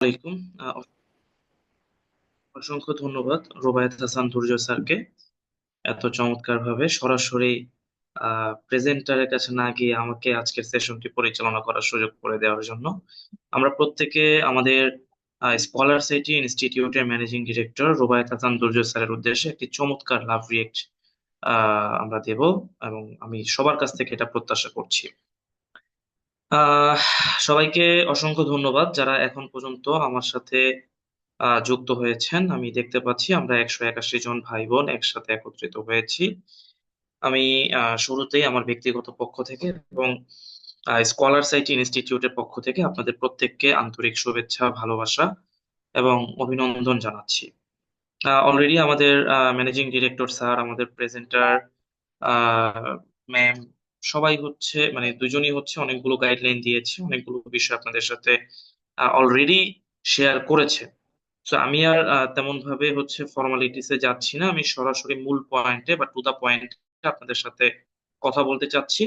আলাইকুম। অসংখ্য ধন্যবাদ রুবায়েত হাসান দুর্জয় স্যারকে এত চমৎকার ভাবে সরাসরি প্রেজেন্টারের কাছে না গিয়ে আমাকে আজকের সেশনটি পরিচালনা করার সুযোগ করে দেওয়ার জন্য। আমরা প্রত্যেকে আমাদের স্কলার সাইটি ইনস্টিটিউটের ম্যানেজিং ডিরেক্টর রুবায়েত হাসান দুর্জয় স্যারের উদ্দেশ্যে একটি চমৎকার লাভ রিয়েক্ট আমরা দেব, এবং আমি সবার কাছ থেকে এটা প্রত্যাশা করছি। আহ সবাইকে অসংখ্য ধন্যবাদ যারা এখন পর্যন্ত আমার সাথে যুক্ত হয়েছেন। আমি দেখতে পাচ্ছি আমরা 181 জন ভাই বোন একসাথে একত্রিত হয়েছি। আমি শুরুতেই আমার ব্যক্তিগত পক্ষ থেকে এবং স্কলার সাইটি ইনস্টিটিউটের পক্ষ থেকে আপনাদের প্রত্যেককে আন্তরিক শুভেচ্ছা, ভালোবাসা এবং অভিনন্দন জানাচ্ছি। অলরেডি আমাদের ম্যানেজিং ডিরেক্টর স্যার, আমাদের প্রেজেন্টার ম্যাম, সবাই হচ্ছে মানে দুজনই হচ্ছে অনেকগুলো গাইডলাইন দিয়েছে, অনেকগুলো বিষয় আপনাদের সাথে অলরেডি শেয়ার করেছে। তো আমি আর তেমন ভাবে হচ্ছে ফর্মালিটিসে যাচ্ছি না, আমি সরাসরি মূল পয়েন্টে বা টু দা পয়েন্ট আপনাদের সাথে কথা বলতে চাচ্ছি।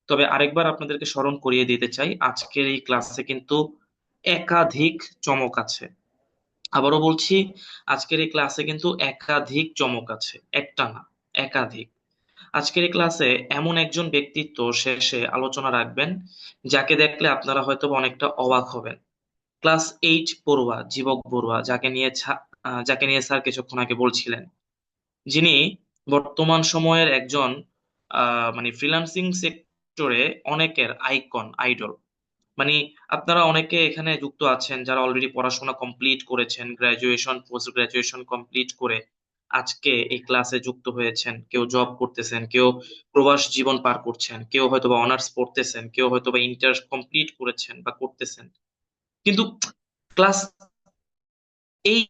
তবে আরেকবার আপনাদেরকে স্মরণ করিয়ে দিতে চাই, আজকের এই ক্লাসে কিন্তু একাধিক চমক আছে। আবারও বলছি, আজকের এই ক্লাসে কিন্তু একাধিক চমক আছে, একটা না, একাধিক। আজকের এই ক্লাসে এমন একজন ব্যক্তিত্ব শেষে আলোচনা রাখবেন যাকে দেখলে আপনারা হয়তো অনেকটা অবাক হবেন। ক্লাস 8 পড়ুয়া, জীবক বড়ুয়া, যাকে নিয়ে স্যার কিছুক্ষণ আগে বলছিলেন, যিনি বর্তমান সময়ের একজন মানে ফ্রিল্যান্সিং সেক্টরে অনেকের আইকন, আইডল। মানে আপনারা অনেকে এখানে যুক্ত আছেন যারা অলরেডি পড়াশোনা কমপ্লিট করেছেন, গ্রাজুয়েশন, পোস্ট গ্রাজুয়েশন কমপ্লিট করে আজকে এই ক্লাসে যুক্ত হয়েছেন। কেউ জব করতেছেন, কেউ প্রবাস জীবন পার করছেন, কেউ হয়তোবা অনার্স পড়তেছেন, কেউ হয়তোবা ইন্টার কমপ্লিট করেছেন বা করতেছেন। কিন্তু ক্লাস এই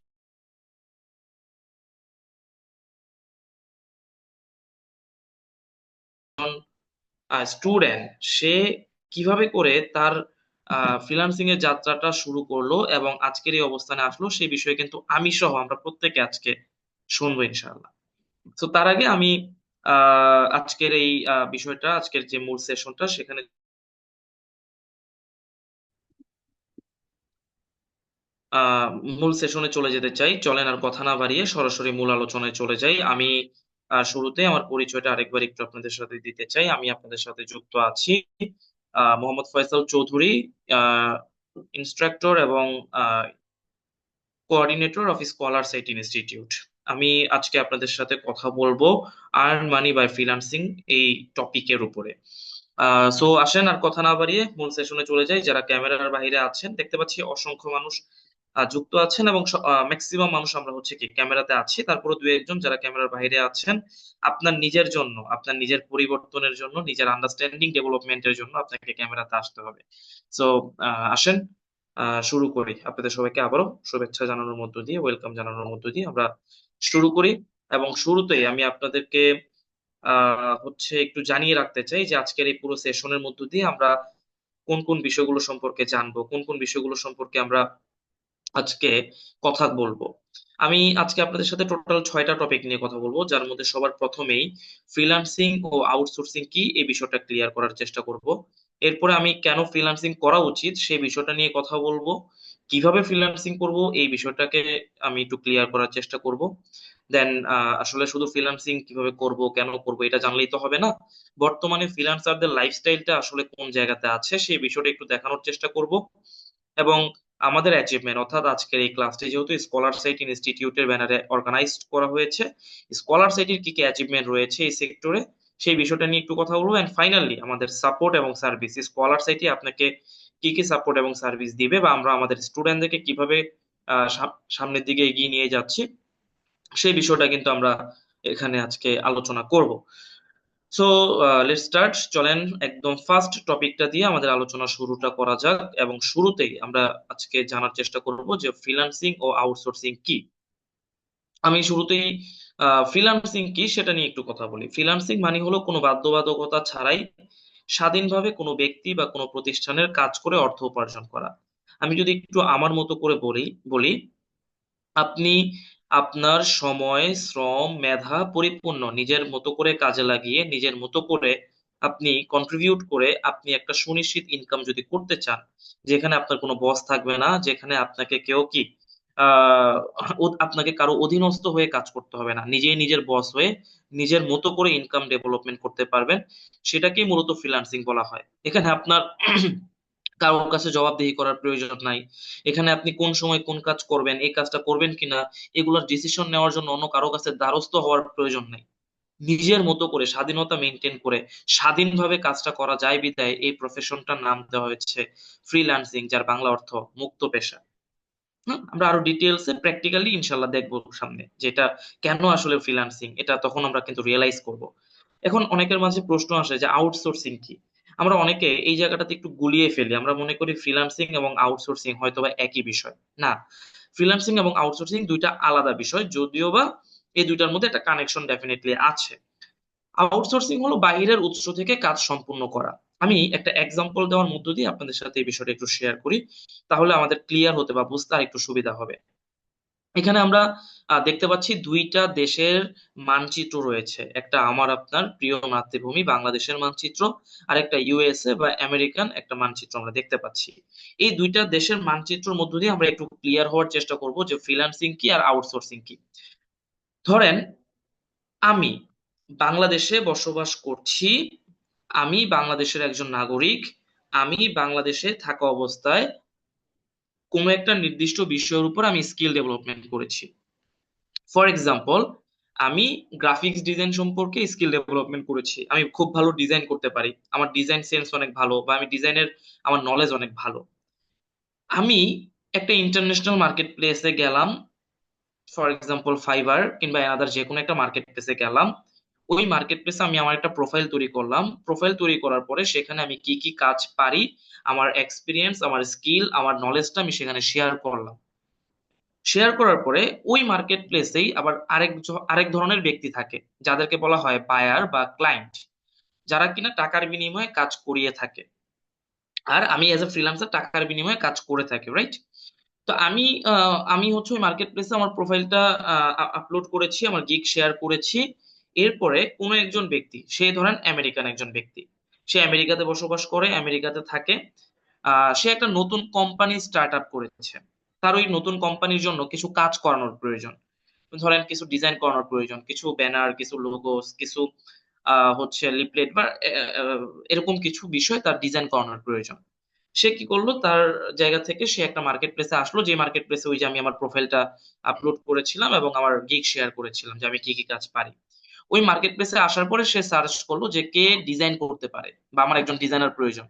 স্টুডেন্ট, সে কিভাবে করে তার ফ্রিল্যান্সিং এর যাত্রাটা শুরু করলো এবং আজকের এই অবস্থানে আসলো, সেই বিষয়ে কিন্তু আমি সহ আমরা প্রত্যেকে আজকে শুনবো ইনশাআল্লাহ। তো তার আগে আমি আজকের এই বিষয়টা, আজকের যে মূল সেশনটা সেখানে আহ মূল সেশনে চলে যেতে চাই। চলেন আর কথা না বাড়িয়ে সরাসরি মূল আলোচনায় চলে যাই। আমি শুরুতে আমার পরিচয়টা আরেকবার একটু আপনাদের সাথে দিতে চাই। আমি আপনাদের সাথে যুক্ত আছি মোহাম্মদ ফয়সাল চৌধুরী, ইনস্ট্রাক্টর এবং coordinator of Scholar Site Institute. আমি আজকে আপনাদের সাথে কথা বলবো আর্ন মানি বাই ফ্রিল্যান্সিং এই টপিকের উপরে। সো আসেন আর কথা না বাড়িয়ে মূল সেশনে চলে যাই। যারা ক্যামেরার বাইরে আছেন, দেখতে পাচ্ছি অসংখ্য মানুষ যুক্ত আছেন, এবং ম্যাক্সিমাম মানুষ আমরা হচ্ছে কি ক্যামেরাতে আছি, তারপরে দু একজন যারা ক্যামেরার বাইরে আছেন। আপনার নিজের জন্য, আপনার নিজের পরিবর্তনের জন্য, নিজের আন্ডারস্ট্যান্ডিং ডেভেলপমেন্টের জন্য আপনাকে ক্যামেরাতে আসতে হবে। সো আসেন শুরু করি। আপনাদের সবাইকে আবারও শুভেচ্ছা জানানোর মধ্য দিয়ে, ওয়েলকাম জানানোর মধ্য দিয়ে আমরা শুরু করি। এবং শুরুতেই আমি আপনাদেরকে হচ্ছে একটু জানিয়ে রাখতে চাই যে আজকের এই পুরো সেশনের মধ্য দিয়ে আমরা কোন কোন বিষয়গুলো সম্পর্কে জানবো, কোন কোন বিষয়গুলো সম্পর্কে আমরা আজকে কথা বলবো। আমি আজকে আপনাদের সাথে টোটাল 6টা টপিক নিয়ে কথা বলবো, যার মধ্যে সবার প্রথমেই ফ্রিল্যান্সিং ও আউটসোর্সিং কি এই বিষয়টা ক্লিয়ার করার চেষ্টা করব। এরপরে আমি কেন ফ্রিল্যান্সিং করা উচিত সেই বিষয়টা নিয়ে কথা বলবো। কিভাবে ফ্রিল্যান্সিং করব এই বিষয়টাকে আমি একটু ক্লিয়ার করার চেষ্টা করব। দেন আসলে শুধু ফ্রিল্যান্সিং কিভাবে করব, কেন করব এটা জানলেই তো হবে না, বর্তমানে ফ্রিল্যান্সারদের লাইফস্টাইলটা আসলে কোন জায়গাতে আছে সেই বিষয়টা একটু দেখানোর চেষ্টা করব। এবং আমাদের অ্যাচিভমেন্ট, অর্থাৎ আজকের এই ক্লাসটি যেহেতু স্কলার সাইট ইনস্টিটিউটের ব্যানারে অর্গানাইজড করা হয়েছে, স্কলার সাইটের কি কি অ্যাচিভমেন্ট রয়েছে এই সেক্টরে সেই বিষয়টা নিয়ে একটু কথা বলবো। এন্ড ফাইনালি আমাদের সাপোর্ট এবং সার্ভিস, স্কলার সাইটে আপনাকে কি কি সাপোর্ট এবং সার্ভিস দিবে, বা আমরা আমাদের স্টুডেন্টদেরকে কিভাবে সামনের দিকে এগিয়ে নিয়ে যাচ্ছি সেই বিষয়টা কিন্তু আমরা এখানে আজকে আলোচনা করব। So let's start. চলেন একদম ফার্স্ট টপিকটা দিয়ে আমাদের আলোচনা শুরুটা করা যাক, এবং শুরুতেই আমরা আজকে জানার চেষ্টা করব যে ফ্রিল্যান্সিং ও আউটসোর্সিং কি। আমি শুরুতেই ফ্রিল্যান্সিং কি সেটা নিয়ে একটু কথা বলি। ফ্রিল্যান্সিং মানে হলো কোনো বাধ্যবাধকতা ছাড়াই স্বাধীনভাবে কোনো ব্যক্তি বা কোনো প্রতিষ্ঠানের কাজ করে অর্থ উপার্জন করা। আমি যদি একটু আমার মতো করে বলি বলি আপনি আপনার সময়, শ্রম, মেধা পরিপূর্ণ নিজের মতো করে কাজে লাগিয়ে নিজের মতো করে আপনি কন্ট্রিবিউট করে আপনি একটা সুনিশ্চিত ইনকাম যদি করতে চান, যেখানে আপনার কোনো বস থাকবে না, যেখানে আপনাকে কেউ কি আহ আপনাকে কারো অধীনস্থ হয়ে কাজ করতে হবে না, নিজেই নিজের বস হয়ে নিজের মতো করে ইনকাম ডেভেলপমেন্ট করতে পারবেন, সেটাকেই মূলত ফ্রিল্যান্সিং বলা হয়। এখানে আপনার কারোর কাছে জবাবদিহি করার প্রয়োজন নাই। এখানে আপনি কোন সময় কোন কাজ করবেন, এই কাজটা করবেন কিনা, এগুলোর ডিসিশন নেওয়ার জন্য অন্য কারো কাছে দ্বারস্থ হওয়ার প্রয়োজন নাই। নিজের মতো করে স্বাধীনতা মেনটেন করে স্বাধীনভাবে কাজটা করা যায় বিধায় এই প্রফেশনটার নাম দেওয়া হয়েছে ফ্রিল্যান্সিং, যার বাংলা অর্থ মুক্ত পেশা। আমরা আরো ডিটেলসে প্র্যাকটিক্যালি ইনশাল্লাহ দেখবো সামনে, যেটা কেন আসলে ফ্রিল্যান্সিং, এটা তখন আমরা কিন্তু রিয়েলাইজ করব। এখন অনেকের মাঝে প্রশ্ন আসে যে আউটসোর্সিং কি। আমরা অনেকে এই জায়গাটাতে একটু গুলিয়ে ফেলি, আমরা মনে করি ফ্রিল্যান্সিং এবং আউটসোর্সিং হয়তোবা একই বিষয়। না, ফ্রিল্যান্সিং এবং আউটসোর্সিং দুইটা আলাদা বিষয়, যদিও বা এই দুইটার মধ্যে একটা কানেকশন ডেফিনেটলি আছে। আউটসোর্সিং হলো বাইরের উৎস থেকে কাজ সম্পূর্ণ করা। আমি একটা এক্সাম্পল দেওয়ার মধ্য দিয়ে আপনাদের সাথে এই বিষয়টা একটু শেয়ার করি, তাহলে আমাদের ক্লিয়ার হতে বা বুঝতে আর একটু সুবিধা হবে। এখানে আমরা দেখতে পাচ্ছি দুইটা দেশের মানচিত্র রয়েছে, একটা আমার আপনার প্রিয় মাতৃভূমি বাংলাদেশের মানচিত্র, আর একটা ইউএসএ বা আমেরিকান একটা মানচিত্র আমরা দেখতে পাচ্ছি। এই দুইটা দেশের মানচিত্রের মধ্য দিয়ে আমরা একটু ক্লিয়ার হওয়ার চেষ্টা করব যে ফ্রিল্যান্সিং কি আর আউটসোর্সিং কি। ধরেন আমি বাংলাদেশে বসবাস করছি, আমি বাংলাদেশের একজন নাগরিক, আমি বাংলাদেশে থাকা অবস্থায় কোনো একটা নির্দিষ্ট বিষয়ের উপর আমি স্কিল ডেভেলপমেন্ট করেছি। ফর এক্সাম্পল, আমি গ্রাফিক্স ডিজাইন সম্পর্কে স্কিল ডেভেলপমেন্ট করেছি, আমি খুব ভালো ডিজাইন করতে পারি, আমার ডিজাইন সেন্স অনেক ভালো, বা আমি ডিজাইনের আমার নলেজ অনেক ভালো। আমি একটা ইন্টারন্যাশনাল মার্কেট প্লেসে গেলাম, ফর এক্সাম্পল ফাইবার কিংবা এনাদার যে কোনো একটা মার্কেট প্লেসে গেলাম। ওই মার্কেট প্লেসে আমি আমার একটা প্রোফাইল তৈরি করলাম, প্রোফাইল তৈরি করার পরে সেখানে আমি কি কি কাজ পারি, আমার এক্সপিরিয়েন্স, আমার স্কিল, আমার নলেজটা আমি সেখানে শেয়ার করলাম। শেয়ার করার পরে ওই মার্কেট প্লেসেই আবার আরেক ধরনের ব্যক্তি থাকে, যাদেরকে বলা হয় বায়ার বা ক্লায়েন্ট, যারা কিনা টাকার বিনিময়ে কাজ করিয়ে থাকে। আর আমি এজ এ ফ্রিল্যান্সার টাকার বিনিময়ে কাজ করে থাকি, রাইট? তো আমি হচ্ছে ওই মার্কেট প্লেসে আমার প্রোফাইলটা আপলোড করেছি, আমার গিগ শেয়ার করেছি। এরপরে কোনো একজন ব্যক্তি, সে ধরেন আমেরিকান একজন ব্যক্তি, সে আমেরিকাতে বসবাস করে, আমেরিকাতে থাকে। সে একটা নতুন কোম্পানি স্টার্ট আপ করেছে। তার ওই নতুন কোম্পানির জন্য কিছু কাজ করানোর প্রয়োজন। ধরেন কিছু ডিজাইন করানোর প্রয়োজন, কিছু ব্যানার, কিছু লোগোস, কিছু হচ্ছে লিফলেট বা এরকম কিছু বিষয় তার ডিজাইন করানোর প্রয়োজন। সে কি করলো, তার জায়গা থেকে সে একটা মার্কেট প্লেসে আসলো, যে মার্কেট প্লেসে ওই যে আমি আমার প্রোফাইলটা আপলোড করেছিলাম এবং আমার গিগ শেয়ার করেছিলাম যে আমি কি কি কাজ পারি। ওই মার্কেট প্লেসে আসার পরে সে সার্চ করলো যে কে ডিজাইন করতে পারে, বা আমার একজন ডিজাইনার প্রয়োজন।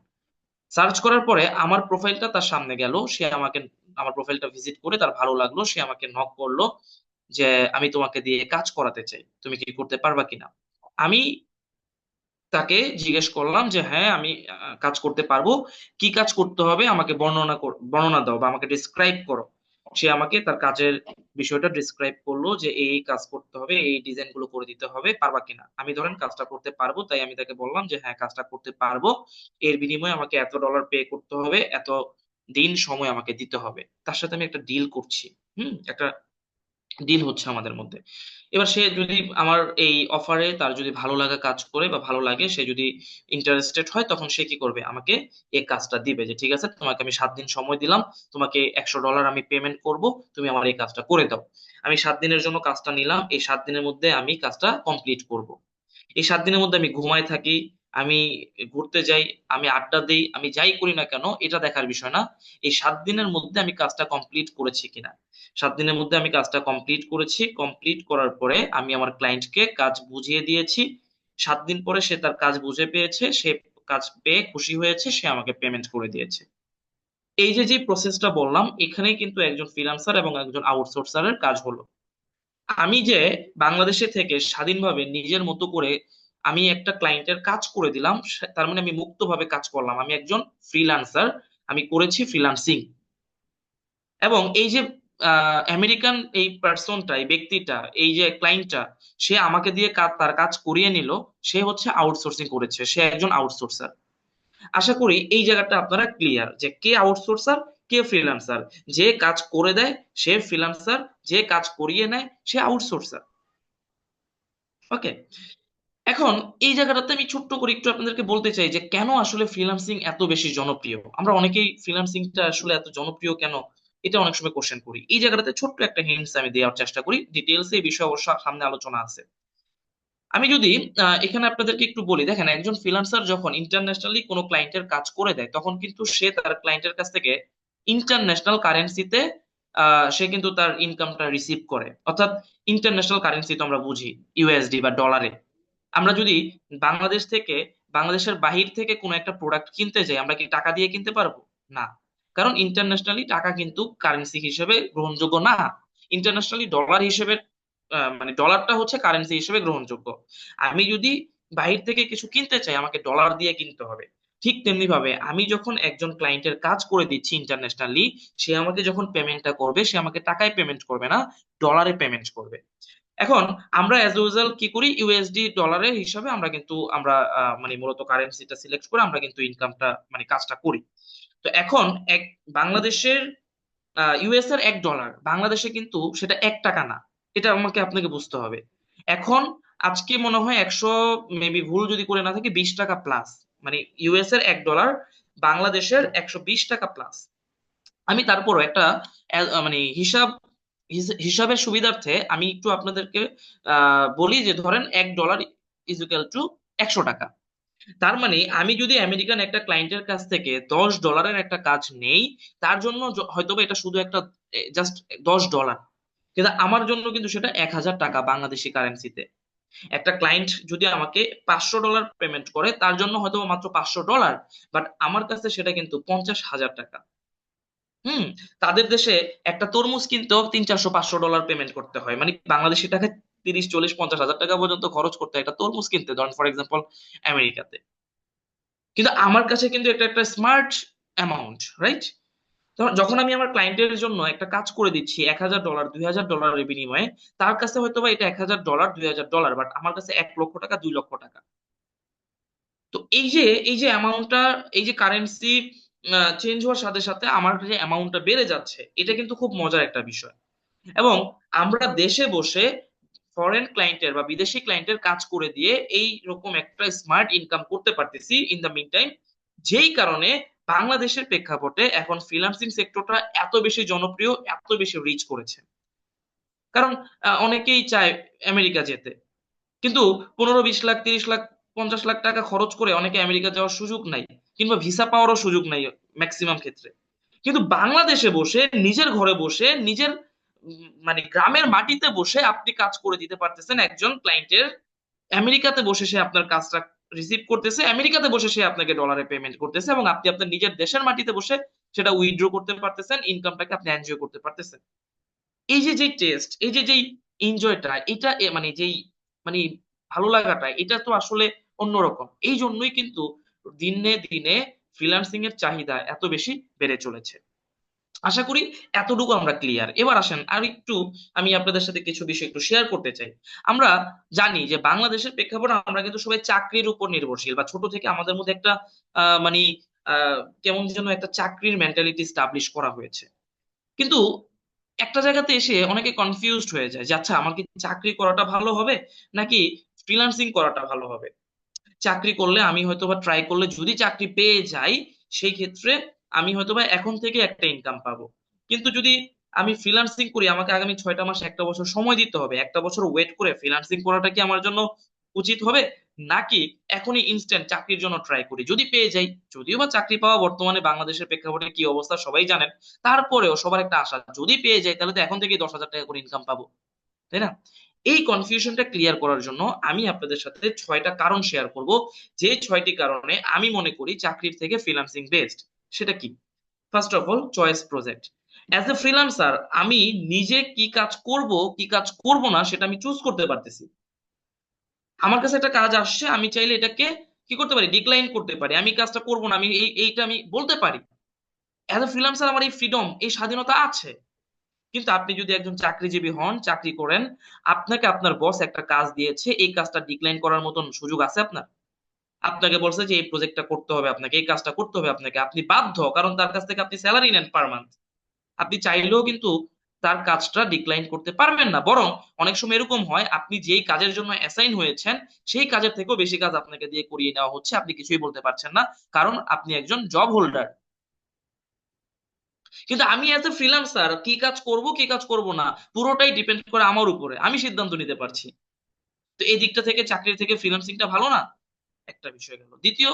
সার্চ করার পরে আমার প্রোফাইলটা তার সামনে গেল, সে আমাকে, আমার প্রোফাইলটা ভিজিট করে তার ভালো লাগলো, সে আমাকে নক করলো যে আমি তোমাকে দিয়ে কাজ করাতে চাই, তুমি কি করতে পারবা কিনা। আমি তাকে জিজ্ঞেস করলাম যে হ্যাঁ, আমি কাজ করতে পারবো, কি কাজ করতে হবে আমাকে বর্ণনা দাও বা আমাকে ডিসক্রাইব করো। সে আমাকে তার কাজের বিষয়টা ডিসক্রাইব করলো যে এই কাজ করতে হবে, এই ডিজাইন গুলো করে দিতে হবে, পারবা কিনা। আমি ধরেন কাজটা করতে পারবো, তাই আমি তাকে বললাম যে হ্যাঁ, কাজটা করতে পারবো, এর বিনিময়ে আমাকে এত ডলার পে করতে হবে, এত দিন সময় আমাকে দিতে হবে। তার সাথে আমি একটা ডিল করছি। একটা ডিল হচ্ছে আমাদের মধ্যে। এবার সে যদি আমার এই অফারে তার যদি ভালো লাগা কাজ করে বা ভালো লাগে, সে যদি ইন্টারেস্টেড হয়, তখন সে কি করবে, আমাকে এই কাজটা দিবে যে ঠিক আছে, তোমাকে আমি 7 দিন সময় দিলাম, তোমাকে $100 আমি পেমেন্ট করব, তুমি আমার এই কাজটা করে দাও। আমি 7 দিনের জন্য কাজটা নিলাম, এই 7 দিনের মধ্যে আমি কাজটা কমপ্লিট করব। এই 7 দিনের মধ্যে আমি ঘুমায় থাকি, আমি ঘুরতে যাই, আমি আড্ডা দিই, আমি যাই করি না কেন এটা দেখার বিষয় না। এই 7 দিনের মধ্যে আমি কাজটা কমপ্লিট করেছি কিনা। 7 দিনের মধ্যে আমি কাজটা কমপ্লিট করেছি, কমপ্লিট করার পরে আমি আমার ক্লায়েন্টকে কাজ বুঝিয়ে দিয়েছি। 7 দিন পরে সে তার কাজ বুঝে পেয়েছে, সে কাজ পেয়ে খুশি হয়েছে, সে আমাকে পেমেন্ট করে দিয়েছে। এই যে যে প্রসেসটা বললাম, এখানেই কিন্তু একজন ফ্রিল্যান্সার এবং একজন আউটসোর্সারের কাজ হলো। আমি যে বাংলাদেশে থেকে স্বাধীনভাবে নিজের মতো করে আমি একটা ক্লায়েন্টের কাজ করে দিলাম, তার মানে আমি মুক্তভাবে কাজ করলাম, আমি একজন ফ্রিল্যান্সার, আমি করেছি ফ্রিল্যান্সিং। এবং এই যে আমেরিকান এই পার্সনটা, এই ব্যক্তিটা, এই যে ক্লায়েন্টটা, সে আমাকে দিয়ে তার কাজ করিয়ে নিল, সে হচ্ছে আউটসোর্সিং করেছে, সে একজন আউটসোর্সার। আশা করি এই জায়গাটা আপনারা ক্লিয়ার যে কে আউটসোর্সার, কে ফ্রিল্যান্সার। যে কাজ করে দেয় সে ফ্রিল্যান্সার, যে কাজ করিয়ে নেয় সে আউটসোর্সার। ওকে। এখন এই জায়গাটাতে আমি ছোট্ট করে একটু আপনাদেরকে বলতে চাই যে কেন আসলে ফ্রিল্যান্সিং এত বেশি জনপ্রিয়। আমরা অনেকেই ফ্রিল্যান্সিংটা আসলে এত জনপ্রিয় কেন, এটা অনেক সময় কোশ্চেন করি। এই জায়গাটাতে ছোট্ট একটা হিন্টস আমি দেওয়ার চেষ্টা করি, ডিটেলস এই বিষয়ে অবশ্য সামনে আলোচনা আছে। আমি যদি এখানে আপনাদেরকে একটু বলি, দেখেন একজন ফ্রিল্যান্সার যখন ইন্টারন্যাশনালি কোনো ক্লায়েন্টের কাজ করে দেয়, তখন কিন্তু সে তার ক্লায়েন্টের কাছ থেকে ইন্টারন্যাশনাল কারেন্সিতে সে কিন্তু তার ইনকামটা রিসিভ করে। অর্থাৎ ইন্টারন্যাশনাল কারেন্সি তো আমরা বুঝি ইউএসডি বা ডলারে। আমরা যদি বাংলাদেশ থেকে, বাংলাদেশের বাহির থেকে কোনো একটা প্রোডাক্ট কিনতে যাই, আমরা কি টাকা দিয়ে কিনতে পারবো? না, কারণ ইন্টারন্যাশনালি টাকা কিন্তু কারেন্সি হিসেবে গ্রহণযোগ্য না। ইন্টারন্যাশনালি ডলার হিসেবে মানে ডলারটা হচ্ছে কারেন্সি হিসেবে গ্রহণযোগ্য। আমি যদি বাহির থেকে কিছু কিনতে চাই, আমাকে ডলার দিয়ে কিনতে হবে। ঠিক তেমনি ভাবে আমি যখন একজন ক্লায়েন্টের কাজ করে দিচ্ছি ইন্টারন্যাশনালি, সে আমাকে যখন পেমেন্টটা করবে, সে আমাকে টাকায় পেমেন্ট করবে না, ডলারে পেমেন্ট করবে। এখন আমরা অ্যাজ ইউজুয়াল কি করি, ইউএসডি ডলারের হিসাবে আমরা কিন্তু আমরা মানে মূলত কারেন্সিটা সিলেক্ট করে আমরা কিন্তু ইনকামটা মানে কাজটা করি। তো এখন এক বাংলাদেশের ইউএস এর $1, বাংলাদেশে কিন্তু সেটা $1 না। এটা আমাকে আপনাকে বুঝতে হবে। এখন আজকে মনে হয় 100, মেবি ভুল যদি করে না থাকি, $20 প্লাস। মানে ইউএস এর $1 বাংলাদেশের $120 প্লাস। আমি তারপরও একটা মানে হিসাবের সুবিধার্থে আমি একটু আপনাদেরকে বলি যে ধরেন $1 ইজ ইকুয়াল টু 100 টাকা। তার মানে আমি যদি আমেরিকান একটা ক্লায়েন্টের কাছ থেকে $10 একটা কাজ নেই, তার জন্য হয়তোবা এটা শুধু একটা জাস্ট $10, কিন্তু আমার জন্য কিন্তু সেটা 1,000 টাকা বাংলাদেশি কারেন্সিতে। একটা ক্লায়েন্ট যদি আমাকে $500 পেমেন্ট করে, তার জন্য হয়তো মাত্র $500, বাট আমার কাছে সেটা কিন্তু 50,000 টাকা। হুম। তাদের দেশে একটা তরমুজ কিনতেও 300, 400, 500 ডলার পেমেন্ট করতে হয়, মানে বাংলাদেশি টাকায় 30, 40, 50 হাজার টাকা পর্যন্ত খরচ করতে হয় একটা তরমুজ কিনতে, ধরেন ফর এক্সাম্পল আমেরিকাতে। কিন্তু আমার কাছে কিন্তু এটা একটা স্মার্ট অ্যামাউন্ট, রাইট? যখন আমি আমার ক্লায়েন্টের জন্য একটা কাজ করে দিচ্ছি $1,000, $2,000 বিনিময়ে, তার কাছে হয়তো বা এটা $1,000, $2,000, বাট আমার কাছে 1 লক্ষ টাকা, 2 লক্ষ টাকা। তো এই যে অ্যামাউন্টটা, এই যে কারেন্সি চেঞ্জ হওয়ার সাথে সাথে আমার যে অ্যামাউন্টটা বেড়ে যাচ্ছে, এটা কিন্তু খুব মজার একটা বিষয়। এবং আমরা দেশে বসে ফরেন ক্লায়েন্টের বা বিদেশি ক্লায়েন্টের কাজ করে দিয়ে এই রকম একটা স্মার্ট ইনকাম করতে পারতেছি ইন দ্য মিন টাইম। যেই কারণে বাংলাদেশের প্রেক্ষাপটে এখন ফ্রিল্যান্সিং সেক্টরটা এত বেশি জনপ্রিয়, এত বেশি রিচ করেছে। কারণ অনেকেই চায় আমেরিকা যেতে, কিন্তু 15, 20 লাখ, 30 লাখ, 50 লাখ টাকা খরচ করে অনেকে আমেরিকা যাওয়ার সুযোগ নাই, কিংবা ভিসা পাওয়ারও সুযোগ নাই ম্যাক্সিমাম ক্ষেত্রে। কিন্তু বাংলাদেশে বসে, নিজের ঘরে বসে, নিজের মানে গ্রামের মাটিতে বসে আপনি কাজ করে দিতে পারতেছেন একজন ক্লায়েন্টের। আমেরিকাতে বসে সে আপনার কাজটা রিসিভ করতেছে, আমেরিকাতে বসে সে আপনাকে ডলারে পেমেন্ট করতেছে, এবং আপনি আপনার নিজের দেশের মাটিতে বসে সেটা উইথড্র করতে পারতেছেন, ইনকামটাকে আপনি এনজয় করতে পারতেছেন। এই যে যেই টেস্ট, এই যে যেই এনজয়টা, এটা মানে যেই মানে ভালো লাগাটা, এটা তো আসলে অন্যরকম। এই জন্যই কিন্তু দিনে দিনে ফ্রিল্যান্সিং এর চাহিদা এত বেশি বেড়ে চলেছে। আশা করি এতটুকু আমরা ক্লিয়ার। এবার আসেন আর একটু, আমি আপনাদের সাথে কিছু বিষয় একটু শেয়ার করতে চাই। আমরা জানি যে বাংলাদেশের প্রেক্ষাপটে আমরা কিন্তু সবাই চাকরির উপর নির্ভরশীল, বা ছোট থেকে আমাদের মধ্যে একটা মানে কেমন যেন একটা চাকরির মেন্টালিটি স্টাবলিশ করা হয়েছে। কিন্তু একটা জায়গাতে এসে অনেকে কনফিউজড হয়ে যায় যে আচ্ছা, আমার কি চাকরি করাটা ভালো হবে নাকি ফ্রিল্যান্সিং করাটা ভালো হবে। চাকরি করলে আমি হয়তোবা ট্রাই করলে যদি চাকরি পেয়ে যাই, সেই ক্ষেত্রে আমি হয়তোবা এখন থেকে একটা ইনকাম পাবো। কিন্তু যদি আমি ফ্রিল্যান্সিং করি, আমাকে আগামী 6টা মাস, 1 বছর সময় দিতে হবে। 1 বছর ওয়েট করে ফ্রিল্যান্সিং করাটা কি আমার জন্য উচিত হবে, নাকি এখনই ইনস্ট্যান্ট চাকরির জন্য ট্রাই করি, যদি পেয়ে যাই? যদিও বা চাকরি পাওয়া বর্তমানে বাংলাদেশের প্রেক্ষাপটে কি অবস্থা সবাই জানেন, তারপরেও সবার একটা আশা, যদি পেয়ে যাই তাহলে তো এখন থেকেই 10,000 টাকা করে ইনকাম পাবো, তাই না? এই কনফিউশনটা ক্লিয়ার করার জন্য আমি আপনাদের সাথে 6টা কারণ শেয়ার করব, যে 6টি কারণে আমি মনে করি চাকরির থেকে ফ্রিল্যান্সিং বেস্ট। সেটা কি? First of all, choice project. As a freelancer আমি নিজে কি কাজ করব, কি কাজ করব না, সেটা আমি চুজ করতে পারতেছি। আমার কাছে একটা কাজ আসছে, আমি চাইলে এটাকে কি করতে পারি, ডিক্লাইন করতে পারি, আমি কাজটা করব না, আমি এইটা আমি বলতে পারি। অ্যাজ এ ফ্রিল্যান্সার আমার এই ফ্রিডম, এই স্বাধীনতা আছে। কিন্তু আপনি যদি একজন চাকরিজীবী হন, চাকরি করেন, আপনাকে আপনার বস একটা কাজ দিয়েছে, এই কাজটা ডিক্লাইন করার মতন সুযোগ আছে আপনার? আপনাকে বলছে যে এই প্রজেক্টটা করতে হবে আপনাকে, এই কাজটা করতে হবে আপনাকে, আপনি বাধ্য, কারণ তার কাছ থেকে আপনি স্যালারি নেন পার মান্থ। আপনি চাইলেও কিন্তু তার কাজটা ডিক্লাইন করতে পারবেন না। বরং অনেক সময় এরকম হয়, আপনি যেই কাজের জন্য অ্যাসাইন হয়েছেন সেই কাজের থেকেও বেশি কাজ আপনাকে দিয়ে করিয়ে নেওয়া হচ্ছে, আপনি কিছুই বলতে পারছেন না, কারণ আপনি একজন জব হোল্ডার। কিন্তু আমি অ্যাজ এ ফ্রিল্যান্সার কি কাজ করব কি কাজ করব না পুরোটাই ডিপেন্ড করে আমার উপরে, আমি সিদ্ধান্ত নিতে পারছি। তো এই দিকটা থেকে চাকরির থেকে ফ্রিল্যান্সিংটা ভালো না? একটা বিষয় গেল। দ্বিতীয়,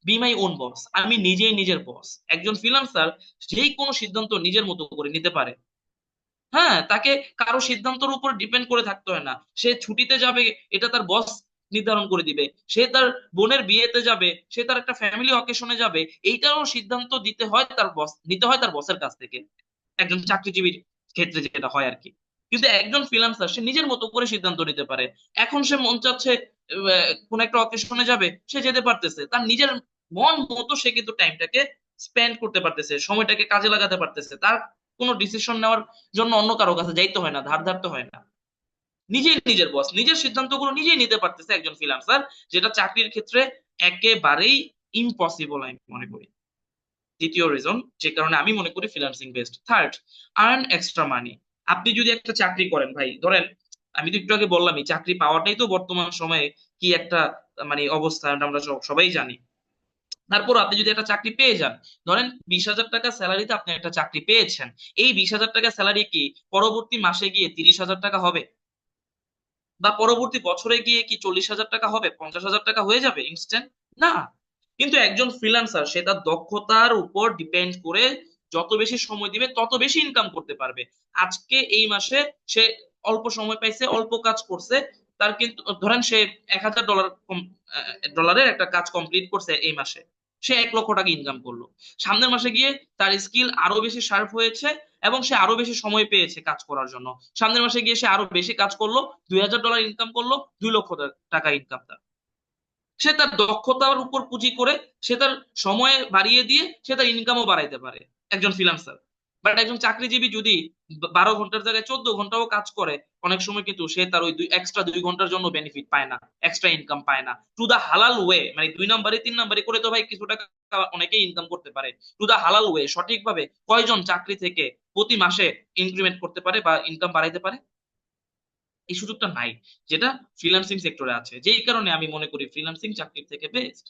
বি মাই ওন বস, আমি নিজেই নিজের বস। একজন ফ্রিল্যান্সার যেই কোনো সিদ্ধান্ত নিজের মতো করে নিতে পারে। হ্যাঁ, তাকে কারো সিদ্ধান্তের উপর ডিপেন্ড করে থাকতে হয় না। সে ছুটিতে যাবে, এটা তার বস নির্ধারণ করে দিবে। সে তার বোনের বিয়েতে যাবে, সে তার একটা ফ্যামিলি অকেশনে যাবে, এইটারও সিদ্ধান্ত দিতে হয় তার বস, নিতে হয় তার বসের কাছ থেকে। একজন চাকরিজীবীর ক্ষেত্রে যেটা হয় আর কি। কিন্তু একজন ফ্রিল্যান্সার সে নিজের মতো করে সিদ্ধান্ত নিতে পারে। এখন সে মন চাচ্ছে কোন একটা অকেশনে যাবে, সে যেতে পারতেছে তার নিজের মন মতো। সে কিন্তু টাইমটাকে স্পেন্ড করতে পারতেছে, সময়টাকে কাজে লাগাতে পারতেছে। তার কোনো ডিসিশন নেওয়ার জন্য অন্য কারো কাছে যাইতে হয় না, ধার ধারতে হয় না। নিজেই নিজের বস, নিজের সিদ্ধান্তগুলো নিজেই নিতে পারতেছে একজন ফ্রিল্যান্সার, যেটা চাকরির ক্ষেত্রে একেবারেই ইম্পসিবল আমি মনে করি। দ্বিতীয় রিজন যে কারণে আমি মনে করি freelancing best. Third, earn extra মানি। আপনি যদি একটা চাকরি করেন ভাই, ধরেন আমি তো একটু আগে বললামই, চাকরি পাওয়াটাই তো বর্তমান সময়ে কি একটা মানে অবস্থা, এটা আমরা সবাই জানি। তারপর আপনি যদি একটা চাকরি পেয়ে যান, ধরেন 20,000 টাকা স্যালারিতে আপনি একটা চাকরি পেয়েছেন, এই 20,000 টাকা স্যালারি কি পরবর্তী মাসে গিয়ে 30,000 টাকা হবে? বা পরবর্তী বছরে গিয়ে কি 40,000 টাকা হবে, 50,000 টাকা হয়ে যাবে ইনস্ট্যান্ট? না। কিন্তু একজন ফ্রিল্যান্সার সে তার দক্ষতার উপর ডিপেন্ড করে যত বেশি সময় দিবে তত বেশি ইনকাম করতে পারবে। আজকে এই মাসে সে অল্প সময় পাইছে, অল্প কাজ করছে, তার কিন্তু ধরেন সে $1,000 ডলারের একটা কাজ কমপ্লিট করছে এই মাসে, সে 1 লক্ষ টাকা ইনকাম করলো। সামনের মাসে গিয়ে তার স্কিল আরো বেশি শার্প হয়েছে এবং সে আরো বেশি সময় পেয়েছে কাজ করার জন্য। সামনের মাসে গিয়ে সে আরো বেশি কাজ করলো, $2,000 ইনকাম করলো, 2 লক্ষ টাকা ইনকাম। সে তার দক্ষতার উপর পুঁজি করে সে তার সময় বাড়িয়ে দিয়ে সে তার ইনকামও বাড়াইতে পারে, একজন ফ্রিল্যান্সার। বাট একজন চাকরিজীবী যদি 12 ঘন্টার জায়গায় 14 ঘন্টাও কাজ করে, অনেক সময় কিন্তু সে তার ওই এক্সট্রা 2 ঘন্টার জন্য বেনিফিট পায় না, এক্সট্রা ইনকাম পায় না। টু দা হালাল ওয়ে, মানে 2 নম্বরে 3 নম্বরে করে তো ভাই কিছু টাকা অনেকেই ইনকাম করতে পারে। টু দা হালাল ওয়ে সঠিকভাবে কয়জন চাকরি থেকে প্রতি মাসে ইনক্রিমেন্ট করতে পারে বা ইনকাম বাড়াইতে পারে? এই সুযোগটা নাই, যেটা ফ্রিল্যান্সিং সেক্টরে আছে। যেই কারণে আমি মনে করি ফ্রিল্যান্সিং চাকরির থেকে বেস্ট।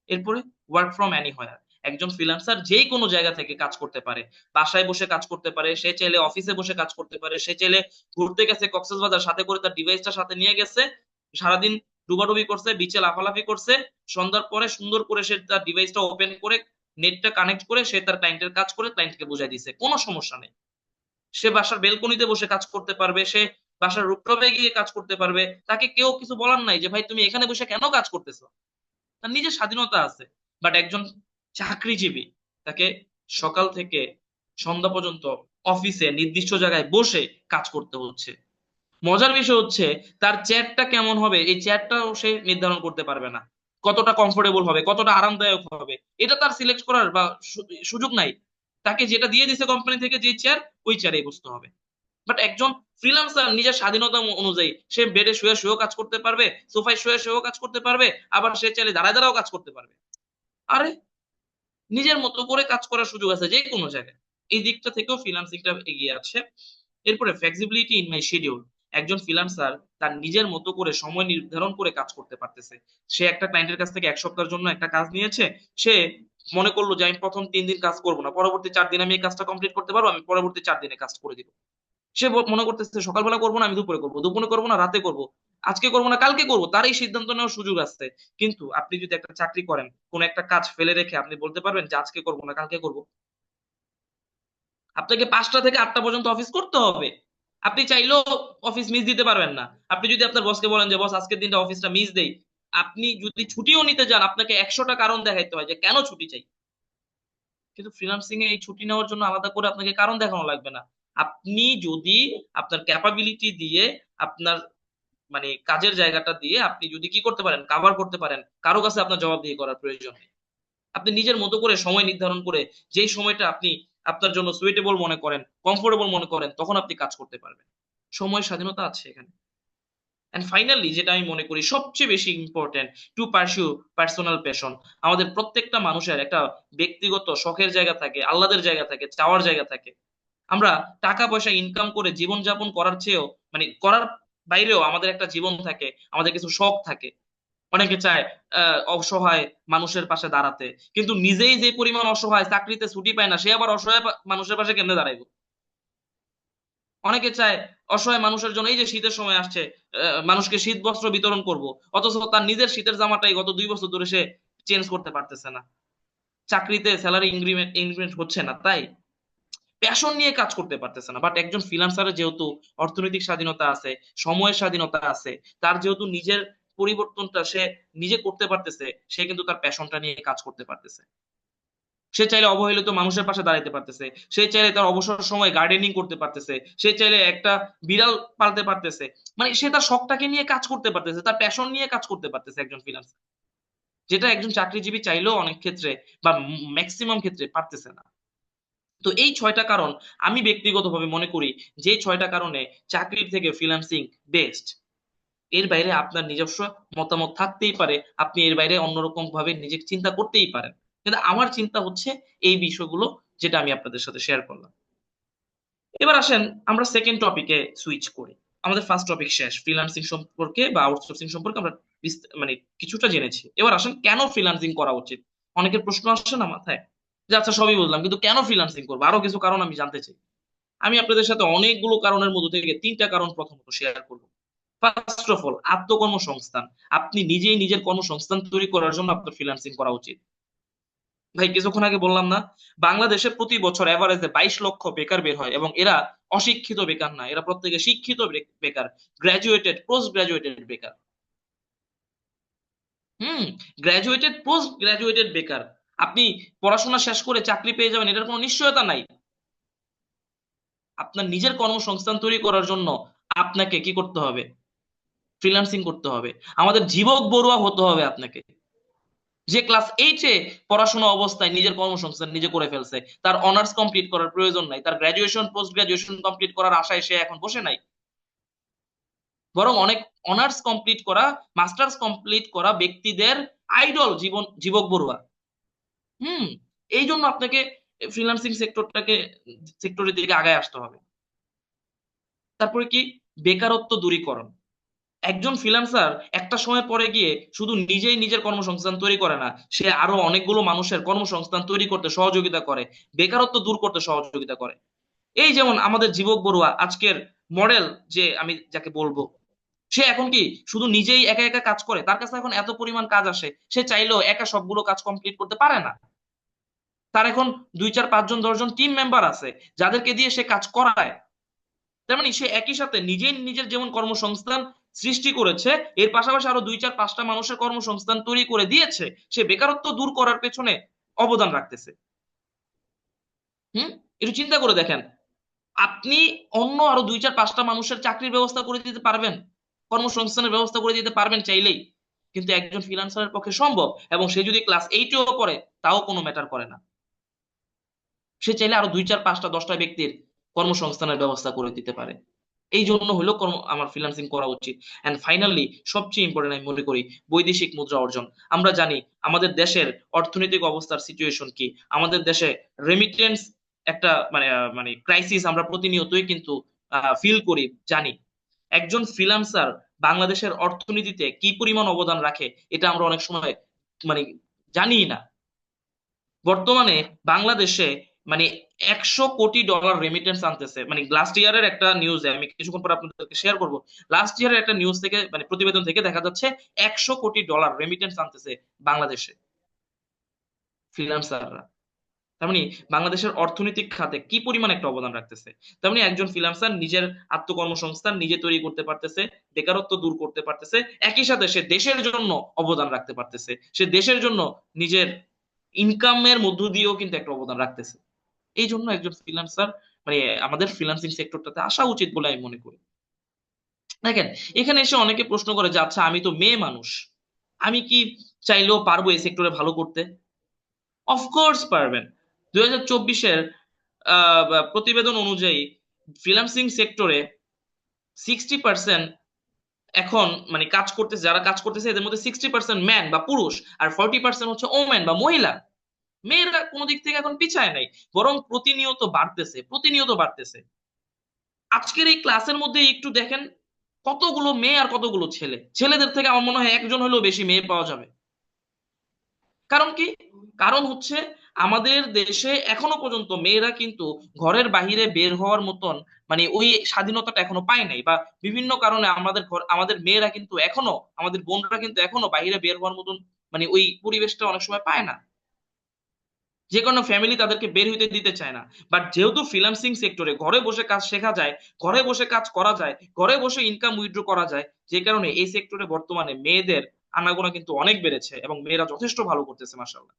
এরপরে, ওয়ার্ক ফ্রম এনিহোয়ার। একজন ফ্রিল্যান্সার যেই কোনো জায়গা থেকে কাজ করতে পারে। বাসায় বসে কাজ করতে পারে, সে চাইলে অফিসে বসে কাজ করতে পারে, সে চাইলে ঘুরতে গেছে কক্সবাজার, সাথে করে তার ডিভাইসটা সাথে নিয়ে গেছে, সারাদিন ডুবাডুবি করছে, বিচে লাফালাফি করছে, সন্ধ্যার পরে সুন্দর করে সে তার ডিভাইসটা ওপেন করে নেটটা কানেক্ট করে সে তার ক্লায়েন্টের কাজ করে ক্লায়েন্টকে বুঝাই দিছে, কোনো সমস্যা নেই। সে বাসার বেলকনিতে বসে কাজ করতে পারবে, সে বাসার রুফটপে গিয়ে কাজ করতে পারবে, তাকে কেউ কিছু বলার নাই যে ভাই তুমি এখানে বসে কেন কাজ করতেছো। তার নিজের স্বাধীনতা আছে। বাট একজন চাকরিজীবী, তাকে সকাল থেকে সন্ধ্যা পর্যন্ত অফিসে নির্দিষ্ট জায়গায় বসে কাজ করতে হচ্ছে। মজার বিষয় হচ্ছে, তার চেয়ারটা কেমন হবে এই চেয়ারটাও সে নির্ধারণ করতে পারবে না, কতটা কমফোর্টেবল হবে, কতটা আরামদায়ক হবে, এটা তার সিলেক্ট করার বা সুযোগ নাই। তাকে যেটা দিয়ে দিছে কোম্পানি থেকে, যে চেয়ার, ওই চেয়ারেই বসতে হবে। বাট একজন ফ্রিল্যান্সার নিজের স্বাধীনতা অনুযায়ী সে বেডে শুয়ে শুয়েও কাজ করতে পারবে, সোফায় শুয়ে শুয়েও কাজ করতে পারবে, আবার সে চাইলে দাঁড়ায় দাঁড়াও কাজ করতে পারবে। আরে, নিজের মতো করে কাজ করার সুযোগ আছে যে কোনো জায়গায়। এই দিকটা থেকেও ফ্রিল্যান্সিংটা এগিয়ে আছে। এরপরে, ফ্লেক্সিবিলিটি ইন মাই শিডিউল। একজন ফ্রিল্যান্সার তার নিজের মতো করে সময় নির্ধারণ করে কাজ করতে পারতেছে। সে একটা ক্লায়েন্টের কাছ থেকে 1 সপ্তাহের জন্য একটা কাজ নিয়েছে, সে মনে করলো যে আমি প্রথম 3 দিন কাজ করবো না, পরবর্তী 4 দিন আমি এই কাজটা কমপ্লিট করতে পারবো, আমি পরবর্তী 4 দিনে কাজ করে দিব। সে মনে করতেছে সকালবেলা করবো না, আমি দুপুরে করবো, দুপুরে করবো না, রাতে করবো, আজকে করবো না, কালকে করবো, তার এই সিদ্ধান্ত নেওয়ার সুযোগ আছে। কিন্তু আপনি যদি একটা চাকরি করেন, কোন একটা কাজ ফেলে রেখে আপনি বলতে পারবেন যে আজকে করবো না, কালকে করবো? আপনাকে 5টা থেকে 8টা পর্যন্ত অফিস করতে হবে। আপনি চাইলেও অফিস মিস দিতে পারবেন না। আপনি যদি আপনার বসকে বলেন যে বস আজকের দিনটা অফিসটা মিস দেই, আপনি যদি ছুটিও নিতে যান আপনাকে 100টা কারণ দেখাইতে হয় যে কেন ছুটি চাই। কিন্তু ফ্রিল্যান্সিং এ এই ছুটি নেওয়ার জন্য আলাদা করে আপনাকে কারণ দেখানো লাগবে না। আপনি যদি আপনার ক্যাপাবিলিটি দিয়ে, আপনার মানে কাজের জায়গাটা দিয়ে আপনি যদি কি করতে পারেন, কাভার করতে পারেন, কারো কাছে আপনার জবাবদিহি করার প্রয়োজন নেই। আপনি নিজের মতো করে সময় নির্ধারণ করে, যেই সময়টা আপনি আপনার জন্য সুইটেবল মনে করেন, কমফোর্টেবল মনে করেন, তখন আপনি কাজ করতে পারবেন। সময়ের স্বাধীনতা আছে এখানে। এন্ড ফাইনালি, যেটা আমি মনে করি সবচেয়ে বেশি important, to pursue personal passion. আমাদের প্রত্যেকটা মানুষের একটা ব্যক্তিগত শখের জায়গা থাকে, আহ্লাদের জায়গা থাকে, চাওয়ার জায়গা থাকে। আমরা টাকা পয়সা ইনকাম করে জীবনযাপন করার চেয়েও করার বাইরেও আমাদের একটা জীবন থাকে, আমাদের কিছু শখ থাকে। অনেকে চায় অসহায় মানুষের পাশে দাঁড়াতে, কিন্তু নিজেই যে পরিমাণ অসহায়, চাকরিতে ছুটি পায় না, সে আবার অসহায় মানুষের পাশে কেমনে দাঁড়াইবো? অনেকে চায় অসহায় মানুষের জন্য, এই যে শীতের সময় আসছে, মানুষকে শীত বস্ত্র বিতরণ করব, অথচ তার নিজের শীতের জামাটাই গত 2 বছর ধরে সে চেঞ্জ করতে পারতেছে না। চাকরিতে স্যালারি ইনক্রিমেন্ট ইনক্রিমেন্ট হচ্ছে না, তাই প্যাশন নিয়ে কাজ করতে পারতেছে না। বাট একজন ফ্রিল্যান্সারের যেহেতু অর্থনৈতিক স্বাধীনতা আছে, সময়ের স্বাধীনতা আছে, তার যেহেতু নিজের পরিবর্তনটা সে নিজে করতে পারতেছে, সে কিন্তু তার প্যাশনটা নিয়ে কাজ করতে পারতেছে। সে চাইলে অবহেলিত মানুষের পাশে দাঁড়াতে পারতেছে, সে চাইলে তার অবসর সময় গার্ডেনিং করতে পারতেছে, সে চাইলে একটা বিড়াল পালতে পারতেছে। সে তার শখটাকে নিয়ে কাজ করতে পারতেছে, তার প্যাশন নিয়ে কাজ করতে পারতেছে একজন ফ্রিল্যান্সার, যেটা একজন চাকরিজীবী চাইলেও অনেক ক্ষেত্রে বা ম্যাক্সিমাম ক্ষেত্রে পারতেছে না। তো এই 6টা কারণ আমি ব্যক্তিগতভাবে মনে করি, যে 6টা কারণে চাকরির থেকে ফ্রিল্যান্সিং বেস্ট। এর বাইরে আপনার নিজস্ব মতামত থাকতেই পারে, আপনি এর বাইরে অন্যরকম ভাবে নিজেকে চিন্তা করতেই পারেন, কিন্তু আমার চিন্তা হচ্ছে এই বিষয়গুলো, যেটা আমি আপনাদের সাথে শেয়ার করলাম। এবার আসেন আমরা সেকেন্ড টপিকে সুইচ করি। আমাদের ফার্স্ট টপিক শেষ, ফ্রিল্যান্সিং সম্পর্কে বা আউটসোর্সিং সম্পর্কে আমরা কিছুটা জেনেছি। এবার আসেন কেন ফ্রিল্যান্সিং করা উচিত। অনেকের প্রশ্ন আসছে না মাথায়, যে আচ্ছা সবই বুঝলাম, কিন্তু কেন ফ্রিল্যান্সিং করবো, আরো কিছু কারণ আমি জানতে চাই। আমি আপনাদের সাথে অনেকগুলো কারণের মধ্যে থেকে 3টা কারণ প্রথমত শেয়ার করবো। ফার্স্ট অফ অল, আত্মকর্মসংস্থান। আপনি নিজেই নিজের কর্মসংস্থান তৈরি করার জন্য আপনার ফ্রিল্যান্সিং করা উচিত। ভাই কিছুক্ষণ আগে বললাম না, বাংলাদেশে প্রতি বছর এভারেজে 22 লক্ষ বেকার বের হয়, এবং এরা অশিক্ষিত বেকার না, এরা প্রত্যেকে শিক্ষিত বেকার, গ্রাজুয়েটেড, পোস্ট গ্রাজুয়েটেড বেকার। হুম, গ্রাজুয়েটেড, পোস্ট গ্রাজুয়েটেড বেকার। আপনি পড়াশোনা শেষ করে চাকরি পেয়ে যাবেন এটার কোনো নিশ্চয়তা নাই। আপনার নিজের কর্মসংস্থান তৈরি করার জন্য আপনাকে কি করতে হবে? ফ্রিল্যান্সিং করতে হবে। আমাদের জীবক বড়ুয়া হতে হবে আপনাকে, যে ক্লাস 8-এ পড়াশোনা অবস্থায় নিজের কর্মসংস্থান নিজে করে ফেলছে, তার অনার্স কমপ্লিট করার প্রয়োজন নাই, তার গ্রাজুয়েশন পোস্ট গ্রাজুয়েশন কমপ্লিট করার আশায় সে এখন বসে নাই। বরং অনেক অনার্স কমপ্লিট করা, মাস্টার্স কমপ্লিট করা ব্যক্তিদের আইডল জীবক বড়ুয়া। হুম, এই জন্য আপনাকে ফ্রিল্যান্সিং সেক্টরের দিকে আগায় আসতে হবে। তারপরে কি? বেকারত্ব দূরীকরণ। একজন ফ্রিল্যান্সার একটা সময় পরে গিয়ে শুধু নিজেই নিজের কর্মসংস্থান তৈরি করে না, সে আরো অনেকগুলো মানুষের কর্মসংস্থান তৈরি করতে সহযোগিতা করে, বেকারত্ব দূর করতে সহযোগিতা করে। এই যেমন আমাদের জীবক বড়ুয়া, আজকের মডেল, যে আমি যাকে বলবো, সে এখন কি শুধু নিজেই একা একা কাজ করে? তার কাছে এখন এত পরিমাণ কাজ আসে, সে চাইলেও একা সবগুলো কাজ কমপ্লিট করতে পারে না। তার এখন 2 4 5 জন 10 জন টিম মেম্বার আছে, যাদেরকে দিয়ে সে কাজ করায়। তার সে একই সাথে নিজেই নিজের যেমন কর্মসংস্থান সৃষ্টি করেছে, এর পাশাপাশি আরো 2 4 5টা মানুষের কর্মসংস্থান তৈরি করে দিয়েছে, সে বেকারত্ব দূর করার পেছনে অবদান রাখতেছে। হুম, একটু চিন্তা করে দেখেন, আপনি অন্য আরো 2 4 5টা মানুষের চাকরির ব্যবস্থা করে দিতে পারবেন, কর্মসংস্থানের ব্যবস্থা করে দিতে পারবেন চাইলেই, কিন্তু একজন ফ্রিল্যান্সারের পক্ষে সম্ভব, এবং সে যদি ক্লাস 8-এও পড়ে তাও কোনো ম্যাটার করে না। সে চাইলে আরো 2 4 5টা 10টা ব্যক্তির কর্মসংস্থানের ব্যবস্থা করে দিতে পারে। এই জন্য হলো আমার ফ্রিল্যান্সিং করা উচিত। এন্ড ফাইনালি, সবচেয়ে ইম্পর্টেন্ট আমি মনে করি, বৈদেশিক মুদ্রা অর্জন। আমরা জানি আমাদের দেশের অর্থনৈতিক অবস্থার সিচুয়েশন কি। আমাদের দেশে রেমিটেন্স একটা ক্রাইসিস আমরা প্রতিনিয়তই কিন্তু ফিল করি, জানি। একজন ফ্রিল্যান্সার বাংলাদেশের অর্থনীতিতে কি পরিমাণ অবদান রাখে এটা আমরা অনেক সময় মানে জানি না। বর্তমানে বাংলাদেশে মানে $100 কোটি রেমিটেন্স আনতেছে। লাস্ট ইয়ারের একটা নিউজে, আমি কিছুক্ষণ পর আপনাদেরকে শেয়ার করব, লাস্ট ইয়ারের একটা নিউজ থেকে, প্রতিবেদন থেকে দেখা যাচ্ছে $100 কোটি রেমিটেন্স আনতেছে বাংলাদেশে ফ্রিল্যান্সাররা। তার বাংলাদেশের অর্থনৈতিক খাতে কি পরিমাণ একটা অবদান রাখতেছে। তার একজন ফ্রিল্যান্সার নিজের আত্মকর্মসংস্থান নিজে তৈরি করতে পারতেছে, বেকারত্ব দূর করতে পারতেছে, একই সাথে সে দেশের জন্য অবদান রাখতে পারতেছে, সে দেশের জন্য নিজের ইনকামের মধ্য দিয়েও কিন্তু একটা অবদান রাখতেছে। এই জন্য একজন ফ্রিল্যান্সার মানে আমাদের ফ্রিল্যান্সিং সেক্টরটাতে আসা উচিত বলে আমি মনে করি। দেখেন, এখানে এসে অনেকে প্রশ্ন করে যে আচ্ছা আমি তো মেয়ে মানুষ, আমি কি চাইলেও পারবো এই সেক্টরে ভালো করতে? অফকোর্স পারবেন। 2024-এর প্রতিবেদন অনুযায়ী ফ্রিল্যান্সিং সেক্টরে 60% এখন কাজ করতেছে, যারা কাজ করতেছে এদের মধ্যে 60% ম্যান বা পুরুষ, আর 40% হচ্ছে ওমেন বা মহিলা। মেয়েরা কোনো দিক থেকে এখন পিছায় নাই, বরং প্রতিনিয়ত বাড়তেছে, প্রতিনিয়ত বাড়তেছে। আজকের এই ক্লাসের মধ্যে একটু দেখেন কতগুলো মেয়ে আর কতগুলো ছেলে, ছেলেদের থেকে আমার মনে হয় একজন হলেও বেশি মেয়ে পাওয়া যাবে। কারণ কি? কারণ হচ্ছে আমাদের দেশে এখনো পর্যন্ত মেয়েরা কিন্তু ঘরের বাহিরে বের হওয়ার মতন মানে ওই স্বাধীনতাটা এখনো পায় নাই, বা বিভিন্ন কারণে আমাদের ঘর আমাদের মেয়েরা কিন্তু এখনো, আমাদের বোনরা কিন্তু এখনো বাহিরে বের হওয়ার মতন মানে ওই পরিবেশটা অনেক সময় পায় না, যে কোনো ফ্যামিলি তাদেরকে বের হইতে দিতে চায় না। বাট যেহেতু ফ্রিল্যান্সিং সেক্টরে ঘরে বসে কাজ শেখা যায়, ঘরে বসে কাজ করা যায়, ঘরে বসে ইনকাম উইথড্র করা যায়, যে কারণে এই সেক্টরে বর্তমানে মেয়েদের আনাগোনা কিন্তু অনেক বেড়েছে এবং মেয়েরা যথেষ্ট ভালো করতেছে মাশাআল্লাহ।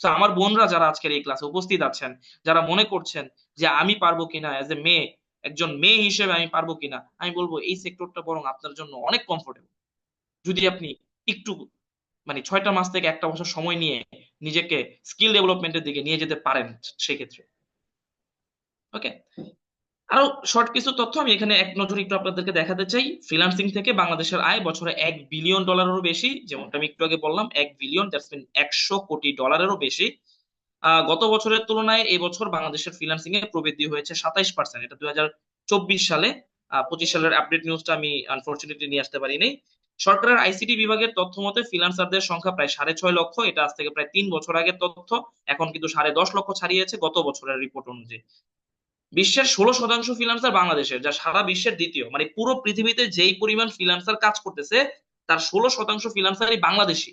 তো আমার বোনরা যারা আজকের এই ক্লাসে উপস্থিত আছেন, যারা মনে করছেন যে আমি পারবো কিনা এজ এ মেয়ে, একজন মেয়ে হিসেবে আমি পারবো কিনা, আমি বলবো এই সেক্টরটা বরং আপনার জন্য অনেক কমফোর্টেবল, যদি আপনি একটু মানে 6টা মাস থেকে 1টা বছর সময় নিয়ে নিজেকে স্কিল ডেভেলপমেন্টের দিকে নিয়ে যেতে পারেন সেক্ষেত্রে। ওকে, আরো শর্ট কিছু তথ্য আমি এখানে এক নজরে একটু আপনাদেরকে দেখাতে চাই। ফ্রিল্যান্সিং থেকে বাংলাদেশের আয় বছরে $1 বিলিয়নেরও বেশি, যেমনটা আমি একটু আগে বললাম 1 বিলিয়ন, দ্যাটস মিন 100 কোটি ডলারেরও বেশি। গত বছরের তুলনায় এই বছর বাংলাদেশের ফ্রিল্যান্সিং এ প্রবৃদ্ধি হয়েছে 27%, এটা 2024 সালে। 25 সালের আপডেট নিউজটা আমি আনফরচুনেটলি নিয়ে আসতে পারিনি। সরকারের আইসিটি বিভাগের তথ্য মতে ফ্রিল্যান্সারদের সংখ্যা প্রায় 6.5 লক্ষ, এটা আজ থেকে প্রায় 3 বছর আগের তথ্য। এখন কিন্তু 10.5 লক্ষ ছাড়িয়েছে গত বছরের রিপোর্ট অনুযায়ী। বিশ্বের 16% ফ্রিল্যান্সার বাংলাদেশের, যা সারা বিশ্বের দ্বিতীয়, মানে পুরো পৃথিবীতে যেই পরিমাণ ফ্রিল্যান্সার কাজ করতেছে তার 16% ফ্রিল্যান্সারই বাংলাদেশি,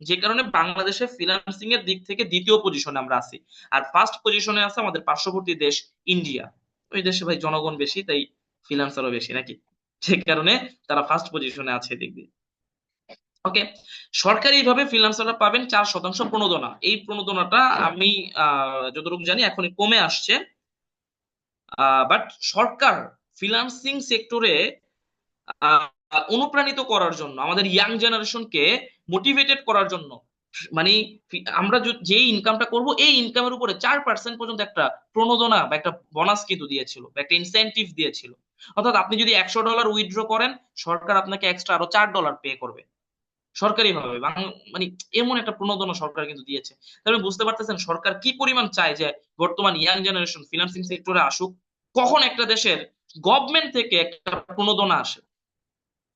যে কারণে বাংলাদেশে ফ্রিল্যান্সিং এর দিক থেকে দ্বিতীয় পজিশনে আমরা আছি। আর ফার্স্ট পজিশনে আছে আমাদের পার্শ্ববর্তী দেশ ইন্ডিয়া। ওই দেশে ভাই জনগণ বেশি, তাই ফ্রিল্যান্সারও বেশি নাকি, যে কারণে তারা ফার্স্ট পজিশনে আছে এদিক দিয়ে। ওকে, সরকারিভাবে ফ্রিল্যান্সাররা পাবেন 4% প্রণোদনা। এই প্রণোদনাটা আমি যতটুকু জানি এখন কমে আসছে। বাট সরকার ফ্রিল্যান্সিং সেক্টরে অনুপ্রাণিত করার জন্য, আমাদের ইয়াং জেনারেশনকে মোটিভেটেড করার জন্য, মানে আমরা যে ইনকামটা করব এই ইনকামের উপরে 4% পর্যন্ত একটা প্রণোদনা বা একটা বোনাস কিন্তু দিয়েছিল, বা একটা ইনসেনটিভ দিয়েছিল। অর্থাৎ আপনি যদি $100 উইথড্র করেন, সরকার আপনাকে এক্সট্রা আরো $4 পে করবে সরকারি ভাবে। মানে এমন একটা প্রণোদনা সরকার কিন্তু দিয়েছে। তাহলে বুঝতে পারতেছেন সরকার কি পরিমাণ চায় যে বর্তমান ইয়াং জেনারেশন ফিনান্সিং সেক্টরে আসুক। কখন একটা দেশের গভর্নমেন্ট থেকে একটা প্রণোদনা আসে,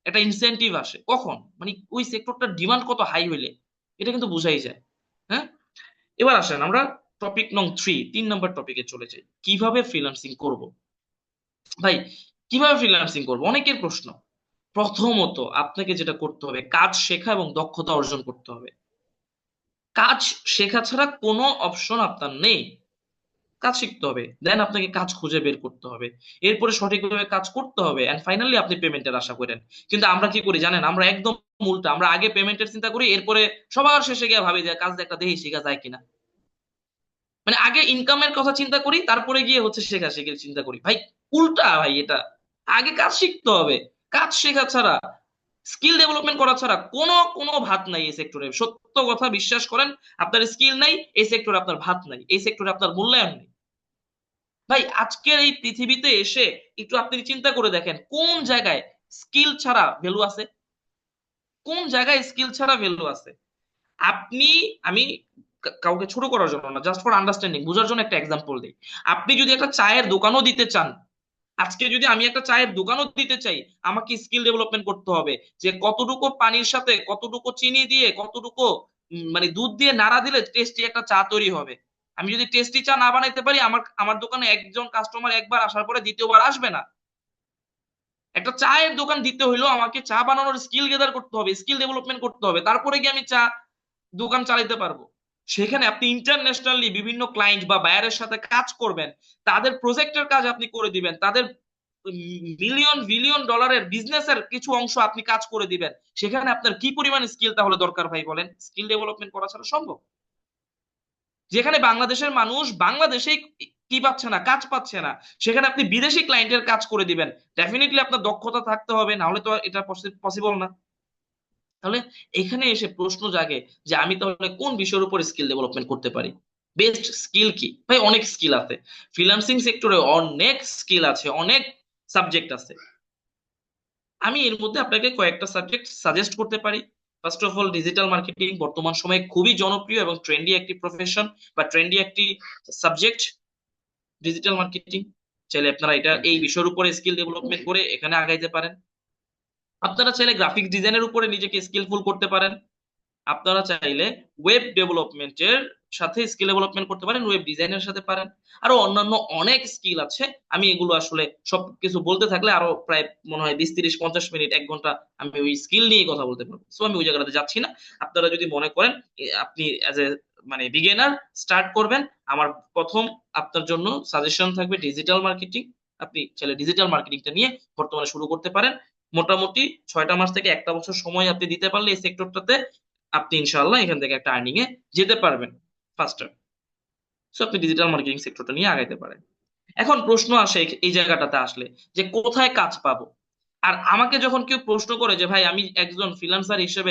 একটা ইনসেনটিভ আসে, কখন মানে ওই সেক্টরটার ডিমান্ড কত হাই হইলে, এটা কিন্তু বোঝাই যায়। হ্যাঁ, এবার আসেন আমরা টপিক নং 3 নম্বর টপিকে চলে যাই, কিভাবে ফ্রিল্যান্সিং করব। ভাই, কিভাবে ফ্রিল্যান্সিং করব, অনেকের প্রশ্ন। প্রথমত আপনাকে যেটা করতে হবে, কাজ শেখা এবং দক্ষতা অর্জন করতে হবে। কাজ শেখা ছাড়া কোনো অপশন আপনার নেই। কাজ শিখতে হবে, দেন আপনাকে কাজ খুঁজে বের করতে হবে, এরপরে সঠিকভাবে কাজ করতে হবে, এন্ড ফাইনালি আপনি পেমেন্টের আশা করেন। কিন্তু আমরা কি করি জানেন, আমরা একদম উল্টা, আমরা আগে পেমেন্টের চিন্তা করি, এরপরে সবার শেষে গিয়ে ভাবি যে কাজ একটা দেখি শেখা যায় কিনা। মানে আগে ইনকামের কথা চিন্তা করি, তারপরে গিয়ে হচ্ছে শেখা শেখার চিন্তা করি। ভাই উল্টা ভাই এটা, আগে কাজ শিখতে হবে। কাজ শেখা ছাড়া, স্কিল ডেভেলপমেন্ট করা ছাড়া কোনো কোনো ভাত নাই এই সেক্টরে, সত্য কথা বিশ্বাস করেন। আপনার স্কিল নাই এই সেক্টরে, আপনার ভাত নাই এই সেক্টরে, আপনার মূল্যায়ন নেই। ভাই আজকের এই পৃথিবীতে এসে একটু আপনি চিন্তা করে দেখেন কোন জায়গায় স্কিল ছাড়া ভ্যালু আছে, কোন জায়গায় স্কিল ছাড়া ভ্যালু আছে। আপনি, আমি কাউকে ছোট করার জন্য না, জাস্ট ফর আন্ডারস্ট্যান্ডিং, বোঝার জন্য একটা এক্সাম্পল দিই। আপনি যদি একটা চায়ের দোকানও দিতে চান, আজকে যদি আমি একটা চায়ের দোকানও দিতে চাই, আমাকে স্কিল ডেভেলপমেন্ট করতে হবে যে কতটুকু পানির সাথে কতটুকু চিনি দিয়ে কতটুকু মানে দুধ দিয়ে নাড়া দিলে টেস্টি একটা চা তৈরি হবে। আমি যদি টেস্টি চা না বানাইতে পারি, আমার আমার দোকানে একজন কাস্টমার একবার আসার পরে দ্বিতীয়বার আসবে না। একটা চায়ের দোকান দিতে হইলেও আমাকে চা বানানোর স্কিল গেদার করতে হবে, স্কিল ডেভেলপমেন্ট করতে হবে, তারপরে গিয়ে আমি চা দোকান চালাইতে পারবো। সেখানে আপনি ইন্টারন্যাশনালি বিভিন্ন ক্লায়েন্ট বা বায়ারের সাথে কাজ করবেন, তাদের প্রজেক্টের কাজ আপনি করে দিবেন, তাদের মিলিয়ন বিলিয়ন ডলারের বিজনেসের কিছু অংশ আপনি কাজ করে দিবেন। সেখানে আপনার কি পরিমাণ স্কিল তাহলে দরকার ভাই বলেন, স্কিল ডেভেলপমেন্ট করা ছাড়া সম্ভব? যেখানে বাংলাদেশের মানুষ বাংলাদেশেই কি পাচ্ছে না, কাজ পাচ্ছে না, সেখানে আপনি বিদেশি ক্লায়েন্টের কাজ করে দিবেন। ডেফিনেটলি আপনার দক্ষতা থাকতে হবে, না হলে তো এটা পসিবল না। তাহলে এখানে এসে প্রশ্ন জাগে যে আমি তাহলে কোন বিষয়ের উপর স্কিল ডেভেলপমেন্ট করতে পারি, বেস্ট স্কিল কি? ভাই অনেক স্কিল আছে, ফ্রিল্যান্সিং সেক্টরে অনেক স্কিল আছে, অনেক সাবজেক্ট আছে। আমি এর মধ্যে আপনাকে কয়েকটা সাবজেক্ট সাজেস্ট করতে পারি, first of all, digital marketing বর্তমান সময়ে খুবই জনপ্রিয় এবং ট্রেন্ডি একটি প্রফেশন বা ট্রেন্ডি একটি সাবজেক্ট। ডিজিটাল মার্কেটিং চাইলে আপনারা এটা এই বিষয়ের উপরে স্কিল ডেভেলপমেন্ট করে এখানে আগাইতে পারেন। আপনারা চাইলে গ্রাফিক্স ডিজাইনের উপরে নিজেকে স্কিলফুল করতে পারেন। আপনারা চাইলে ওয়েব ডেভেলপমেন্টের সাথে স্কিল ডেভেলপমেন্ট করতে পারেন, ওয়েব ডিজাইনের সাথে পারেন। আরো অন্যান্য অনেক স্কিল আছে। আমি এগুলো আসলে সবকিছু বলতে থাকলে আরো প্রায় মনে হয় 20, 30, 50 মিনিট, 1 ঘন্টা আমি ওই স্কিল নিয়ে কথা বলতে পারবো। সো আমি ওই জায়গাটাতে যাচ্ছি না। আপনারা যদি মনে করেন আপনি অ্যাজ এ মানে বিগিনার স্টার্ট করবেন, আমার প্রথম আপনার জন্য সাজেশন থাকবে ডিজিটাল মার্কেটিং। আপনি চাইলে ডিজিটাল মার্কেটিংটা নিয়ে বর্তমানে শুরু করতে পারেন। মোটামুটি 6টা মাস থেকে 1 বছর সময় আপনি দিতে পারলে এই সেক্টরটাতে আপনি ইনশাআল্লাহ এখান থেকে একটা আর্নিং এ যেতে পারবেন ফাস্টার। সো আপনি ডিজিটাল মার্কেটিং সেক্টরটা নিয়ে আগাইতে পারেন। এখন প্রশ্ন আসে এই জায়গাটাতে আসলে যে কোথায় কাজ পাবো। আর আমাকে যখন কেউ প্রশ্ন করে যে ভাই আমি একজন ফ্রিল্যান্সার হিসেবে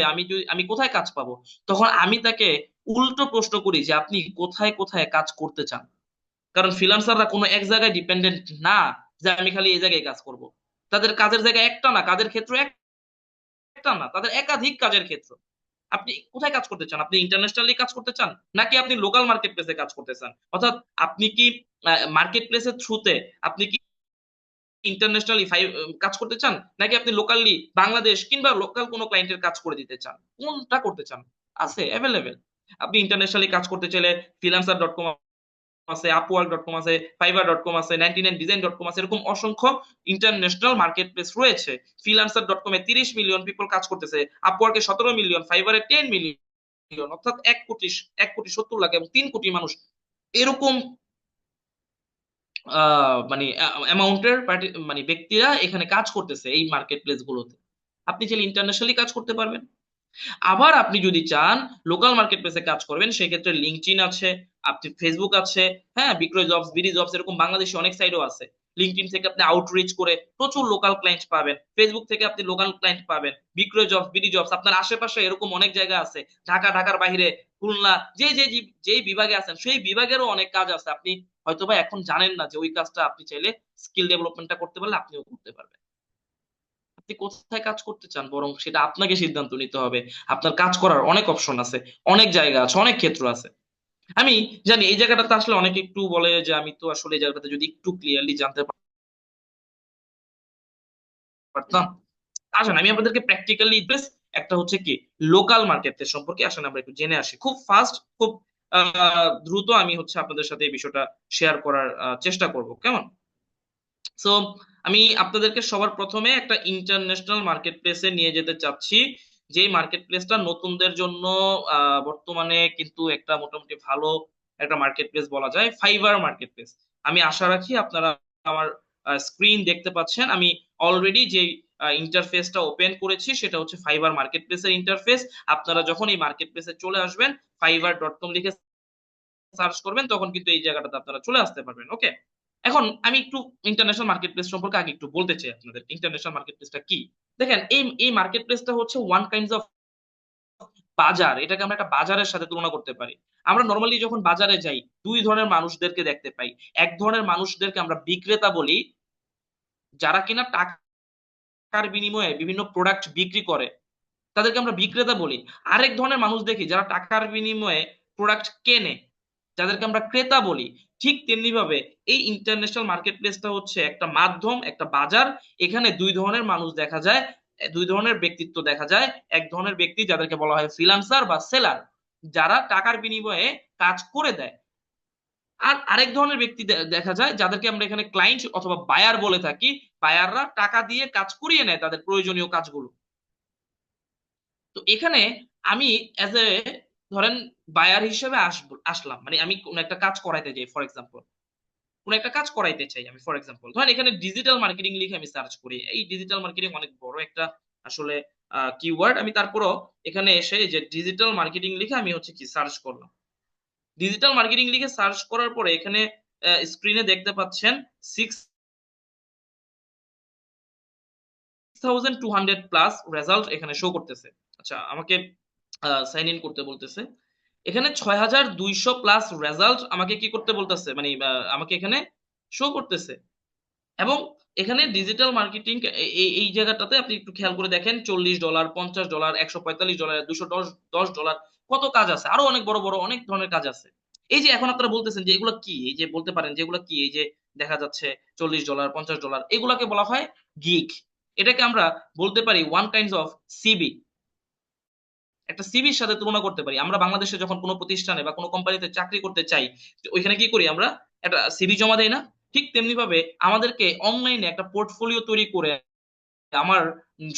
আমি কোথায় কাজ পাবো, তখন আমি তাকে উল্টো প্রশ্ন করি যে আপনি কোথায় কোথায় কাজ করতে চান। কারণ ফ্রিল্যান্সাররা কোনো এক জায়গায় ডিপেন্ডেন্ট না যে আমি খালি এই জায়গায় কাজ করব। তাদের কাজের জায়গা একটা না, কাজের ক্ষেত্র একটা না, তাদের একাধিক কাজের ক্ষেত্র। আপনি কোথায় কাজ করতে চান? আপনি ইন্টারন্যাশনালি কাজ করতে চান, নাকি আপনি লোকাল মার্কেট প্লেসে কাজ করতে চান? অর্থাৎ আপনি কি মার্কেট প্লেসের থ্রুতে আপনি কি ইন্টারন্যাশনালি কাজ করতে চান, নাকি আপনি লোকালি বাংলাদেশ কিংবা লোকাল কোনো ক্লায়েন্টের কাজ করে দিতে চান? কোনটা করতে চান? আছে অ্যাভেলেবেল। আপনি ইন্টারন্যাশনালি কাজ করতে চাইলে freelancer.com আছে, upwork.com আছে, fiverr.com আছে, 99design.com আছে, এরকম অসংখ্য ইন্টারন্যাশনাল মার্কেট প্লেস রয়েছে। freelancer.com এ 30 মিলিয়ন পিপল কাজ করতেছে, আপওয়ার্কে 17 মিলিয়ন, ফাইবারে 10 মিলিয়ন, অর্থাৎ 1,70,00,000 এবং 3 কোটি মানুষ এরকম মানে অ্যামাউন্টের মানে ব্যক্তিরা এখানে কাজ করতেছে এই মার্কেট প্লেস গুলোতে। আপনি চাইলে ইন্টারন্যাশনালি কাজ করতে পারবেন। আবার আপনি যদি চান লোকাল মার্কেট প্লেসে কাজ করবেন, সেক্ষেত্রে লিঙ্কডইন আছে, আপনি ফেসবুক আছে, হ্যাঁ, বিক্রয় জবস, বিডি জবস, এরকম বাংলাদেশে অনেক সাইটও আছে। লিঙ্কডইন থেকে আপনি আউটরিচ করে প্রচুর লোকাল ক্লায়েন্ট পাবেন, ফেসবুক থেকে আপনি লোকাল ক্লায়েন্ট পাবেন, বিক্রয় জবস, বিডি জবস আপনার আশেপাশে এরকম অনেক জায়গা আছে। ঢাকার বাইরে, খুলনা, যেই বিভাগে আছেন সেই বিভাগেরও অনেক কাজ আছে। আপনি হয়তোবা এখন জানেন না যে ওই কাজটা আপনি চাইলে স্কিল ডেভেলপমেন্টটা করতে পারলে আপনিও করতে পারবেন। আপনি কোথায় কাজ করতে চান বরং সেটা আপনাকে সিদ্ধান্ত নিতে হবে। আপনার কাজ করার অনেক অপশন আছে, অনেক জায়গা আছে, অনেক ক্ষেত্র আছে। আমি জানি এই জায়গাটাতে আসলে অনেকে একটু বলে যে আমি তো আসলে এই জায়গাটাতে যদি একটু ক্লিয়ারলি জানতে পারতাম। আসেন আমি আপনাদেরকে প্র্যাকটিক্যালি একটা হচ্ছে কি লোকাল মার্কেটের সম্পর্কে আসেন আমরা একটু জেনে আসি। খুব ফাস্ট, খুব দ্রুত আমি হচ্ছে আপনাদের সাথে এই বিষয়টা শেয়ার করার চেষ্টা করব, কেমন? সো আমি আপনাদেরকে সবার প্রথমে একটা ইন্টারন্যাশনাল মার্কেট প্লেসে নিয়ে যেতে চাচ্ছি, যে মার্কেট প্লেসটা নতুনদের জন্য বর্তমানে কিন্তু একটা মোটামুটি ভালো একটা মার্কেট প্লেস বলা যায়, ফাইবার মার্কেট প্লেস। আমি আশা রাখি আপনারা আমার স্ক্রিন দেখতে পাচ্ছেন। আমি অলরেডি যে ইন্টারফেসটা ওপেন করেছি সেটা হচ্ছে ফাইবার মার্কেট প্লেসের ইন্টারফেস। আপনারা যখন এই মার্কেট প্লেসে চলে আসবেন, fiverr.com লিখে সার্চ করবেন, তখন কিন্তু এই জায়গাটাতে আপনারা চলে আসতে পারবেন। ওকে, এখন আমি একটু ইন্টারন্যাশনাল মার্কেট প্লেস সম্পর্কে আগে একটু বলতে চাই আপনাদের। ইন্টারন্যাশনাল মার্কেট প্লেসটা কি? দেখেন, এই মার্কেট প্লেসটা হচ্ছে ওয়ান কাইন্ডস অফ বাজার। এটাকে আমরা একটা বাজারের সাথে তুলনা করতে পারি। আমরা নরমালি যখন বাজারে যাই, দুই ধরনের মানুষদেরকে দেখতে পাই। এক ধরনের মানুষদেরকে আমরা বিক্রেতা বলি, যারা কিনা টাকার বিনিময়ে বিভিন্ন প্রোডাক্ট বিক্রি করে, তাদেরকে আমরা বিক্রেতা বলি। আরেক ধরনের মানুষ দেখি যারা টাকার বিনিময়ে প্রোডাক্ট কেনে, যাদেরকে আমরা ক্রেতা বলি। ঠিক তেমনি ভাবে এই ইন্টারন্যাশনাল মার্কেট প্লেসটা হচ্ছে একটা মাধ্যম, একটা বাজার। এখানে দুই ধরনের মানুষ দেখা যায়, দুই ধরনের ব্যক্তিত্ব দেখা যায়। এক ধরনের ব্যক্তি যাদেরকে বলা হয় ফ্রিল্যান্সার বা সেলার, যারা টাকার বিনিময়ে কাজ করে দেয়। আর আরেক ধরনের ব্যক্তি দেখা যায় যাদেরকে আমরা এখানে ক্লায়েন্ট অথবা বায়ার বলে থাকি। বায়াররা টাকা দিয়ে কাজ করিয়ে নেয় তাদের প্রয়োজনীয় কাজগুলো। তো এখানে আমি অ্যাজ এ ধরেন বায়ার হিসেবে আসলাম, মানে আমি কোন একটা কাজ করাইতে যাই, ফর এক্সাম্পল কোন একটা কাজ করাইতে চাই আমি, ফর এক্সাম্পল ধরেন এখানে ডিজিটাল মার্কেটিং লিখে আমি সার্চ করি। এই ডিজিটাল মার্কেটিং অনেক বড় একটা আসলে কিওয়ার্ড। আমি তারপরও এখানে এসে যে ডিজিটাল মার্কেটিং লিখে আমি হচ্ছে কি সার্চ করলাম। ডিজিটাল মার্কেটিং লিখে সার্চ করার পরে এখানে স্ক্রিনে দেখতে পাচ্ছেন 6,200 প্লাস রেজাল্ট এখানে শো করতেছে। আচ্ছা, আমাকে সাইন ইন করতে বলতেছে। এখানে 6,200 প্লাস রেজাল্ট আমাকে কি করতে বলতেছে, মানে আমাকে এখানে শো করতেছে। এবং এখানে ডিজিটাল মার্কেটিং এই জায়গাটাতে আপনি একটু খেয়াল করে দেখেন, $40, $50, $145, $210, কত কাজ আছে, আরো অনেক বড় বড় অনেক ধরনের কাজ আছে। এই যে এখন আপনারা বলতেছেন যে এগুলো কি, এই যে বলতে পারেন যে এগুলো কি, এই যে দেখা যাচ্ছে $40, $50, এগুলাকে বলা হয় গিগ। এটাকে আমরা বলতে পারি ওয়ান কাইন্ড অফ সিবি, একটা সিভির সাথে তুলনা করতে পারি। আমরা বাংলাদেশে যখন কোনো প্রতিষ্ঠানে বা কোনো কোম্পানিতে চাকরি করতে চাই, ওইখানে কি করি আমরা, একটা সিভি জমা দেই না? ঠিক তেমনি ভাবে আমাদেরকে অনলাইনে একটা পোর্টফোলিও তৈরি করে, আমার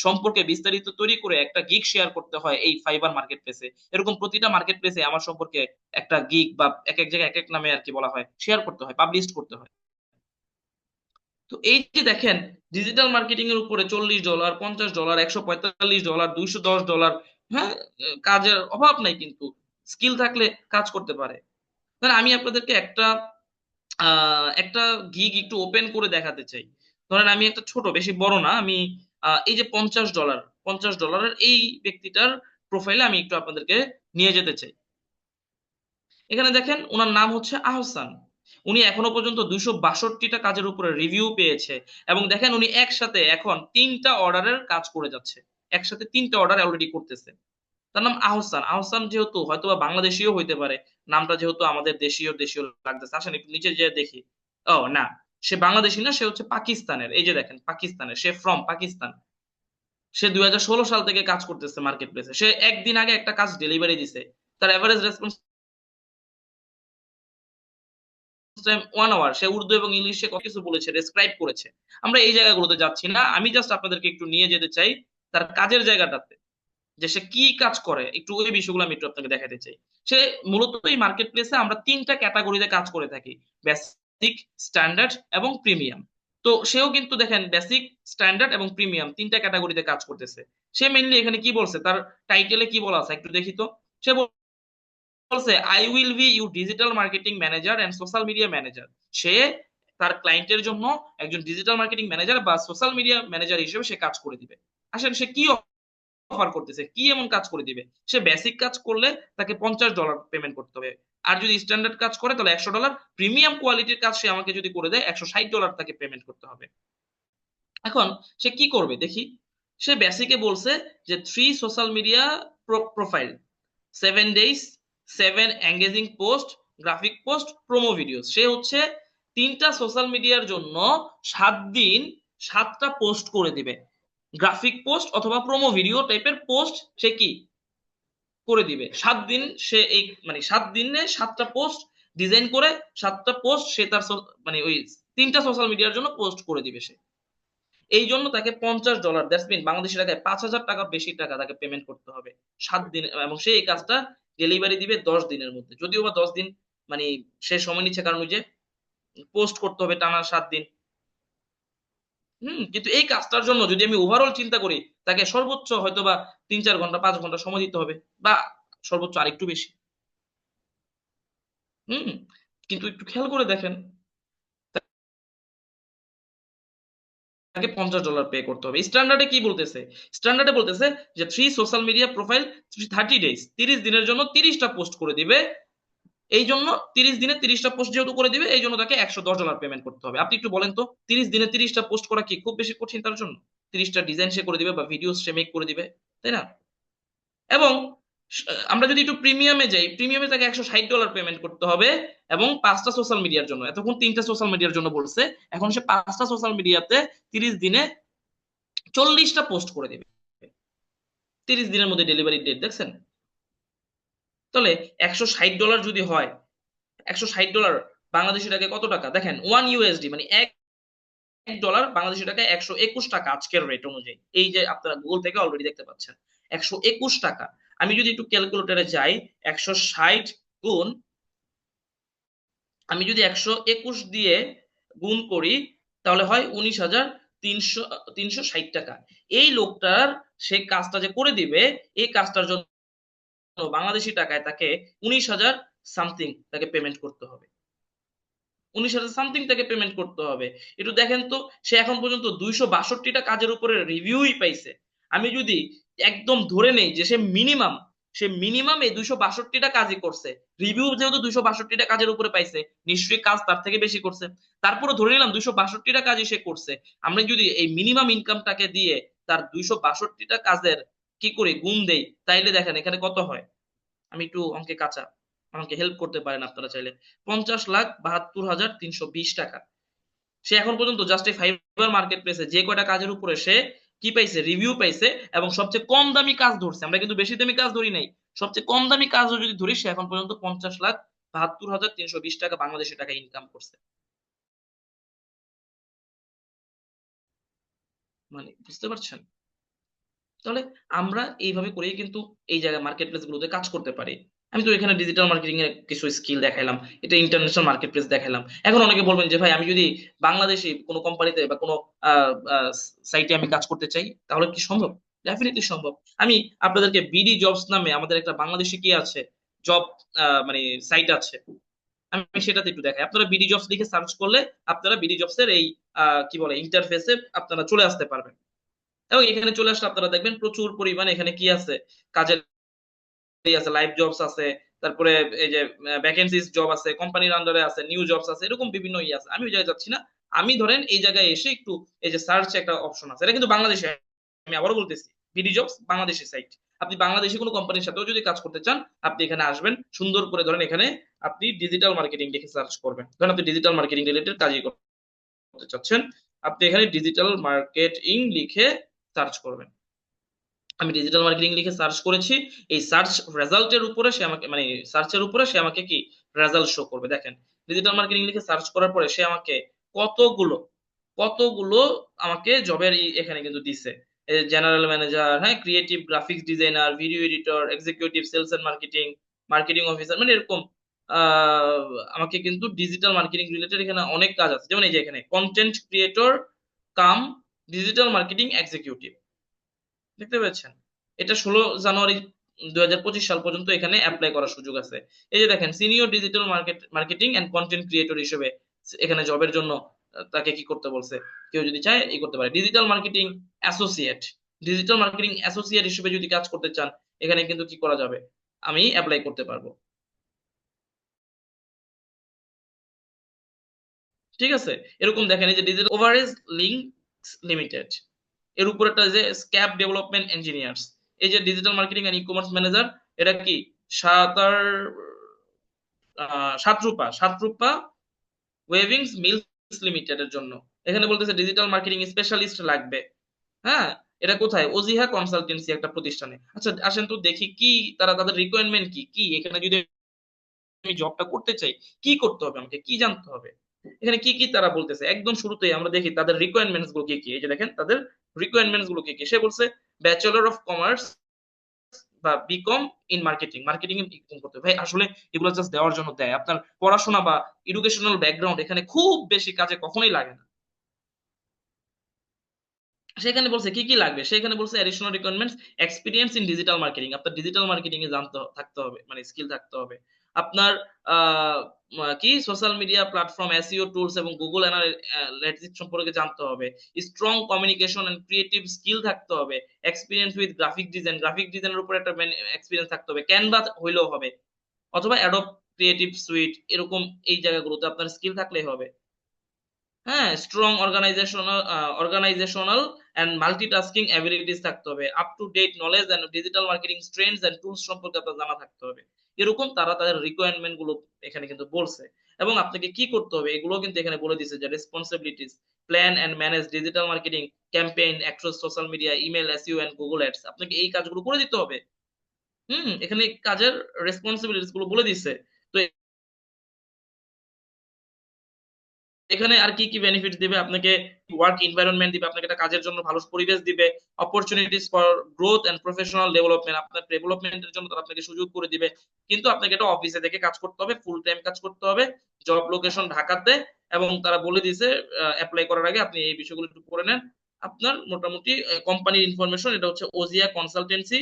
সম্পর্কে বিস্তারিত তৈরি করে একটা গিগ শেয়ার করতে হয় এই ফাইবার মার্কেট প্লেসে। এরকম প্রতিটা মার্কেট প্লেসে আমার সম্পর্কে একটা গিগ বা এক এক জায়গায় এক এক নামে আর কি বলা হয়, শেয়ার করতে হয়, পাবলিশ করতে হয়। তো এই যে দেখেন, ডিজিটাল মার্কেটিং এর উপরে $40, $50, $145, $210, হ্যাঁ, কাজের অভাব নাই কিন্তু, স্কিল থাকলে কাজ করতে পারে। ধরেন আমি আপনাদেরকে একটা গিগ একটু ওপেন করে দেখাতে চাই। ধরেন আমি একটা ছোট, বেশি বড় না, আমি এই যে $50 এই ব্যক্তিটার প্রোফাইলে আমি একটু আপনাদেরকে নিয়ে যেতে চাই। এখানে দেখেন ওনার নাম হচ্ছে আহসান। উনি এখনো পর্যন্ত 262টা কাজের উপরে রিভিউ পেয়েছে, এবং দেখেন উনি একসাথে এখন 3টা অর্ডারের কাজ করে যাচ্ছে, একসাথে 3টা অর্ডার অলরেডি করতেছে। তার নাম আহসান। আহসান যেহেতু হয়তোবা বাংলাদেশীও হইতে পারে, নামটা যেহেতু আমাদের দেশীয় দেশীয় লাগতেছে, আসেন একটু নিচে যেয়ে দেখি। ও না, সে বাংলাদেশী না, সে হচ্ছে পাকিস্তানের। এই যে দেখেন পাকিস্তানের, সে ফ্রম পাকিস্তান। সে 2016 সাল থেকে কাজ করতেছে মার্কেট প্লেসে। সে একদিন আগে একটা কাজ ডেলিভারি দিছে, তার এভারেজ রেসপন্স টাইম 1 আওয়ার। সে উর্দু এবং ইংলিশে কত কিছু বলেছে, ডেসক্রাইব করেছে। আমরা এই জায়গাগুলোতে যাচ্ছি না, আমি জাস্ট আপনাদেরকে একটু নিয়ে যেতে চাই তার কাজের জায়গাটাতে, যে সে কি কাজ করে, একটু ওই বিষয়গুলো আমি একটু আপনাকে দেখাতে চাই। সে মূলত এই মার্কেট প্লেসে আমরা 3টা ক্যাটাগরিতে কাজ করে থাকি, বেসিক, স্ট্যান্ডার্ড এবং প্রিমিয়াম। তো সেও কিন্তু দেখেন বেসিক, স্ট্যান্ডার্ড এবং প্রিমিয়াম 3টা ক্যাটাগরিতে কাজ করতেছে। সে মেইনলি এখানে কি বলছে, তার টাইটেলে কি বলা আছে একটু দেখি তো। সে বলছে I will be you digital marketing manager and social media manager. সে তার ক্লায়েন্টের জন্য একজন ডিজিটাল মার্কেটিং ম্যানেজার বা সোশ্যাল মিডিয়া ম্যানেজার হিসেবে সে কাজ করে দিবে। আসেন সে কি অফার করতেছে, কি এমন কাজ করে দিবে। সে বেসিক কাজ করলে তাকে $50 পেমেন্ট করতে হবে, আর যদি স্ট্যান্ডার্ড কাজ করে তাহলে $100, প্রিমিয়াম কোয়ালিটির কাজ সে আমাকে যদি করে দেয় $160 তাকে পেমেন্ট করতে হবে। এখন সে কি করবে দেখি। সে বেসিকে বলছে যে 3 social media profile, 7 days, 7 engaging post, graphic post, promo video. সে হচ্ছে 3টা সোশ্যাল মিডিয়ার জন্য 7 দিন 7টা পোস্ট করে দিবে, গ্রাফিক পোস্ট অথবা প্রোমো ভিডিও টাইপের পোস্ট সে কি করে দিবে 7 দিন। সে এই মানে 7 দিনে 7টা পোস্ট ডিজাইন করে, 7টা পোস্ট সে তার মানে ওই 3টা সোশ্যাল মিডিয়ার জন্য পোস্ট করে দিবে সে। এই জন্য তাকে $50, দ্যাটস মিন বাংলাদেশি টাকায় 5,000 টাকা বেশি টাকা তাকে পেমেন্ট করতে হবে 7 দিন, এবং সে এই কাজটা ডেলিভারি দিবে 10 দিনের মধ্যে। যদিও বা 10 দিন মানে সে সময় নিচ্ছে, কারণ ওই যে পোস্ট করতে হবে টানা 7 দিন। কিন্তু এই কাজটার জন্য যদি আমি ওভারঅল চিন্তা করি, তাকে সর্বোচ্চ হয়তো বা 3-4 ঘন্টা 5 ঘন্টা সময় দিতে হবে, বা সর্বোচ্চ আরেকটু বেশি। হুম কিন্তু একটু খেয়াল করে দেখেন, তাকে $50 পে করতে হবে। স্ট্যান্ডার্ডে কি বলতেছে, স্ট্যান্ডার্ডে বলতেছে যে 3 সোশ্যাল মিডিয়া প্রোফাইল, 30 days, 30 দিনের জন্য 30টা পোস্ট করে দিবে। এই জন্য 30 দিনে 30টা পোস্ট যেহেতু করে দিবে, এই জন্য তাকে $110 পেমেন্ট করতে হবে। আপনি একটু বলেন তো, 30 দিনে 30টা পোস্ট করা কি খুব বেশি কঠিন তার জন্য? 30টা ডিজাইন সে করে দিবে বা ভিডিও সে মেক করে দিবে, তাই না? এবং আমরা যদি একটু প্রিমিয়ামে যাই, প্রিমিয়ামে তাকে $160 পেমেন্ট করতে হবে, এবং 5টা সোশ্যাল মিডিয়ার জন্য। এতক্ষণ 3টা সোশ্যাল মিডিয়ার জন্য বলছে, এখন সে 5টা সোশ্যাল মিডিয়াতে 30 দিনে 40টা পোস্ট করে দিবে। 30 দিনের মধ্যে ডেলিভারি ডেট দেখছেন? তাহলে $160 যদি হয়, $160 বাংলাদেশি টাকায় কত টাকা দেখেন, $1 মানে $1 বাংলাদেশি টাকায় $121 আজকের রেট অনুযায়ী। এই যে আপনারা গুগল থেকে অলরেডি দেখতে পাচ্ছেন, $121। আমি যদি একটু ক্যালকুলেটরে যাই, 160 গুণ, আমি যদি 121 দিয়ে গুণ করি, তাহলে হয় 19,360 টাকা। এই লোকটার, সে কাজটা যে করে দিবে, এই কাজটার জন্য বাংলাদেশি টাকায় তাকে 19,000 সামথিং তাকে পেমেন্ট করতে হবে। 19,000 সামথিং তাকে পেমেন্ট করতে হবে। একটু দেখেন তো, সে এখন পর্যন্ত 262টা কাজের উপরে রিভিউই পাইছে। আমি যদি একদম ধরে নেই যে সে মিনিমাম সে মিনিমাম এই 262টা কাজই করছে। রিভিউ যেহেতু 262টা কাজের উপরে পাইছে, নিশ্চয়ই কাজ তার থেকে বেশি করছে। তারপরে ধরে নিলাম 262টা কাজই সে করছে, আমরা যদি এই মিনিমাম ইনকামটাকে দিয়ে তার 262টা কাজের কি করি গুণ দেই, তাইলে দেখেন এখানে কত হয়। আমি একটু অঙ্কে কাঁচা, আমাকে হেল্প করতে পারেন আপনারা চাইলে। 50,72,320 টাকা সে এখন পর্যন্ত জাস্ট এই ফাইবার মার্কেট প্লেসে যে কয়টা কাজের উপরে সে কি পাইছে, রিভিউ পাইছে, এবং সবচেয়ে কম দামি কাজ ধরছে, আমরা কিন্তু বেশি দামি কাজ ধরি নাই, সবচেয়ে কম দামি কাজও যদি ধরি, সে এখন পর্যন্ত 50,72,320 টাকা বাংলাদেশি টাকা ইনকাম করছে। মানে বুঝতে পারছেন? তাহলে আমরা এইভাবে করেই কিন্তু এই জায়গায় মার্কেট প্লেস গুলোতে কাজ করতে পারি। আমি তো এখানে ডিজিটাল মার্কেটিং এর কিছু স্কিল দেখাইলাম, এটা ইন্টারন্যাশনাল মার্কেট প্লেস দেখাইলাম। এখন অনেকে বলবেন যে ভাই আমি যদি বাংলাদেশি কোনো কোম্পানিতে বা কোনো সাইটে আমি কাজ করতে চাই, তাহলে কি সম্ভব? ডেফিনিটলি সম্ভব। আমি আপনাদেরকে বিডি জবস নামে আমাদের একটা বাংলাদেশি কি আছে, জব মানে সাইট আছে, আমি সেটাতে একটু দেখাই। আপনারা বিডি জবস লিখে সার্চ করলে আপনারা বিডি জবস এর এই কি বলে ইন্টারফেসে আপনারা চলে আসতে পারবেন। এবং এখানে চলে আসলে আপনারা দেখবেন প্রচুর পরিমাণে এখানে কি আছে, কাজের আছে, লাইভ জবস আছে, তারপরে এই যে ভ্যাকেন্সিজ জব আছে, কোম্পানির আন্ডারে আছে, নিউ জবস আছে, এরকম বিভিন্ন ই আছে। আমি ওই জায়গায় যাচ্ছি না, আমি ধরেন এই জায়গায় এসে একটু এই যে সার্চ একটা অপশন আছে, এটা কিন্তু বাংলাদেশে, আমি আবারও বলতেছি বিডি জবস বাংলাদেশি সাইট। আপনি বাংলাদেশি কোনো কোম্পানির সাথেও যদি কাজ করতে চান, আপনি এখানে আসবেন, সুন্দর করে ধরেন এখানে আপনি ডিজিটাল মার্কেটিং লিখে সার্চ করবেন, ধরেন আপনি ডিজিটাল মার্কেটিং রিলেটেড কাজই করতে চাচ্ছেন, আপনি এখানে ডিজিটাল মার্কেটিং লিখে সার্চ করবেন। আমি ডিজিটাল মার্কেটিং লিখে সার্চ করেছি, এই সার্চ রেজাল্টের উপরে সে আমাকে, মানে সার্চের উপরে সে আমাকে কি রেজাল্ট শো করবে। দেখেন ডিজিটাল মার্কেটিং লিখে সার্চ করার পরে সে আমাকে কতগুলো কতগুলো আমাকে জবের এখানে কিন্তু দিছে। জেনারেল ম্যানেজার, হ্যাঁ, creative graphics designer, video editor, executive sales and marketing, marketing officer, মানে এরকম আহ আমাকে কিন্তু ডিজিটাল মার্কেটিং রিলেটেড এখানে অনেক কাজ আছে। যেমন এই যে এখানে কন্টেন্ট ক্রিয়েটর কাম ডিজিটাল মার্কেটিং এক্সিকিউটিভ, দেখতে পেয়েছেন? এটা 16 জানুয়ারি 2025 সাল পর্যন্ত এখানে অ্যাপ্লাই করার সুযোগ আছে। এই যে দেখেন senior digital marketing and content creator হিসেবে এখানে জবের জন্য তাকে কি করতে বলছে, কেউ যদি চায় এই করতে পারে। Digital marketing associate, digital marketing associate হিসেবে যদি কাজ করতে চান, এখানে কিন্তু কি করা যাবে, আমি অ্যাপ্লাই করতে পারবো। ঠিক আছে? এরকম দেখেন এই যে ডিজিটাল ওভারেজ লিঙ্কস লিমিটেড, এর উপর একটা যে স্ক্যাপ ডেভেলপমেন্ট ইঞ্জিনিয়ার্স, এই যে digital marketing and e commerce manager, এটা কি সাতার সাতরূপা ওয়েভিংস মিলস লিমিটেড এর জন্য। এখানে বলতেছে ডিজিটাল মার্কেটিং স্পেশালিস্ট লাগবে। হ্যাঁ, এটা কোথায়, ওজিহা কনসালটেন্সি একটা প্রতিষ্ঠানে। আচ্ছা আসেন তো দেখি কি তারা, তাদের রিকোয়ারমেন্ট কি কি, এখানে যদি আমি জবটা করতে চাই কি করতে হবে, আমাকে কি জানতে হবে, এখানে কি কি তারা বলতেছে। একদম শুরুতেই আমরা দেখি তাদের রিকোয়ারমেন্টস গুলো কি কি। এই যে দেখেন তাদের রিকোয়ারমেন্টস গুলো কি কি, সে বলছে ব্যাচেলর অফ কমার্স বা বিকম ইন মার্কেটিং, মার্কেটিং এ বিকম করতে হবে। ভাই আসলে এগুলো জাস্ট দেওয়ার জন্য দেয়, আপনার পড়াশোনা বা এডুকেশনাল ব্যাকগ্রাউন্ড এখানে খুব বেশি কাজে কখনোই লাগে না। সেখানে বলছে কি কি লাগবে, সেখানে বলছে additional requirements experience in digital marketing, আপনার ডিজিটাল মার্কেটিং এ জানতে থাকতে হবে, মানে স্কিল থাকতে হবে। আপনার আহ, কি social media platform SEO tools এবং গুগল অ্যানালিটিক্স সম্পর্কে জানতে হবে। Strong communication and creative skill থাকতে হবে। Experience with graphic design, graphic ডিজাইনের উপর একটা এক্সপিরিয়েন্স থাকতে হবে, ক্যানভা হইলেও হবে, অথবা অ্যাডোব ক্রিয়েটিভ সুইট, এরকম এই জায়গাগুলোতে আপনার স্কিল থাকলেই হবে। হ্যাঁ, strong organizational and multitasking abilities থাকতে হবে। Up to date knowledge and digital marketing trends and tools সম্পর্কে আপনার জানা থাকতে হবে। এরকম তারা তাদের রিকোয়ারমেন্ট গুলো এখানে কিন্তু বলছে। এবং আপনাকে কি করতে হবে এগুলো কিন্তু এখানে বলে দিছে, যে responsibilities plan and manage digital marketing campaign across social media email SEO and Google ads, আপনাকে এই কাজগুলো করে দিতে হবে। এখানে কাজের রেসপন্সিবিলিটিস গুলো বলে দিছে। তো এখানে আর কি কি বেনিফিট দিবে আপনাকে, ওয়ার্ক এনভায়রনমেন্ট দিবে, আপনাকে একটা কাজের জন্য ভালো পরিবেশ দিবে, opportunities for growth and professional development, আপনার ডেভেলপমেন্টের জন্য তারা আপনাকে সুযোগ করে দিবে। কিন্তু আপনাকে এটা অফিসে থেকে কাজ করতে হবে, ফুল টাইম কাজ করতে হবে, জব লোকেশন ঢাকাতে। এবং তারা বলে দিয়েছে অ্যাপ্লাই করার আগে আপনি এই বিষয়গুলো একটু পড়ে নেন। আপনার মোটামুটি কোম্পানির ইনফরমেশন, এটা হচ্ছে ওজিয়া কনসালটেন্সি,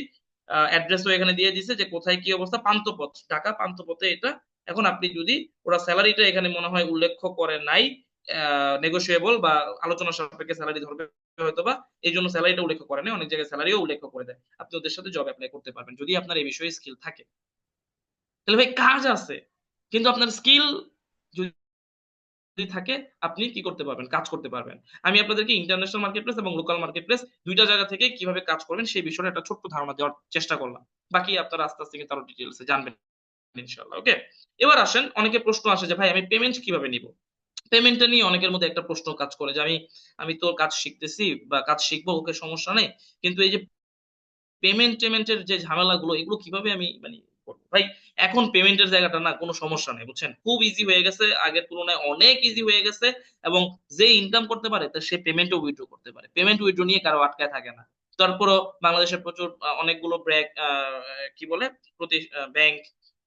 অ্যাড্রেসও এখানে দিয়ে দিছে যে কোথায় কি অবস্থা, পান্থপথ, ঢাকা পান্থপথে এটা। এখন আপনি যদি, ওরা স্যালারিটা এখানে মনে হয় উল্লেখ করে নাই, নেগোশিয়েবল বা আলোচনা সাপেক্ষে স্যালারি ধরবে হয়তো বা, এই জন্য স্যালারিটা উল্লেখ করে না, অনেক জায়গায় স্যালারিও উল্লেখ করে দেয়। আপনি ওদের সাথে জব এপ্লাই করতে পারবেন যদি আপনার এই বিষয়ে স্কিল থাকে। তাহলে ভাই কাজ আছে, কিন্তু আপনার স্কিল যদি থাকে আপনি কি করতে পারবেন, কাজ করতে পারবেন। আমি আপনাদেরকে ইন্টারন্যাশনাল মার্কেট প্লেস এবং লোকাল মার্কেট প্লেস দুইটা জায়গা থেকে কিভাবে কাজ করবেন সেই বিষয়ে একটা ছোট্ট ধারণা দেওয়ার চেষ্টা করলাম। বাকি আপনারা আস্তে আস্তে কিন্তু আরো ডিটেলসে জানবেন ইনশাআল্লাহ। ওকে, এবার আসেন, অনেকে প্রশ্ন আসে যে ভাই আমি পেমেন্ট কিভাবে নিব। পেমেন্টটা নিয়ে অনেকের মধ্যে একটা প্রশ্ন কাজ করে যে আমি আমি তো কাজ শিখতেছি বা কাজ শিখবো, ওকে সমস্যা নেই, কিন্তু এই যে পেমেন্টের যে ঝামেলাগুলো এগুলো কিভাবে আমি মানে করবো? ভাই এখন পেমেন্টের জায়গাটা না কোনো সমস্যা নাই, বুঝছেন? খুব ইজি হয়ে গেছে, আগের তুলনায় অনেক ইজি হয়ে গেছে, এবং যে ইনকাম করতে পারে সে পেমেন্টও উইথড্র করতে পারে। পেমেন্ট উইথড্র নিয়ে কারো আটকায় থাকে না। তারপরও বাংলাদেশের প্রচুর অনেকগুলো কি বলে ব্যাংক,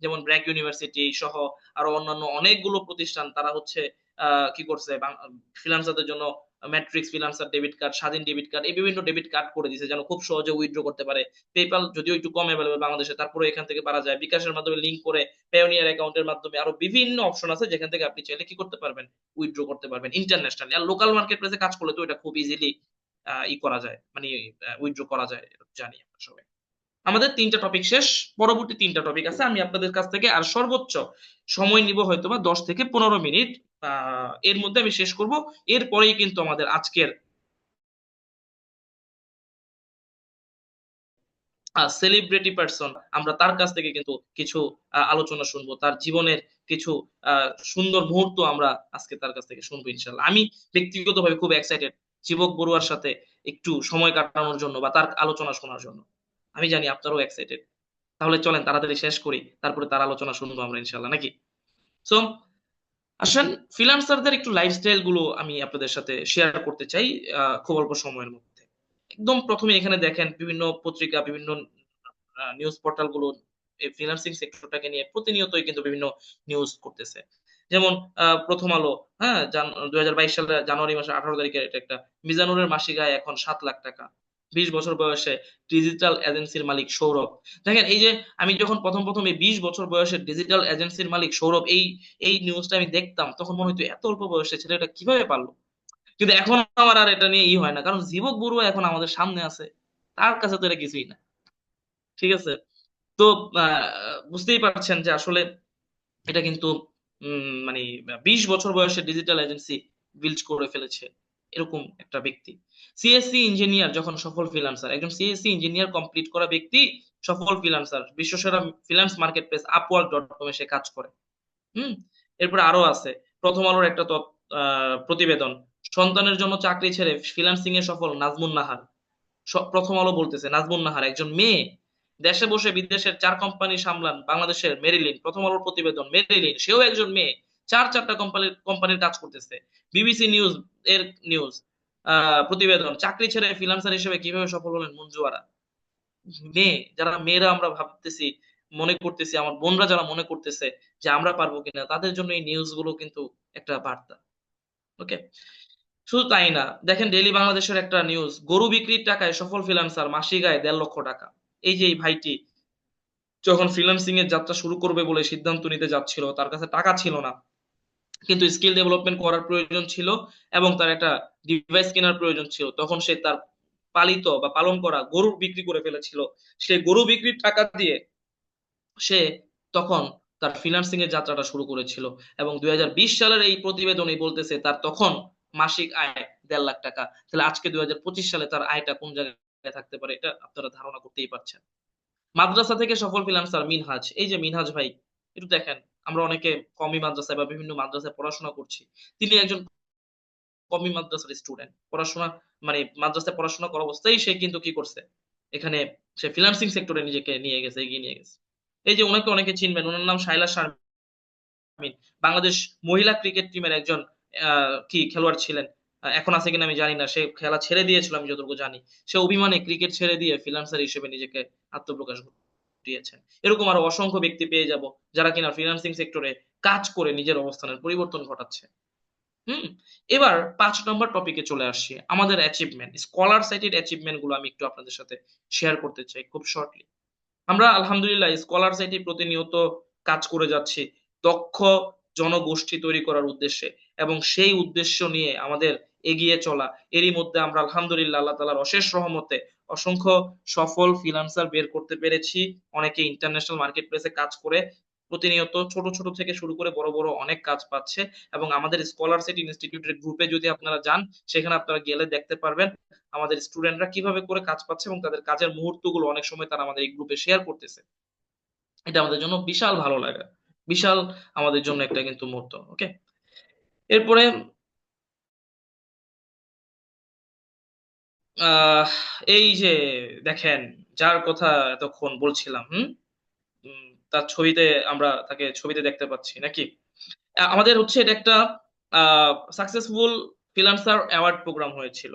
যেমন ব্র্যাক ইউনিভার্সিটি সহ আরো অন্যান্য অনেকগুলো প্রতিষ্ঠান, তারা হচ্ছে কি করছে ফ্রিল্যান্সারদের জন্য ম্যাট্রিক্স ফ্রিল্যান্সার ডেবিট কার্ড, স্বাধীন ডেবিট কার্ড, এই বিভিন্ন ডেবিট কার্ড করে দিয়েছে যেন খুব সহজে উইথড্র করতে পারে। পেপ্যাল যদিও একটু কম এভেলেবল বাংলাদেশে, তারপরে এখান থেকে পারা যায়। বিকাশের মাধ্যমে লিংক করে পেওনিয়ার অ্যাকাউন্টের মাধ্যমে আরো বিভিন্ন অপশন আছে যেখান থেকে আপনি চাইলে কি করতে পারবেন, উইথড্র করতে পারবেন ইন্টারন্যাশনালি। আর লোকাল মার্কেট প্লেসে কাজ করলে তো এটা খুব ইজিলি করা যায়, মানে উইথড্র করা যায়, জানি আমরা সবাই। আমাদের ৩টা টপিক শেষ, পরবর্তী ৩টা টপিক আছে। আমি আপনাদের কাছ থেকে আর সর্বোচ্চ সময় নিব হয়তোবা ১০ থেকে ১৫ মিনিট। এর মধ্যে আমি শেষ করব। এরপরেই কিন্তু আমাদের আজকের সেলিব্রিটি পারসন, আমরা তার কাছ থেকে কিন্তু কিছু আলোচনা শুনবো। তার জীবনের কিছু আ সুন্দর মুহূর্ত আমরা আজকে তার কাছ থেকে শুনবো ইনশাআল্লাহ। আমি ব্যক্তিগতভাবে খুব এক্সাইটেড চিবক বড়ুয়ার সাথে একটু সময় কাটানোর জন্য বা তার আলোচনা শোনার জন্য। আমি জানি আপনারাও এক্সাইটেড। তাহলে চলেন তাড়াতাড়ি শেষ করি। তারপরে তার আলোচনা শুনবো আমরা ইনশাআল্লাহ, নাকি? সো আসেন, ফ্রিল্যান্সারদের একটু লাইফস্টাইল গুলো আমি আপনাদের সাথে শেয়ার করতে চাই খুব অল্প সময়ের মধ্যে। একদম ১ম এ এখানে দেখেন বিভিন্ন পত্রিকা, বিভিন্ন নিউজ পোর্টাল গুলো এই ফ্রিল্যান্সিং সেক্টরটাকে নিয়ে প্রতিনিয়তই কিন্তু বিভিন্ন নিউজ করতেছে। যেমন 'প্রথম আলো', হ্যাঁ? ২০২২ সালের জানুয়ারি মাসের ১৮ তারিখে এটা একটা, মিজানুরের মাসিক আয় এখন ৳৭,০০,০০০। ২০ বছর বয়সে ডিজিটাল এজেন্সির মালিক সৌরভ। দেখেন এই যে আমি যখন ১ম এই ২০ বছর বয়সের ডিজিটাল এজেন্সির মালিক সৌরভ, এই নিউজটা আমি দেখতাম, তখন মনে হইতো এত অল্প বয়সে ছেলেটা কিভাবে পারল? কিন্তু এখন আমার আর এটা নিয়ে হয় না। কারণ জীবক বড়ুয়া এখন আমাদের সামনে আছে। তার কাছে তো এটা কিছুই না। ঠিক আছে? তো আ বুঝতেই পারছেন যে আসলে এটা কিন্তু মানে ২০ বছর বয়সে ডিজিটাল এজেন্সি বিল্ড করে ফেলেছে। এরকম একটা ব্যক্তি। সিএসসি ইঞ্জিনিয়ার যখন সফল ফ্রিল্যান্সার, একজন সিএসসি ইঞ্জিনিয়ার কমপ্লিট করা ব্যক্তি সফল ফ্রিল্যান্সার। বিশ্বসেরা ফ্রিল্যান্স মার্কেট প্লেস upwork.com এ সে কাজ করে। হুম? এরপরে আরো আছে। 'প্রথম আলোর' একটা প্রতিবেদন। সন্তানের জন্য চাকরি ছেড়ে ফ্রিল্যান্সিং এ সফল নাজমুন নাহার। 'প্রথম আলো' বলতেছে নাজমুন নাহার একজন মেয়ে দেশে বসে বিদেশের ৪ কোম্পানি সামলান বাংলাদেশের মেরিলিন। 'প্রথম আলোর' প্রতিবেদন, মেরিলিন সেও একজন মেয়ে। ৪ টা কোম্পানির কাজ করতেছে। বিবিসি নিউজ এর নিউজ আ প্রতিবেদন, চাকরি ছেড়ে ফ্রিল্যান্সার হিসেবে কিভাবে সফল হলেন মঞ্জু আরা। যারা মেয়েরা আমরা ভাবতেছি, মনে করতেছি, আমার বোনরা যারা মনে করতেছে যে আমরা পারবো কিনা, তাদের জন্য এই নিউজ গুলো কিন্তু একটা বার্তা। ওকে? শুধু তাই না, দেখেন ডেইলি বাংলাদেশের একটা নিউজ, গরু বিক্রির টাকায় সফল ফ্রিল্যান্সার মাসিক আয় ১.৫ লক্ষ টাকা। এই যে এই ভাইটি যখন ফ্রিল্যান্সিং এর যাত্রা শুরু করবে বলে সিদ্ধান্ত নিতে যাচ্ছিল, তার কাছে টাকা ছিল না। কিন্তু স্কিল ডেভেলপমেন্ট করার প্রয়োজন ছিল এবং তার একটা ডিভাইস কেনার প্রয়োজন ছিল। তখন সে তার পালিত বা পালন করা গরু বিক্রি করে ফেলেছিল। সে গরু বিক্রির টাকা দিয়ে সে তখন তার ফ্রিল্যান্সিং এর যাত্রাটা শুরু করেছিল, এবং ২০২০ সালের এই প্রতিবেদনেই বলতেছে তার তখন মাসিক আয় ১.৫ লাখ টাকা। তাহলে আজকে ২০২৫ সালে তার আয়টা কোন জায়গায় থাকতে পারে, এটা আপনারা ধারণা করতেই পারছেন। মাদ্রাসা থেকে সফল ফ্রিল্যান্সার মিনহাজ। এই যে মিনহাজ ভাই, একটু দেখেন, আমরা অনেকে কওমি মাদ্রাসায় বা বিভিন্ন মাদ্রাসায় পড়াশোনা করছি। তিনি একজন কওমি মাদ্রাসার স্টুডেন্ট। পড়াশোনা মানে মাদ্রাসায় পড়াশোনা করা অবস্থায় সে কিন্তু কি করছে? এখানে সে ফ্রিল্যান্সিং সেক্টরে নিজেকে নিয়ে গেছে, এগিয়ে নিয়ে গেছে। এই যে উনাকে অনেকে চিনবেন। উনার নাম শায়লা শারমিন। বাংলাদেশ মহিলা ক্রিকেট টিমের একজন আ খেলোয়াড় ছিলেন। এখন আছে কিনা আমি জানি না। সে খেলা ছেড়ে দিয়েছিল আমি যতটুকু জানি। সে অভিমানে ক্রিকেট ছেড়ে দিয়ে ফ্রিল্যান্সার হিসেবে নিজেকে আত্মপ্রকাশ ঘটিয়েছেন। এরকম আরো অসংখ্য ব্যক্তি পেয়ে যাব যারা কিনা ফ্রিল্যান্সিং সেক্টরে কাজ করে নিজের অবস্থানের পরিবর্তন ঘটাচ্ছে। হুম? এবার ৫ নম্বর টপিকে চলে আসছি। আমাদের অ্যাচিভমেন্ট, স্কলার সাইটেড অ্যাচিভমেন্ট গুলো আমি একটু আপনাদের সাথে শেয়ার করতে চাই খুব শর্টলি। আমরা আলহামদুলিল্লাহ স্কলার সাইটে প্রতিনিয়ত কাজ করে যাচ্ছি। দক্ষ জনগোষ্ঠী তৈরি করার উদ্দেশ্যে, এবং সেই উদ্দেশ্য নিয়ে আমাদের এগিয়ে চলা। এরই মধ্যে আমরা আলহামদুলিল্লাহ আল্লাহ তাআলার অশেষ রহমতে অসংখ্য সফল ফ্রিল্যান্সার বের করতে পেরেছি। অনেকে ইন্টারন্যাশনাল মার্কেট প্লেসে কাজ করে প্রতিনিয়ত ছোট, ছোট থেকে শুরু করে বড়, বড় অনেক কাজ পাচ্ছে। এবং আমাদের স্কলার সিটি ইনস্টিটিউটের গ্রুপে যদি আপনারা যান, সেখানে আপনারা গেলে দেখতে পারবেন আমাদের স্টুডেন্টরা কিভাবে করে কাজ পাচ্ছে এবং তাদের কাজের মুহূর্তগুলো অনেক সময় তারা আমাদের এই গ্রুপে শেয়ার করতেছে। এটা আমাদের জন্য বিশাল ভালো লাগা। বিশাল আমাদের জন্য একটা কিন্তু মুহূর্ত। ওকে? এরপরে আহ এই যে দেখেন, যার কথা এতক্ষণ বলছিলাম, তার ছবিতে আমরা তাকে ছবিতে দেখতে পাচ্ছি নাকি? আমাদের হচ্ছে এটা একটা সাকসেসফুল ফ্রিল্যান্সার অ্যাওয়ার্ড প্রোগ্রাম হয়েছিল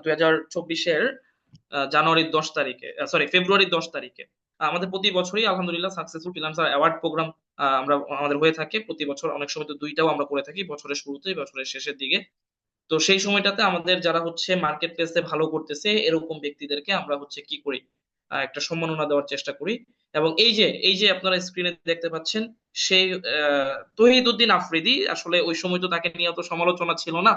2024-এর জানুয়ারির 10 তারিখে, সরি ফেব্রুয়ারির 10 তারিখে। আমাদের প্রতি বছরই আলহামদুলিল্লাহ সাকসেসফুল ফ্রিল্যান্সার অ্যাওয়ার্ড প্রোগ্রাম আমরা আমাদের হয়ে থাকে প্রতি বছর। অনেক সময় তো দুইটাও আমরা করে থাকি, বছরের শুরুতে, বছরের শেষের দিকে। তো সেই সময়টাতে আমাদের যারা হচ্ছে মার্কেট প্লেসে ভালো করতেছে এরকম ব্যক্তিদেরকে আমরা হচ্ছে কি করি, একটা সম্মাননা দেওয়ার চেষ্টা করি। এবং এই যে আপনারা স্ক্রিনে দেখতে পাচ্ছেন, সেই তহিদউদ্দিন আফ্রিদি, আসলে ওই সময় তো তাকে নিয়ে অত সমালোচনা ছিল না।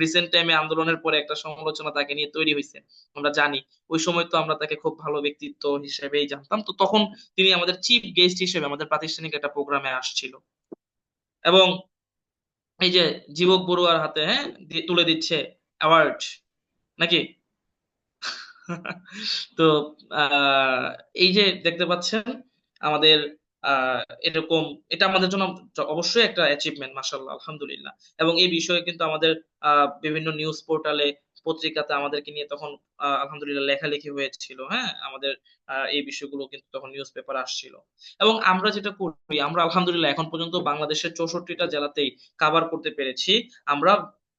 রিসেন্ট টাইমে আন্দোলনের পরে একটা সমালোচনা তাকে নিয়ে তৈরি হয়েছে, আমরা জানি। ওই সময় তো আমরা তাকে খুব ভালো ব্যক্তিত্ব হিসেবেই জানতাম। তো তখন তিনি আমাদের চিফ গেস্ট হিসেবে আমাদের প্রাতিষ্ঠানিক একটা প্রোগ্রামে আসছিল। এবং এই যে জীবক বড়ুয়ার হাতে, হ্যাঁ, তুলে দিচ্ছে অ্যাওয়ার্ড নাকি? তো আহ, এই যে দেখতে পাচ্ছেন আমাদের আহ, এরকম, এটা আমাদের জন্য অবশ্যই একটা অ্যাচিভমেন্ট, মাশাআল্লাহ, আলহামদুলিল্লাহ। এবং এই বিষয়ে কিন্তু আমাদের বিভিন্ন নিউজ পোর্টালে, পত্রিকাতে আমাদেরকে নিয়ে তখন আলহামদুলিল্লাহ লেখালেখি হয়েছিল। হ্যাঁ, আমাদের এই বিষয়গুলো কিন্তু তখন নিউজ পেপার আসছিল। এবং আমরা যেটা করি, আমরা আলহামদুলিল্লাহ এখন পর্যন্ত বাংলাদেশের 64টা জেলাতেই কাভার করতে পেরেছি। আমরা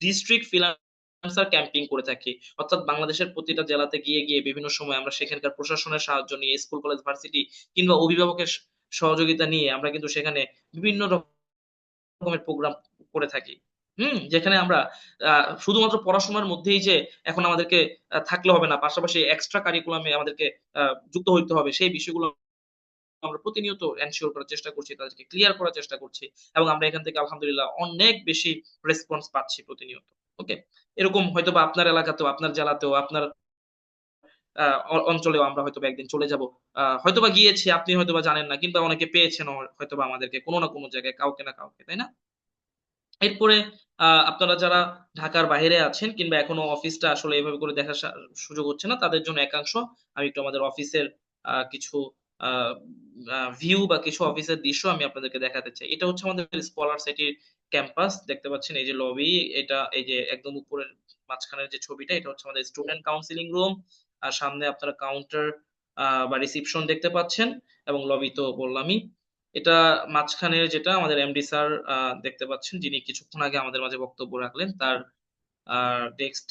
ডিস্ট্রিক্ট ফ্রিল্যান্সার ক্যাম্পিং করে থাকি, অর্থাৎ বাংলাদেশের প্রতিটা জেলাতে গিয়ে গিয়ে বিভিন্ন সময় আমরা সেখানকার প্রশাসনের সাহায্য নিয়ে, স্কুল কলেজ ভার্সিটি কিংবা অভিভাবকের সহযোগিতা নিয়ে আমরা কিন্তু সেখানে বিভিন্ন রকমের প্রোগ্রাম করে থাকি। যেখানে আমরা শুধুমাত্র পড়াশোনার মধ্যেই যে এখন আমাদেরকে থাকলে হবে না, পাশাপাশি এক্সট্রা কারিকুলামে আমাদেরকে যুক্ত হইতে হবে, সেই বিষয়গুলো আমরা প্রতিনিয়ত এনশিওর করার চেষ্টা করছি, তাদেরকে ক্লিয়ার করার চেষ্টা করছি। এবং আমরা এখান থেকে আলহামদুলিল্লাহ অনেক বেশি রেসপন্স পাচ্ছি প্রতিনিয়ত। ওকে? এরকম হয়তোবা আপনার এলাকাতেও, আপনার জেলাতেও, আপনার অঞ্চলেও আমরা হয়তোবা একদিন চলে যাব। হয়তোবা গিয়েছি, আপনি হয়তোবা জানেন না, কিংবা অনেকে পেয়েছেন হয়তোবা আমাদেরকে কোনো না কোনো জায়গায়, কাউকে না কাউকে, তাই না? এরপরে আপনারা যারা ঢাকার বাইরে আছেন কিংবা এখনো অফিসটা আসলে এভাবে করে দেখার সুযোগ হচ্ছে না, তাদের জন্য একাংশ আমি একটু আমাদের অফিসের কিছু ভিউ বা কিছু অফিসের দৃশ্য আমি আপনাদেরকে দেখাতে চাই। এটা হচ্ছে আমাদের স্কলার সিটির ক্যাম্পাস, দেখতে পাচ্ছেন এই যে লবি, এটা এই যে একদম উপরের মাঝখানের যে ছবিটা, এটা হচ্ছে আমাদের স্টুডেন্ট কাউন্সিলিং রুম। আর সামনে আপনারা কাউন্টার বা রিসিপশন দেখতে পাচ্ছেন, এবং লবি তো বললামই। এটা মাঝখানের যেটা আমাদের এমডি স্যার দেখতে পাচ্ছেন, যিনি কিছুক্ষণ আগে আমাদের মাঝে বক্তব্য রাখলেন, তার ডেস্ক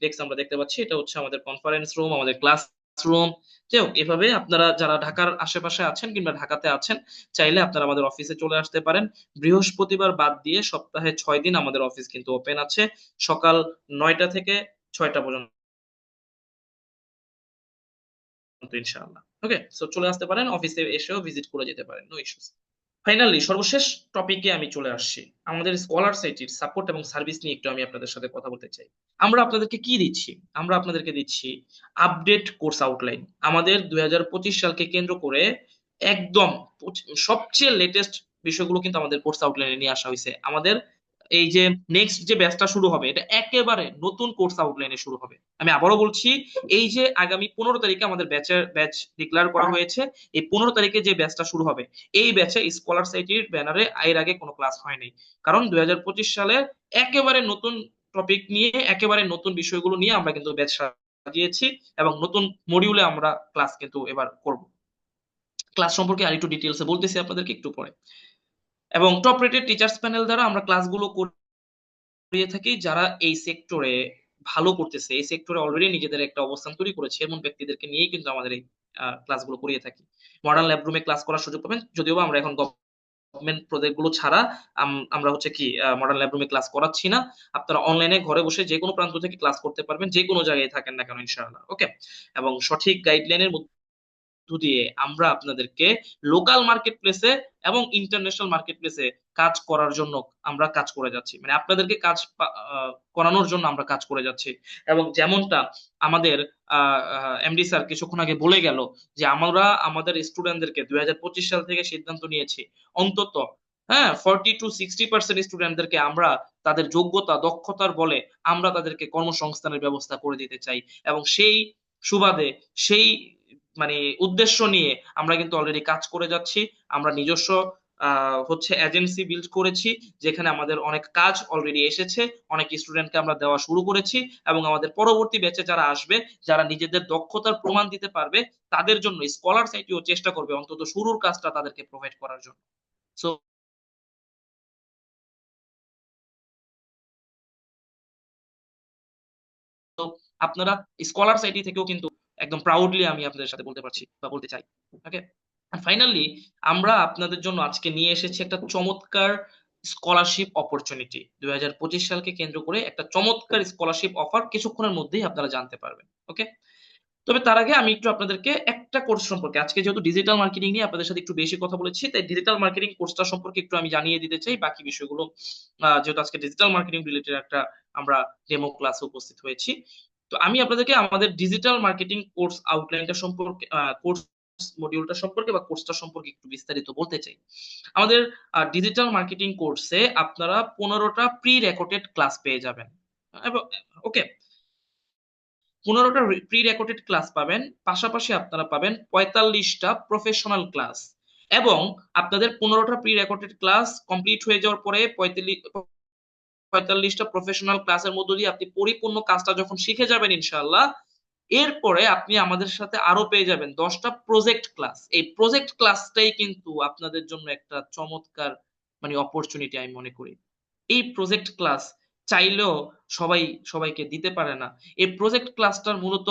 ডেস্ক আমরা দেখতে পাচ্ছি। এটা হচ্ছে আমাদের কনফারেন্স রুম, আমাদের ক্লাসরুম। যাই হোক, এভাবে আপনারা যারা ঢাকার আশেপাশে আছেন কিংবা ঢাকাতে আছেন, চাইলে আপনারা আমাদের অফিসে চলে আসতে পারেন। বৃহস্পতিবার বাদ দিয়ে সপ্তাহে 6 দিন আমাদের অফিস কিন্তু ওপেন আছে, সকাল 9টা থেকে 6টা পর্যন্ত ইনশাআল্লাহ। ওকে, সো চলে আসতে পারেন, অফিসে এসেও ভিজিট করে যেতে পারেন, নো ইস্যুস। ফাইনালি সর্বশেষ টপিকে আমি চলে আসছি। আমাদের স্কলার সাইটির সাপোর্ট এবং সার্ভিস নিয়ে একটু আমি আপনাদের সাথে কথা বলতে চাই। আমরা আপনাদেরকে কি দিচ্ছি? আমরা আপনাদেরকে দিচ্ছি আপডেট কোর্স আউটলাইন। আমাদের 2025 সালকে কেন্দ্র করে একদম সবচেয়ে লেটেস্ট বিষয়গুলো কিন্তু আমাদের কোর্স আউটলাইনে নিয়ে আসা হয়েছে। আমাদের এই যে নেক্সট যে ব্যাচটা শুরু হবে, এটা একেবারে নতুন কোর্স আউটলাইনে শুরু হবে। আমি আবারও বলছি, এই যে আগামী 15 তারিখে আমাদের ব্যাচ ডিক্লেয়ার করা হয়েছে, এই 15 তারিখে যে ব্যাচটা শুরু হবে, এই ব্যাচে স্কলার সাইটির ব্যানারে এর আগে কোনো ক্লাস হয়নি। কারণ 2025 সালে একেবারে নতুন টপিক নিয়ে, একেবারে নতুন বিষয়গুলো নিয়ে আমরা কিন্তু ব্যাচ সাজিয়েছি, এবং নতুন মডিউলে আমরা ক্লাস কিন্তু এবার করব। ক্লাস সম্পর্কে আরেকটু ডিটেলসে বলতেছি আপনাদেরকে একটু পরে। এবং টপ রেটেড টিচার্স প্যানেল দ্বারা আমরা ক্লাসগুলো করিয়ে থাকি, যারা এই সেক্টরে ভালো করতেছে, এই সেক্টরে অলরেডি নিজেদের একটা অবস্থান তৈরি করেছে, এমন ব্যক্তিদেরকে নিয়েই কিন্তু আমাদের এই ক্লাসগুলো করিয়ে থাকি। মডার্ন ল্যাব রুমে ক্লাস করার সুযোগ পাবেন, যদিও বা আমরা এখন গভর্নমেন্ট প্রজেক্ট গুলো ছাড়া আমরা হচ্ছে কি মডার্ন ল্যাব রুমে ক্লাস করাচ্ছি না। আপনারা অনলাইনে ঘরে বসে যে কোনো প্রান্ত থেকে ক্লাস করতে পারবেন, যে কোনো জায়গায় থাকেন না কেন, ইনশাআল্লাহ। ওকে? এবং সঠিক গাইডলাইনের মধ্যে দিয়ে আমরা আপনাদেরকে লোকাল মার্কেট প্লেসে এবং ইন্টারন্যাশনাল মার্কেট প্লেসে কাজ করার জন্য আমরা কাজ করে যাচ্ছি, মানে আপনাদেরকে কাজ করানোর জন্য আমরা কাজ করে যাচ্ছি। এবং যেমনটা আমাদের এমডি স্যার কিছুক্ষণ আগে বলে গেল যে আমরা আমাদের স্টুডেন্টদেরকে 2025 সাল থেকে সিদ্ধান্ত নিয়েছি অন্তত, হ্যাঁ, 40 to 60% স্টুডেন্টদেরকে আমরা তাদের যোগ্যতা দক্ষতার বলে আমরা তাদেরকে কর্মসংস্থানের ব্যবস্থা করে দিতে চাই। এবং সেই সুবাদে সেই মানে উদ্দেশ্য নিয়ে আমরা কিন্তু অলরেডি কাজ করে যাচ্ছি। আমরা নিজস্ব হচ্ছে এজেন্সি বিল্ড করেছি, যেখানে আমাদের অনেক কাজ অলরেডি এসেছে, অনেক স্টুডেন্টকে আমরা দেওয়া শুরু করেছি। এবং আমাদের পরবর্তী ব্যাচে যারা আসবে, যারা নিজেদের দক্ষতার প্রমাণ দিতে পারবে, তাদের জন্য স্কলার সাইটিও চেষ্টা করবে অন্তত শুরুর কাজটা তাদেরকে প্রোভাইড করার জন্য। সো আপনারা স্কলার সাইটি থেকেও কিন্তু একদম প্রাউডলি আমি আপনাদের সাথে বলতে পারছি বা বলতে চাই। ওকে, ফাইনালি আমরা আপনাদের জন্য আজকে নিয়ে এসেছি একটা চমৎকার স্কলারশিপ অপরচুনিটি। 2025 সালকে কেন্দ্র করে একটা চমৎকার স্কলারশিপ অফার কিছুক্ষণের মধ্যেই আপনারা জানতে পারবেন। ওকে, তবে তার আগে আমি একটু আপনাদেরকে একটা কোর্স সম্পর্কে, আজকে যেহেতু ডিজিটাল মার্কেটিং নিয়ে আপনাদের সাথে একটু বেশি কথা বলেছি, তাই ডিজিটাল মার্কেটিং কোর্সটা সম্পর্কে একটু আমি জানিয়ে দিতে চাই বাকি বিষয়গুলো। যেহেতু আজকে ডিজিটাল মার্কেটিং রিলেটেড একটা আমরা ডেমো ক্লাসে উপস্থিত হয়েছি, তো আমি আপনাদেরকে আমাদের ডিজিটাল মার্কেটিং কোর্স আউটলাইনটা সম্পর্কে, কোর্স মডিউলটা সম্পর্কে বা কোর্সটা সম্পর্কে একটু বিস্তারিত বলতে চাই। আমাদের ডিজিটাল মার্কেটিং কোর্সে আপনারা 15টা প্রি রেকর্ডেড ক্লাস পেয়ে যাবেন। এবং ওকে, 15টা প্রি রেকর্ডেড ক্লাস পাবেন, পাশাপাশি আপনারা পাবেন 45টা প্রফেশনাল ক্লাস। এবং আপনাদের 15টা প্রি রেকর্ডেড ক্লাস কমপ্লিট হয়ে যাওয়ার পরে 45টা প্রফেশনাল ক্লাসের মধ্য দিয়ে আপনি পরিপূর্ণ কাজটা যখন শিখে যাবেন ইনশাআল্লাহ, এরপরে আপনি আমাদের সাথে আরো পেয়ে যাবেন 10টা প্রজেক্ট ক্লাস। এই প্রজেক্ট ক্লাসটাই কিন্তু আপনাদের জন্য একটা চমৎকার মানে অপরচুনিটি আমি মনে করি। এই প্রজেক্ট ক্লাস চাইলেও সবাই সবাইকে দিতে পারে না। এই প্রজেক্ট ক্লাসটার মূলত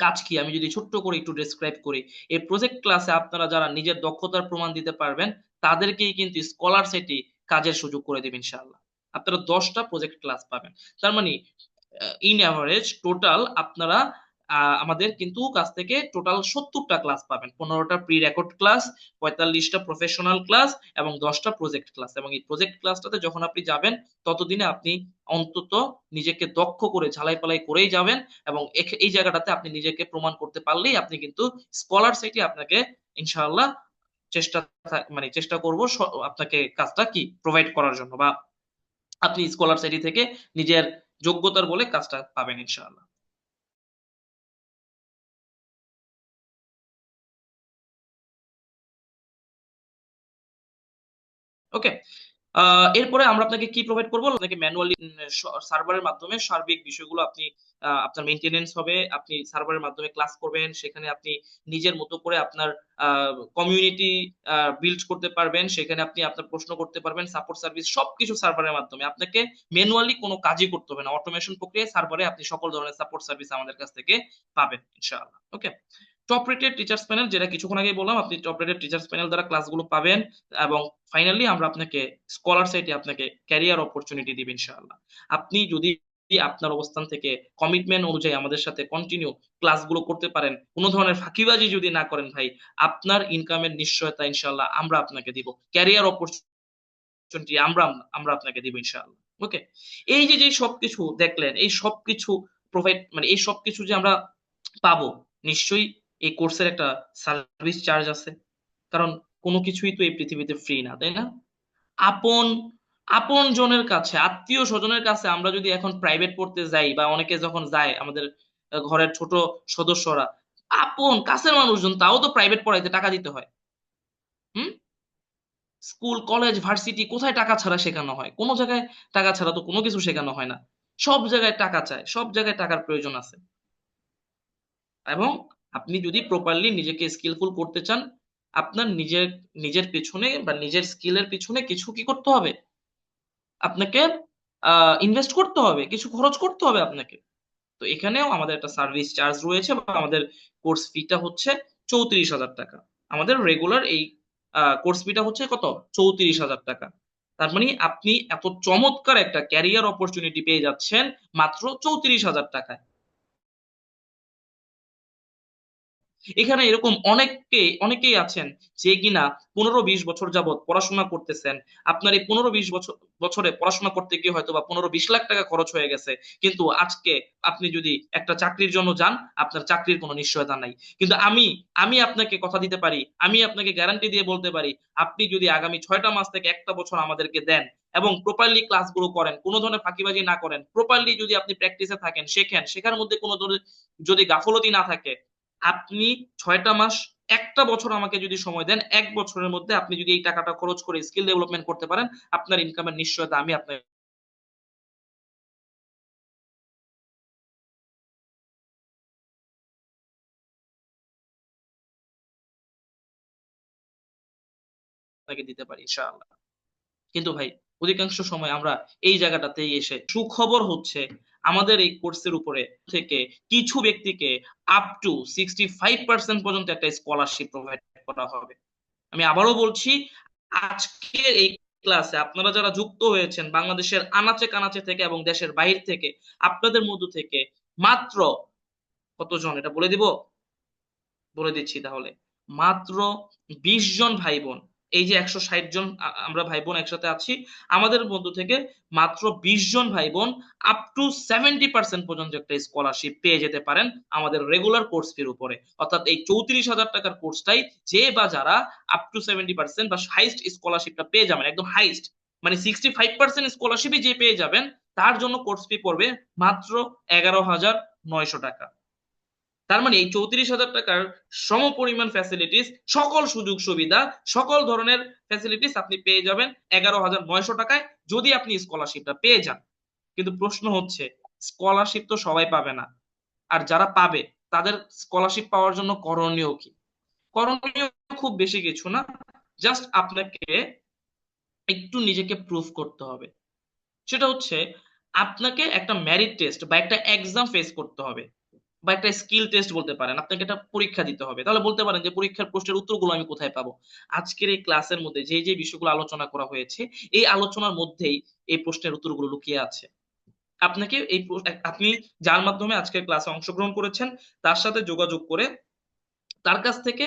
কাজ কি আমি যদি ছোট্ট করে একটু ডেসক্রাইব করি, এই প্রজেক্ট ক্লাসে আপনারা যারা নিজের দক্ষতার প্রমাণ দিতে পারবেন, তাদেরকেই কিন্তু স্কলার সেটি কাজের সুযোগ করে দেবে ইনশাআল্লাহ। আপনারা 10টা প্রজেক্ট ক্লাস পাবেন। তার মানে ইন এভারেজ টোটাল আপনারা আমাদের কিন্তু কাছ থেকে টোটাল 70টা ক্লাস পাবেন। 15টা প্রি রেকর্ড ক্লাস, 45টা প্রফেশনাল ক্লাস এবং 10টা প্রজেক্ট ক্লাস। এবং এই প্রজেক্ট ক্লাসটাতে যখন আপনি যাবেন, ততদিনে আপনি অন্তত নিজেকে দক্ষ করে ঝালাই পালাই করেই যাবেন। এবং এই জায়গাটাতে আপনি নিজেকে প্রমাণ করতে পারলেই আপনি কিন্তু স্কলার সাইটে আপনাকে ইনশাআল্লাহ চেষ্টা মানে চেষ্টা করব আপনাকে কাজটা কি প্রোভাইড করার জন্য, বা আপনি স্কলার সাইটি থেকে নিজের যোগ্যতার বলে কাজটা পাবেন ইনশাআল্লাহ। ওকে, এরপরে আমরা আপনাকে কি প্রোভাইড করবো, আপনাকে ম্যানুয়ালি সার্ভারের মাধ্যমে সার্বিক বিষয়গুলো আপনি আপনার মেইনটেনেন্স হবে, আপনি সার্ভারের মাধ্যমে ক্লাস করবেন, সেখানে আপনি নিজের মতো করে আপনার কমিউনিটি বিল্ড করতে পারবেন, সেখানে আপনি আপনার প্রশ্ন করতে পারবেন, সাপোর্ট সার্ভিস সবকিছু সার্ভারের মাধ্যমে। আপনাকে ম্যানুয়ালি কোনো কাজই করতে হবে না, অটোমেশন প্রক্রিয়ায় সার্ভারে আপনি সকল ধরনের সাপোর্ট সার্ভিস আমাদের কাছ থেকে পাবেন ইনশাআল্লাহ। ওকে, টপ রেটেড টিচার্স প্যানেল, যেটা কিছুক্ষণ আগেই বললাম, আপনি টপ রেটেড টিচার্স প্যানেল দ্বারা ক্লাসগুলো পাবেন। এবং ফাইনালি আমরা আপনাকে স্কলার সাইটে আপনাকে ক্যারিয়ার অপরচুনিটি দিব ইনশাআল্লাহ। আপনি যদি আপনার অবস্থান থেকে কমিটমেন্ট অনুযায়ী আমাদের সাথে কন্টিনিউ ক্লাসগুলো করতে পারেন, কোনো ধরনের ফাঁকিবাজি যদি না করেন ভাই, আপনার ইনকামের নিশ্চয়তা ইনশাআল্লাহ আমরা আপনাকে দিব, ক্যারিয়ার অপরচুনিটি আমরা আমরা আপনাকে দিব ইনশাআল্লাহ। ওকে, এই যে যে সবকিছু দেখলেন, এই সবকিছু প্রোভাইড মানে এই সবকিছু যে আমরা পাবো, নিশ্চয়ই এই কোর্সের একটা সার্ভিস চার্জ আছে। কারণ কোনো কিছুই তো এই পৃথিবীতে ফ্রি না, তাই না? আপন আপন জনের কাছে, আত্মীয় স্বজনের কাছে আমরা যদি এখন প্রাইভেট পড়তে যাই, বা অনেকে যখন যায় আমাদের ঘরের ছোট সদস্যরা, আপন কাছের মানুষজন, তাও তো প্রাইভেট পড়াইতে টাকা দিতে হয়। হুম, স্কুল কলেজ ভার্সিটি কোথায় টাকা ছাড়া শেখানো হয়? কোনো জায়গায় টাকা ছাড়া তো কোনো কিছু শেখানো হয় না। সব জায়গায় টাকা চায়, সব জায়গায় টাকার প্রয়োজন আছে। এবং আপনি যদি প্রপারলি নিজেকে স্কিলফুল করতে চান, আপনার নিজের নিজের পেছনে বা নিজের স্কিলের পিছনে কিছু কি করতে হবে, আপনাকে ইনভেস্ট করতে হবে, কিছু খরচ করতে হবে আপনাকে। তো এখানেও আমাদের একটা সার্ভিস চার্জ রয়েছে, বা আমাদের কোর্স ফিটা হচ্ছে 34,000 টাকা। আমাদের রেগুলার এই কোর্স ফিটা হচ্ছে কত, 34,000 টাকা। তার মানে আপনি এত চমৎকার একটা ক্যারিয়ার অপরচুনিটি পেয়ে যাচ্ছেন মাত্র 34,000 টাকায়। এখানে এরকম অনেকেই আছেন যে কিনা 15-20 বছর যাবত পড়াশোনা করতেছেন। আপনার এই 15-20 বছরে পড়াশোনা করতে গিয়ে হয়তো বা 15-20 লাখ টাকা খরচ হয়ে গেছে, কিন্তু আজকে আপনি যদি একটা চাকরির জন্য যান, আপনার চাকরির কোনো নিশ্চয়তা নাই। কিন্তু আমি আমি আপনাকে কথা দিতে পারি, আমি আপনাকে গ্যারান্টি দিয়ে বলতে পারি, আপনি যদি আগামী 6টা মাস থেকে 1টা বছর আমাদেরকে দেন এবং প্রপারলি ক্লাসগুলো করেন, কোনো ধরনের ফাঁকিবাজি না করেন, প্রপারলি যদি আপনি প্র্যাকটিসে থাকেন, শেখেন, শেখার মধ্যে কোনো ধরনের যদি গাফলতি না থাকে, আপনি 6টা মাস, 1টা বছর আমাকে যদি সময় দেন, 1 বছরের মধ্যে আপনি যদি এই টাকাটা খরচ করে স্কিল ডেভেলপমেন্ট করতে পারেন, আপনার ইনকামের নিশ্চয়তা আমি আপনাকে দিতে পারি ইনশাআল্লাহ। কিন্তু ভাই, অধিকাংশ সময় আমরা এই জায়গাটাতেই এসে, সুখবর হচ্ছে আমাদের এই কোর্সের উপরে থেকে কিছু ব্যক্তিকে আপ টু 65% পর্যন্ত একটা স্কলারশিপ প্রোভাইড করা হবে। আমি আবারও বলছি, আজকের এই ক্লাসে আপনারা যারা যুক্ত হয়েছেন বাংলাদেশের আনাচে কানাচে থেকে এবং দেশের বাহির থেকে, আপনাদের মধ্য থেকে মাত্র কতজন এটা বলে দিব, বলে দিচ্ছি তাহলে, মাত্র 20 জন ভাই বোন, এই যে 160 জন আমরা ভাই বোন একসাথে আছি, আমাদের মধ্য থেকে মাত্র 20 জন ভাই বোন আপ টু 70% পর্যন্ত একটা স্কলারশিপ পেয়ে যেতে পারেন আমাদের রেগুলার কোর্স ফির উপরে। অর্থাৎ এই 34,000 টাকার কোর্সটাই যে বা যারা আপ টু 70% বা হাইস্ট স্কলারশিপটা পেয়ে যাবেন, একদম হাইস্ট, মানে 65% স্কলারশিপই যে পেয়ে যাবেন, তার জন্য কোর্স ফি পড়বে মাত্র 11,900 টাকা। তার মানে এই 34,000 টাকার সমপরিমাণ ফ্যাসিলিটিস, সকল সুযোগ সুবিধা, সকল ধরনের ফ্যাসিলিটিস আপনি পেয়ে যাবেন 11,900 টাকায়, যদি আপনি স্কলারশিপটা পেয়ে যান। কিন্তু প্রশ্ন হচ্ছে, স্কলারশিপ তো সবাই পাবে না, আর যারা পাবে তাদের স্কলারশিপ পাওয়ার জন্য করণীয় কি? করণীয় খুব বেশি কিছু না, জাস্ট আপনাকে একটু নিজেকে প্রুফ করতে হবে। সেটা হচ্ছে, আপনাকে একটা মেরিট টেস্ট বা একটা এক্সাম ফেস করতে হবে, বা একটা স্কিল টেস্ট বলতে পারেন, আপনাকে একটা পরীক্ষা দিতে হবে। তাহলে বলতে পারেন যে পরীক্ষার প্রশ্নের উত্তরগুলো আমি কোথায় পাবো? আজকের এই ক্লাসের মধ্যে যে যে বিষয়গুলো আলোচনা করা হয়েছে, এই আলোচনার মধ্যেই এই প্রশ্নের উত্তরগুলো লুকিয়ে আছে। আপনাকে আপনি যার মাধ্যমে আজকের ক্লাসে অংশগ্রহণ করেছেন, তার সাথে যোগাযোগ করে তার কাছ থেকে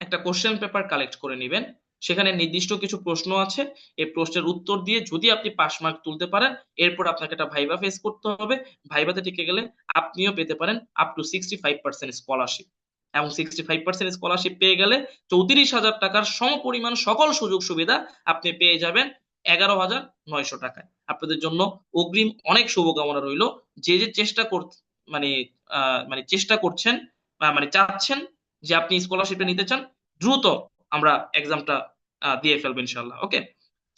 একটা কোশ্চেন পেপার কালেক্ট করে নেবেন। সেখানে নির্দিষ্ট কিছু প্রশ্ন আছে, এই প্রশ্নের উত্তর দিয়ে যদি আপনি পাস মার্ক তুলতে পারেন, এরপর আপনাকে একটা ভাইবা ফেস করতে হবে। ভাইভাতে টিকে গেলে আপনিও পেতে পারেন আপ টু 65% স্কলারশিপ। এবং 65% স্কলারশিপ পেয়ে গেলে 34,000 টাকার সমপরিমাণ সকল সুযোগ সুবিধা আপনি পেয়ে যাবেন 11,900 টাকায়। আপনাদের জন্য অগ্রিম অনেক শুভকামনা রইল। যে যে চেষ্টা কর মানে মানে চেষ্টা করছেন, মানে চাচ্ছেন যে আপনি স্কলারশিপটা নিতে চান, দ্রুত আমরা এক্সামটা দিয়ে ফেলবো ইনশাল্লাহ। ওকে,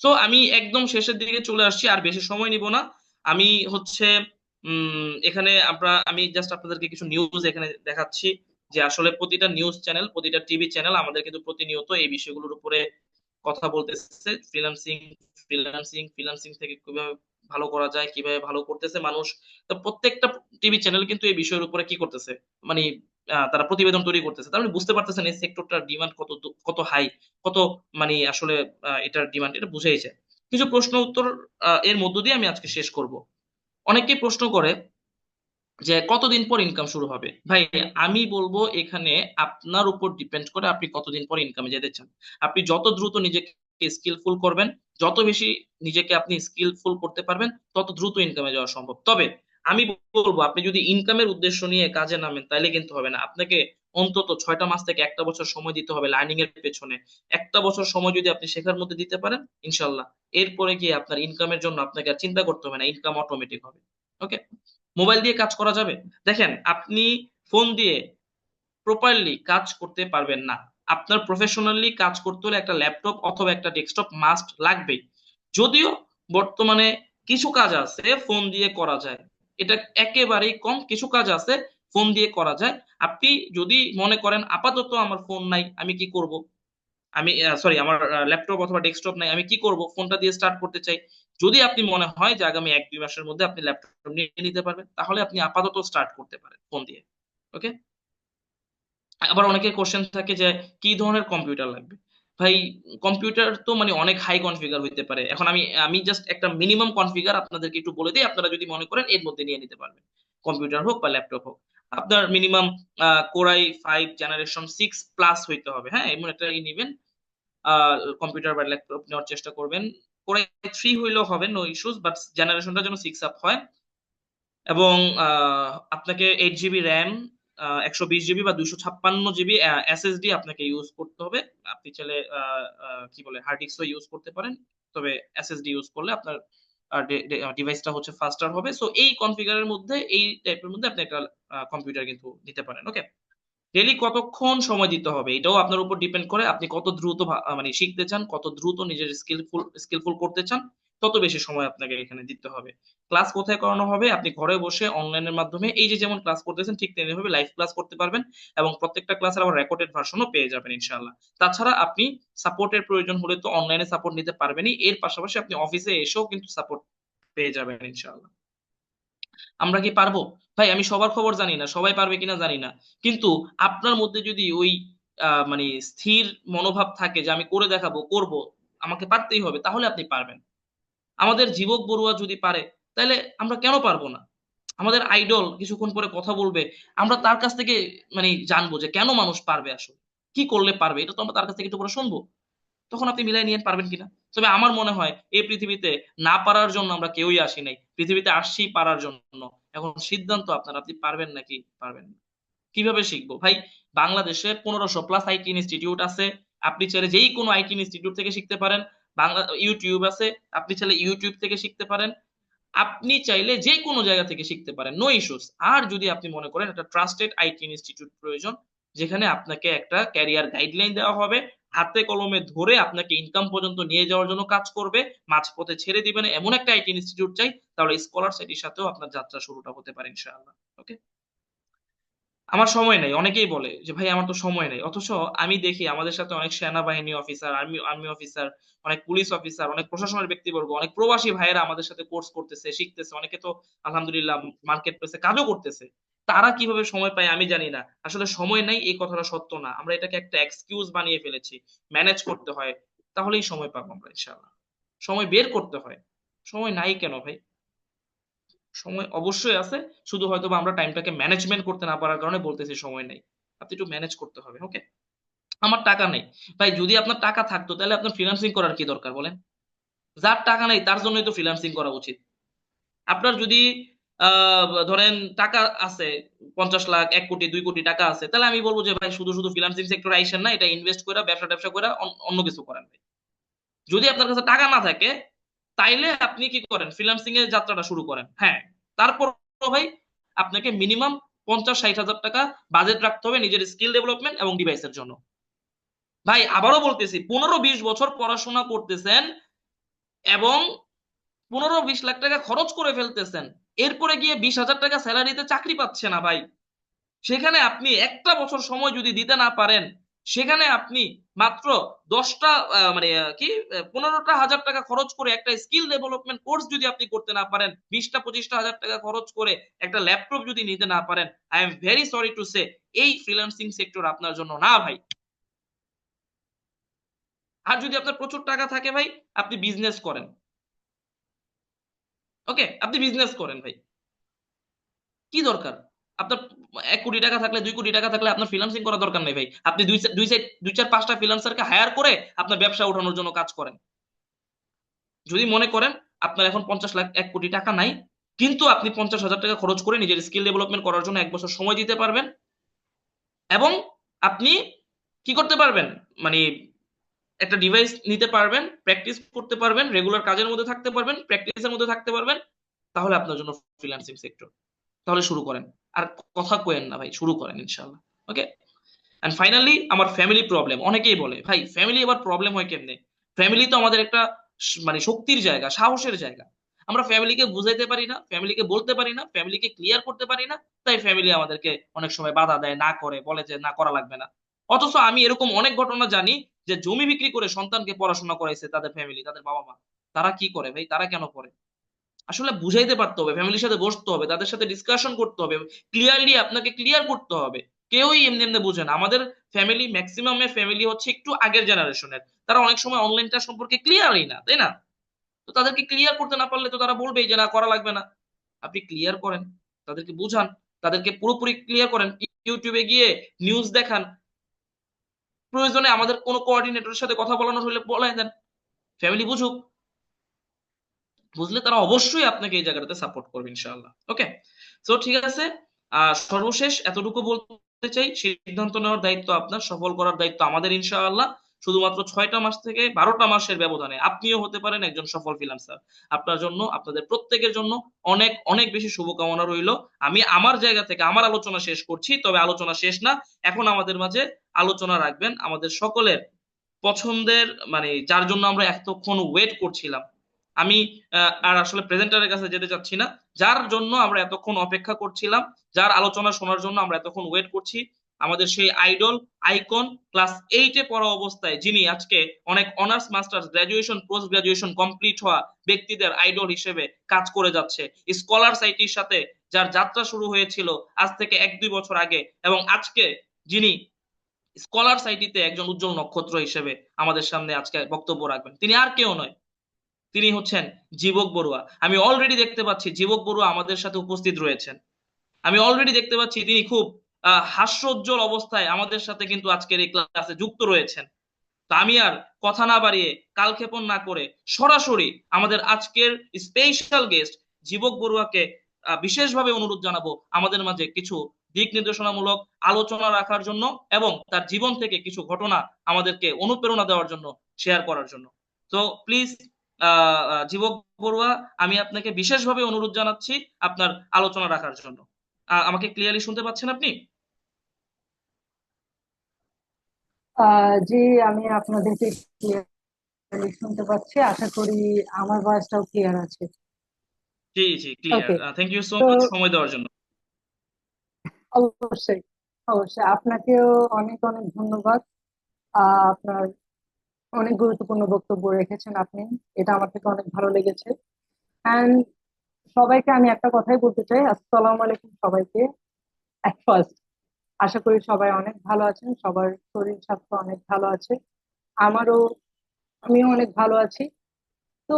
সো আমি একদম শেষের দিকে চলে আসছি, আর বেশি সময় নিব না। আমি হচ্ছে এখানে আমি জাস্ট আপনাদেরকে কিছু নিউজ এখানে দেখাচ্ছি, যে আসলে প্রতিটা নিউজ চ্যানেল, প্রতিটা টিভি চ্যানেল আমাদের কিন্তু প্রতিনিয়ত এই বিষয়গুলোর উপরে কথা বলতেছে। ফ্রিল্যান্সিং, ফ্রিল্যান্সিং থেকে কিভাবে ভালো করা যায়, কিভাবে ভালো করতেছে মানুষ। তো প্রত্যেকটা টিভি চ্যানেল কিন্তু এই বিষয়ের উপরে কি করতেছে, মানে তারা প্রতিবেদন তৈরি করতেছে। তার মানে বুঝতে পারতেছেন এই সেক্টরটার ডিমান্ড কত হাই, কত, মানে আসলে এটার ডিমান্ড, এটা বুঝেই যায়। কিছু প্রশ্ন উত্তর এর মধ্য দিয়ে আমি আজকে শেষ করব। অনেকেই প্রশ্ন করে যে কতদিন পর ইনকাম শুরু হবে। ভাই, আমি বলবো এখানে আপনার উপর ডিপেন্ড করে আপনি কতদিন পর ইনকামে যেতে চান। আপনি যত দ্রুত নিজেকে স্কিলফুল করবেন, যত বেশি নিজেকে আপনি স্কিলফুল করতে পারবেন, তত দ্রুত ইনকামে যাওয়া সম্ভব। তবে আমি বলবো, আপনি যদি ইনকামের উদ্দেশ্য নিয়ে কাজে নামেন, তাইলে কিন্তু হবে না। আপনাকে অন্তত 6টা মাস থেকে 1টা বছর সময় দিতে হবে লার্নিং এর পেছনে। 1টা বছর সময় যদি আপনি শেখার মধ্যে দিতে পারেন, ইনশাল্লাহ এরপরে গিয়ে আপনার ইনকামের জন্য আপনাকে আর চিন্তা করতে হবে না, ইনকাম অটোমেটিক হবে। ওকে, মোবাইল দিয়ে কাজ করা যাবে। দেখেন, আপনি ফোন দিয়ে প্রপারলি কাজ করতে পারবেন না। আপনার প্রফেশনালি কাজ করতে হলে একটা ল্যাপটপ অথবা একটা ডেস্কটপ মাস্ট লাগবেই। যদিও বর্তমানে কিছু কাজ আছে ফোন দিয়ে করা যায়, এটা একেবারেই কম, কিছু কাজ আছে ফোন দিয়ে করা যায়। আপনি যদি মনে করেন আপাতত আমার ফোন নাই, আমি কি করব, আমি সরি আমার ল্যাপটপ অথবা ডেস্কটপ নাই, আমি কি করব, ফোনটা দিয়ে স্টার্ট করতে চাই। যদি আপনি মনে হয় যে আগামী 1-2 মাসের মধ্যে আপনি ল্যাপটপ নিয়ে নিতে পারবেন, তাহলে আপনি আপাতত স্টার্ট করতে পারেন ফোন দিয়ে। ওকে, আবার অনেকের কোশ্চেন থাকে যে কি ধরনের কম্পিউটার লাগবে। ভাই, কম্পিউটার তো মানে অনেক হাই কনফিগার হইতে পারে। এখন আমি আমি জাস্ট একটা মিনিমাম কনফিগার আপনাদেরকে একটু বলে দিই, আপনারা যদি মনে করেন এর মধ্যে নিয়ে নিতে পারবেন, কম্পিউটার হোক বা ল্যাপটপ হোক। আপনার মিনিমাম কোরাই 5 জেনারেশন 6 প্লাস হইতে হবে, হ্যাঁ, এমন একটা নিবেন। কম্পিউটার বা ল্যাপটপ নেওয়ার চেষ্টা করবেন। কোরাই 3 হইলেও হবে, নো ইস্যুস, বাট জেনারেশনটা যেন 6 আপ হয়। এবং আপনাকে 8 জিবি র্যাম, 120 জিবি বা 256 জিবি এসএসডি আপনাকে ইউজ করতে হবে। আপনি চাইলে কি বলে হার্ড ডিস্কও ইউজ করতে পারেন, তবে এসএসডি ইউজ করলে আপনার ডিভাইসটা হচ্ছে ফাস্টার হবে। সো এই কনফিগারের মধ্যে, এই টাইপের মধ্যে আপনি একটা কম্পিউটার কিন্তু নিতে পারেন। ওকে, ডেইলি কতক্ষণ সময় দিতে হবে এটাও আপনার উপর ডিপেন্ড করে, আপনি কত দ্রুত মানে শিখতে চান, কত দ্রুত নিজের স্কিলফুল করতে চান, তত বেশি সময় আপনাকে এখানে দিতে হবে। ক্লাস কোথায় করানো হবে? আপনি ঘরে বসে অনলাইনের মাধ্যমে এই যে যেমন ক্লাস করতেছেন ঠিক তেমনি ভাবে লাইভ ক্লাস করতে পারবেন, এবং প্রত্যেকটা ক্লাসের আবার রেকর্ডেড ভার্সনও পেয়ে যাবেন ইনশাআল্লাহ। তাছাড়া আপনি সাপোর্টের প্রয়োজন হলে তো অনলাইনে সাপোর্ট নিতে পারবেনই, এর পাশাপাশি আপনি অফিসে এসেও কিন্তু সাপোর্ট পেয়ে যাবেন ইনশাআল্লাহ। আমরা কি পারবো? ভাই আমি সবার খবর জানি না, সবাই পারবে কিনা জানি না, কিন্তু আপনার মধ্যে যদি ওই মানে স্থির মনোভাব থাকে যে আমি করে দেখাবো, করব, আমাকে পারতেই হবে, তাহলে আপনি পারবেন। আমাদের জীবক বড়ুয়া যদি পারে, তাহলে আমরা কেন পারবো না? আমাদের আইডল কিছুক্ষণ পরে কথা বলবে, আমরা তার কাছ থেকে মানে জানবো যে কেন মানুষ পারবে, আসলে কি করলে পারবে, এটা তো আমরা তার কাছ থেকে একটু পরে শুনবো। তখন আপনি মিলাই নিয়ে পারবেন কিনা। তবে আমার মনে হয় এই পৃথিবীতে না পারার জন্য আমরা কেউই আসি নাই, পৃথিবীতে আসছি পারার জন্য। এখন সিদ্ধান্ত আপনার, আপনি পারবেন নাকি পারবেন না। কিভাবে শিখবো ভাই? বাংলাদেশে 1500 প্লাস আইটি ইনস্টিটিউট আছে, আপনি চাইলে যেই কোনো আইটি ইনস্টিটিউট থেকে শিখতে পারেন। বাংলা ইউটিউব আছে, আপনি চাইলে ইউটিউব থেকে শিখতে পারেন। আপনি চাইলে যে কোনো জায়গা থেকে শিখতে পারেন, নো ইস্যুস। আর যদি আপনি মনে করেন একটা ট্রাস্টেড আইটি ইনস্টিটিউট প্রয়োজন, যেখানে আপনাকে একটা ক্যারিয়ার গাইডলাইন দেওয়া হবে, হাতে কলমে ধরে আপনাকে ইনকাম পর্যন্ত নিয়ে যাওয়ার জন্য কাজ করবে, মাঝপথে ছেড়ে দিবেন এমন একটা আইটি ইনস্টিটিউট চাই, তাহলে স্কলার সিটির সাথেও আপনার যাত্রা শুরুটা হতে পারে ইনশাআল্লাহ। ওকে, আমার সময় নাই, অনেকেই বলে যে ভাই আমার তো সময় নাই, অথচ আমি দেখি আমাদের সাথে অনেক সেনাবাহিনী অফিসার, আর্মি আর্মি অফিসার, অনেক পুলিশ অফিসার, অনেক প্রশাসনের ব্যক্তিবর্গ, অনেক প্রবাসী ভাইয়েরা আমাদের সাথে কোর্স করতেছে, শিখতেছে, অনেকে তো আলহামদুলিল্লাহ মার্কেট প্লেসে কাজও করতেছে। তারা কিভাবে সময় পায় আমি জানি না। আসলে সময় নাই এই কথাটা সত্য না, আমরা এটাকে একটা এক্সকিউজ বানিয়ে ফেলেছি। ম্যানেজ করতে হয়, তাহলেই সময় পাবো আমরা ইনশাআল্লাহ। সময় বের করতে হয়। সময় নাই কেন ভাই? সময় অবশ্যই আছে, শুধু হয়তো বা আমরা টাইমটাকে ম্যানেজমেন্ট করতে না পারার কারণে বলতেছি সময় নেই। আপনি একটু ম্যানেজ করতে হবে। ওকে, আমার টাকা নেই। ভাই যদি আপনার টাকা থাকতো তাহলে আপনার ফ্রিল্যান্সিং করার কি দরকার বলেন? যার টাকা নাই তার জন্যই তো ফ্রিল্যান্সিং করা উচিত। আপনার যদি ধরেন টাকা আছে 50 লাখ, 1 কোটি, 2 কোটি টাকা আছে, তাহলে আমি বলবো যে ভাই শুধু শুধু ফ্রিল্যান্সিং সেক্টরে আইসেন না, এটা ইনভেস্ট করে ব্যবসা ট্যাবসা করে অন্য কিছু করেন ভাই। যদি আপনার কাছে টাকা না থাকে, তাইলে আপনি কি করেন, ফ্রিল্যান্সিং এর যাত্রাটা শুরু করেন। হ্যাঁ, তারপর ভাই আপনাকে মিনিমাম 50-60 হাজার টাকা বাজেট রাখতে হবে নিজের স্কিল ডেভেলপমেন্ট এবং ডিভাইসের জন্য। ভাই আবারও বলতেছি, 15-20 বছর পড়াশোনা করতেছেন এবং 15-20 লাখ টাকা খরচ করে ফেলতেছেন, এরপরে গিয়ে 20 হাজার টাকা স্যালারিতে চাকরি পাচ্ছে না ভাই। সেখানে আপনি একটা বছর সময় যদি দিতে না পারেন, সেখানে আপনি মাত্র 10টা মানে কি 15টা হাজার টাকা খরচ করে একটা স্কিল ডেভেলপমেন্ট কোর্স যদি আপনি করতে না পারেন, 20টা 25টা হাজার টাকা খরচ করে একটা ল্যাপটপ যদি নিতে না পারেন, I am very sorry to say, এই ফ্রিল্যান্সিং সেক্টর আপনার জন্য না ভাই। আর যদি আপনার প্রচুর টাকা থাকে ভাই, আপনি বিজনেস করেন। ওকে, আপনি বিজনেস করেন ভাই, কি দরকার আপনার? 1 কোটি টাকা থাকলে, 2 কোটি টাকা থাকলে আপনার ফ্রিল্যান্সিং করার দরকার নেই ভাই। আপনি দুই চার পাঁচটা ফ্রিল্যান্সারকে হায়ার করে আপনার ব্যবসা ওঠানোর জন্য কাজ করেন। যদি মনে করেন আপনার এখন 50 লাখ, 1 কোটি টাকা নাই, কিন্তু আপনি 50 হাজার টাকা খরচ করে নিজের স্কিল ডেভেলপমেন্ট করার জন্য 1 বছর সময় দিতে পারবেন, এবং আপনি কি করতে পারবেন, মানে একটা ডিভাইস নিতে পারবেন, প্র্যাকটিস করতে পারবেন, রেগুলার কাজের মধ্যে থাকতে পারবেন, প্র্যাকটিসের মধ্যে থাকতে পারবেন, তাহলে আপনার জন্য ফ্রিল্যান্সিং সেক্টর। তাহলে শুরু করেন। আর কথা কোয়েন না ভাই, শুরু করেন ইনশাআল্লাহ। ওকে, এন্ড ফাইনালি আমার ফ্যামিলি প্রবলেম, অনেকেই বলে ভাই ফ্যামিলি আবার প্রবলেম হয় কেমনে? ফ্যামিলি তো আমাদের একটা মানে শক্তির জায়গা, সাহসের জায়গা। আমরা ফ্যামিলিকে বুঝাইতে পারি না, ফ্যামিলিকে বলতে পারি না, ফ্যামিলিকে ক্লিয়ার করতে পারি না, তাই ফ্যামিলি আমাদেরকে অনেক সময় বাধা দেয়, না করে, বলে যে না করা লাগবে না। অথচ আমি এরকম অনেক ঘটনা জানি যে জমি বিক্রি করে সন্তানকে পড়াশোনা করাইছে তাদের ফ্যামিলি, তাদের বাবা মা। তারা কি করে ভাই, তারা কেন করে? আসলে বুঝাইতে পারতে হবে, ফ্যামিলির সাথে বসতে হবে, তাদের সাথে ডিসকাশন করতে হবে, ক্লিয়ারলি আপনাকে ক্লিয়ার করতে হবে। কেউই এমনি এমনি বুঝে না। আমাদের ফ্যামিলি, ম্যাক্সিমামের ফ্যামিলি হচ্ছে একটু আগের জেনারেশনের, তারা অনেক সময় অনলাইনটা সম্পর্কে ক্লিয়ারই না, তাই না? তো তাদেরকে ক্লিয়ার করতে না পারলে তো তারা বলবেই যে না করা লাগবে না। আপনি ক্লিয়ার করেন, তাদেরকে বুঝান, তাদেরকে পুরোপুরি ক্লিয়ার করেন, ইউটিউবে গিয়ে নিউজ দেখান, প্রয়োজনে আমাদের কোনো কোঅর্ডিনেটরের সাথে কথা বলানো হলে বলাই দেন, ফ্যামিলি বুঝুক, বুঝলে তারা অবশ্যই আপনাকে এই জায়গাটাতে সাপোর্ট করবে ইনশাআল্লাহ। ওকে, তো ঠিক আছে। সর্বশেষ এতটুকু বলতে চাই, সিদ্ধান্ত নেওয়ার দায়িত্ব আপনার, সফল করার দায়িত্ব আমাদের ইনশাআল্লাহ। শুধুমাত্র 6টা মাস থেকে 12টা মাসের ব্যবধানে আপনিও হতে পারেন একজন সফল ফ্রিল্যান্সার। আপনার জন্য, আপনাদের প্রত্যেকের জন্য অনেক অনেক বেশি শুভকামনা রইল। আমি আমার জায়গা থেকে আমার আলোচনা শেষ করছি, তবে আলোচনা শেষ না। এখন আমাদের মাঝে আলোচনা রাখবেন আমাদের সকলের পছন্দের, মানে যার জন্য আমরা এতক্ষণ ওয়েট করছিলাম। আমি আর আসলে প্রেজেন্টারের কাছে যেতে চাচ্ছি না, যার জন্য আমরা এতক্ষণ অপেক্ষা করছিলাম, যার আলোচনা শোনার জন্য আমরা এতক্ষণ ওয়েট করছি, আমাদের সেই আইডল, আইকন, ক্লাস 8-এ পড়া অবস্থায় যিনি আজকে অনেক honours, masters, graduation, post graduation complete হওয়া ব্যক্তিদের আইডল হিসেবে কাজ করে যাচ্ছে, স্কলার সাইটির সাথে যার যাত্রা শুরু হয়েছিল আজ থেকে 1-2 বছর আগে, এবং আজকে যিনি স্কলার সাইটিতে একজন উজ্জ্বল নক্ষত্র হিসেবে আমাদের সামনে আজকে বক্তব্য রাখবেন, তিনি আর কেউ নয়, তিনি হচ্ছেন জীবক বড়ুয়া। আমি অলরেডি দেখতে পাচ্ছি জীবক বড়ুয়া আমাদের সাথে উপস্থিত রয়েছেন। আমি অলরেডি দেখতে পাচ্ছি তিনি খুব হাস্যোজ্জ্বল অবস্থায় আমাদের সাথে কিন্তু আজকের এই ক্লাসে যুক্ত রয়েছেন। তো আমি আর কথা না বাড়িয়ে, কালক্ষেপণ না করে সরাসরি আমাদের আজকের স্পেশাল গেস্ট জীবক বড়ুয়াকে বিশেষভাবে অনুরোধ জানাবো আমাদের মাঝে কিছু দিক নির্দেশনামূলক আলোচনা রাখার জন্য, এবং তার জীবন থেকে কিছু ঘটনা আমাদেরকে অনুপ্রেরণা দেওয়ার জন্য, শেয়ার করার জন্য। তো প্লিজ জীবক বড়ুয়া, আমি আপনাকে বিশেষভাবে অনুরোধ জানাচ্ছি আপনার আলোচনা রাখার জন্য। আমাকে ক্লিয়ারলি শুনতে পাচ্ছেন আপনি? জি, আমি আপনাদেরকে ক্লিয়ারলি শুনতে পাচ্ছি। আশা করি আমার ভয়েসটাও ক্লিয়ার আছে। জি জি, clear. Okay. Thank you so তো মাচ সময় দেওয়ার জন্য। অবশ্যই, অবশ্যই আপনাকেও অনেক অনেক ধন্যবাদ। আপনার অনেক গুরুত্বপূর্ণ বক্তব্য রেখেছেন আপনি, এটা আমার থেকে অনেক ভালো লেগেছে। অ্যান্ড সবাইকে আমি একটা কথাই বলতে চাই, আসসালামু আলাইকুম সবাইকে। এট ফার্স্ট আশা করি সবাই অনেক ভালো আছেন, সবার শরীর স্বাস্থ্য অনেক ভালো আছে। আমারও, আমিও অনেক ভালো আছি। তো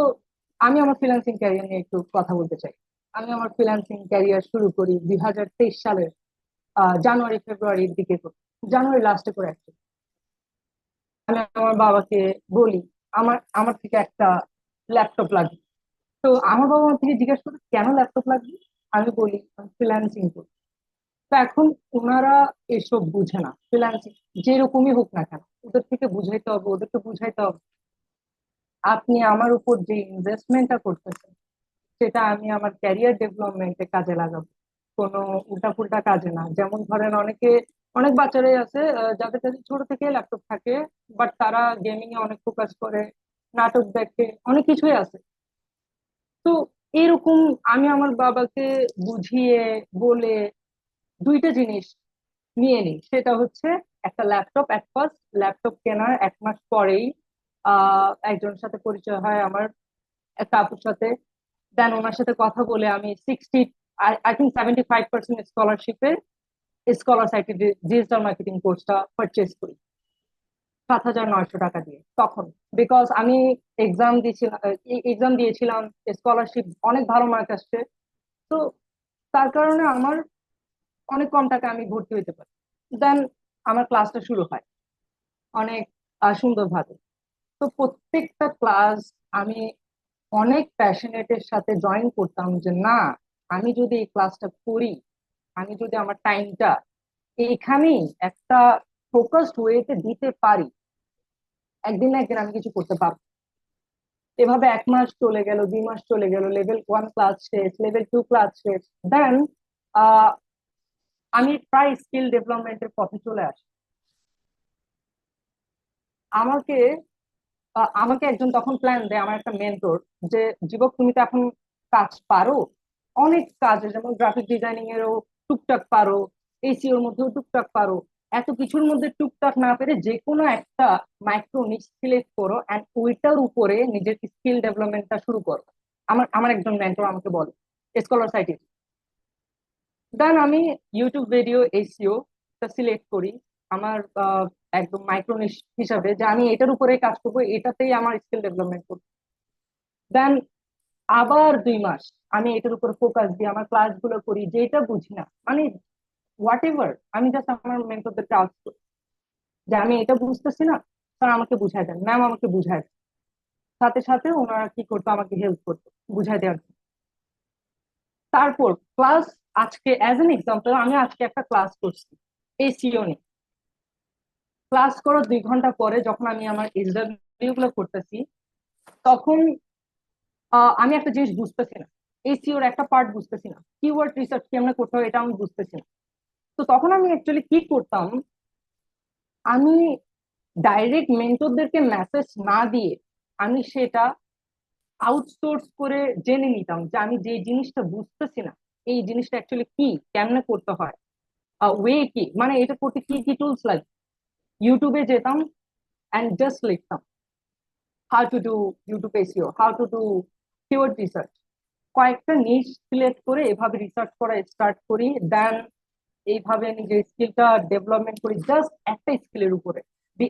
আমি আমার ফ্রিল্যান্সিং ক্যারিয়ার নিয়ে একটু কথা বলতে চাই। আমি আমার ফ্রিল্যান্সিং ক্যারিয়ার শুরু করি 2023 সালের জানুয়ারি ফেব্রুয়ারির দিকে করি। জানুয়ারি লাস্টে করে actually। আমি আমার বাবাকে বলি আমার আমার থেকে একটা ল্যাপটপ লাগবে। তো আমার বাবা আমার থেকে জিজ্ঞাসা করে কেন ল্যাপটপ লাগবে। আমি বলি আমি ফ্রিল্যান্সিং করি। তো এখন ওনারা এসব বুঝে না, ফ্রিল্যান্সিং যেরকমই হোক না কেন ওদের থেকে বুঝাইতে হবে, ওদেরকে বুঝাইতে হবে আপনি আমার উপর যে ইনভেস্টমেন্টটা করতেছেন সেটা আমি আমার ক্যারিয়ার ডেভেলপমেন্টে কাজে লাগাবো, কোনো উল্টাপুল্টা কাজে না। যেমন ধরেন অনেক বাচ্চারাই আছে যাদের কাছে ছোট থেকে ল্যাপটপ থাকে, বাট তারা গেমিং এ অনেক ফোকাস করে, নাটক দেখে, অনেক কিছুই আছে। তো এরকম আমি আমার বাবাকে বুঝিয়ে বলে দুইটা জিনিস নিয়ে নিই। সেটা হচ্ছে একটা ল্যাপটপ। অ্যাট ফার্স্ট ল্যাপটপ কেনার 1 মাস পরেই একজনের সাথে পরিচয় হয় আমার, একটা আপুর সাথে। দেন ওনার সাথে কথা বলে আমি 60, আই থিঙ্ক 75% স্কলারশিপে স্কলার সাইটে ডিজিটাল মার্কেটিং কোর্সটা পারচেজ করি 7,900 টাকা দিয়ে তখন। বিকজ আমি এক্সাম দিয়েছিলাম, স্কলারশিপ অনেক ভালো মার্ক আসছে। তো তার কারণে আমার অনেক কম টাকা আমি ভর্তি হইতে পারি। দেন আমার ক্লাসটা শুরু হয় অনেক সুন্দরভাবে। তো প্রত্যেকটা ক্লাস আমি অনেক প্যাশনেটের সাথে জয়েন করতাম যে না, আমি যদি এই ক্লাসটা করি, আমি যদি আমার টাইমটা এইখানেই একটা ফোকাসড ওয়েতে দিতে পারি, একদিন না একদিন আমি কিছু করতে পারবো। এভাবে 1 মাস চলে গেল, 2 মাস চলে গেল, লেভেল 1 ক্লাস শেষ, লেভেল 2 ক্লাস শেষ। দেন আমি প্রায় স্কিল ডেভেলপমেন্টের পথে চলে আসি। আমাকে আমাকে একজন তখন প্ল্যান দেয়, আমার একটা মেন্টর, যে জীবক তুমি তো এখন কাজ পারো, অনেক কাজ, যেমন গ্রাফিক ডিজাইনিং এরও টুকটাক পারো, এসিওর মধ্যেও টুকটাক পারো, এত কিছুর মধ্যে টুকটাক না পেরে যে কোনো একটা মাইক্রো নিচ সিলেক্ট করো অ্যান্ড ওইটার উপরে নিজের স্কিল ডেভেলপমেন্টটা শুরু করো। আমার আমার একজন মেন্টর আমাকে বলে স্কলার সাইটে। দেন আমি ইউটিউব ভিডিও এসিও সিলেক্ট করি আমার একদম মাইক্রো নিশ হিসাবে, যে আমি এটার উপরে কাজ করবো, এটাতেই আমার স্কিল ডেভেলপমেন্ট করবো। দেন আবার 2 মাস আমি এটার উপর ফোকাস দিয়ে আমার ক্লাসগুলো করি, যেটা বুঝি না মানে হোয়াট এভার, আমি জাস্ট আমার মেন্টরদেরকে আস্ক করি যে আমি এটা বুঝতেছি না, স্যার আমাকে বুঝাই দেন, ম্যাম আমাকে বুঝাই দেন। সাথে সাথে ওনারা কি করতো, আমাকে হেল্প করতো বুঝাই দেওয়ার জন্য। তারপর ক্লাস, আজকে অ্যাজ এন এক্সাম্পল আমি আজকে একটা ক্লাস করছি এসিও নিয়ে। ক্লাস করার 2 ঘন্টা পরে যখন আমি আমার এসডব্লিউ গুলো করতেছি, তখন আমি একটা জিনিস বুঝতেছি না, এসিওর একটা পার্ট বুঝতেছি না, কিওয়ার্ড রিসার্চ কেমনে করতে হয় এটা আমি বুঝতেছি না। তো তখন আমি অ্যাকচুয়ালি কি করতাম, আমি ডাইরেক্ট মেন্টরদেরকে মেসেজ না দিয়ে আমি সেটা আউটসোর্স করে জেনে নিতাম যে আমি যে জিনিসটা বুঝতেছি না, এই জিনিসটা অ্যাকচুয়ালি কি, কেমনে করতে হয়, ওয়ে কি, মানে এটা করতে কি কি টুলস লাগে। ইউটিউবে যেতাম অ্যান্ড জাস্ট লিখতাম how to do YouTube SEO, how to do keyword research. কয়েকটা নিশ সিলেক্ট করে এভাবে রিসার্চ করা স্টার্ট করি, দেন এইভাবে নিজের স্কিলটা ডেভেলপমেন্ট করি জাস্ট একটা স্কিলের উপরে।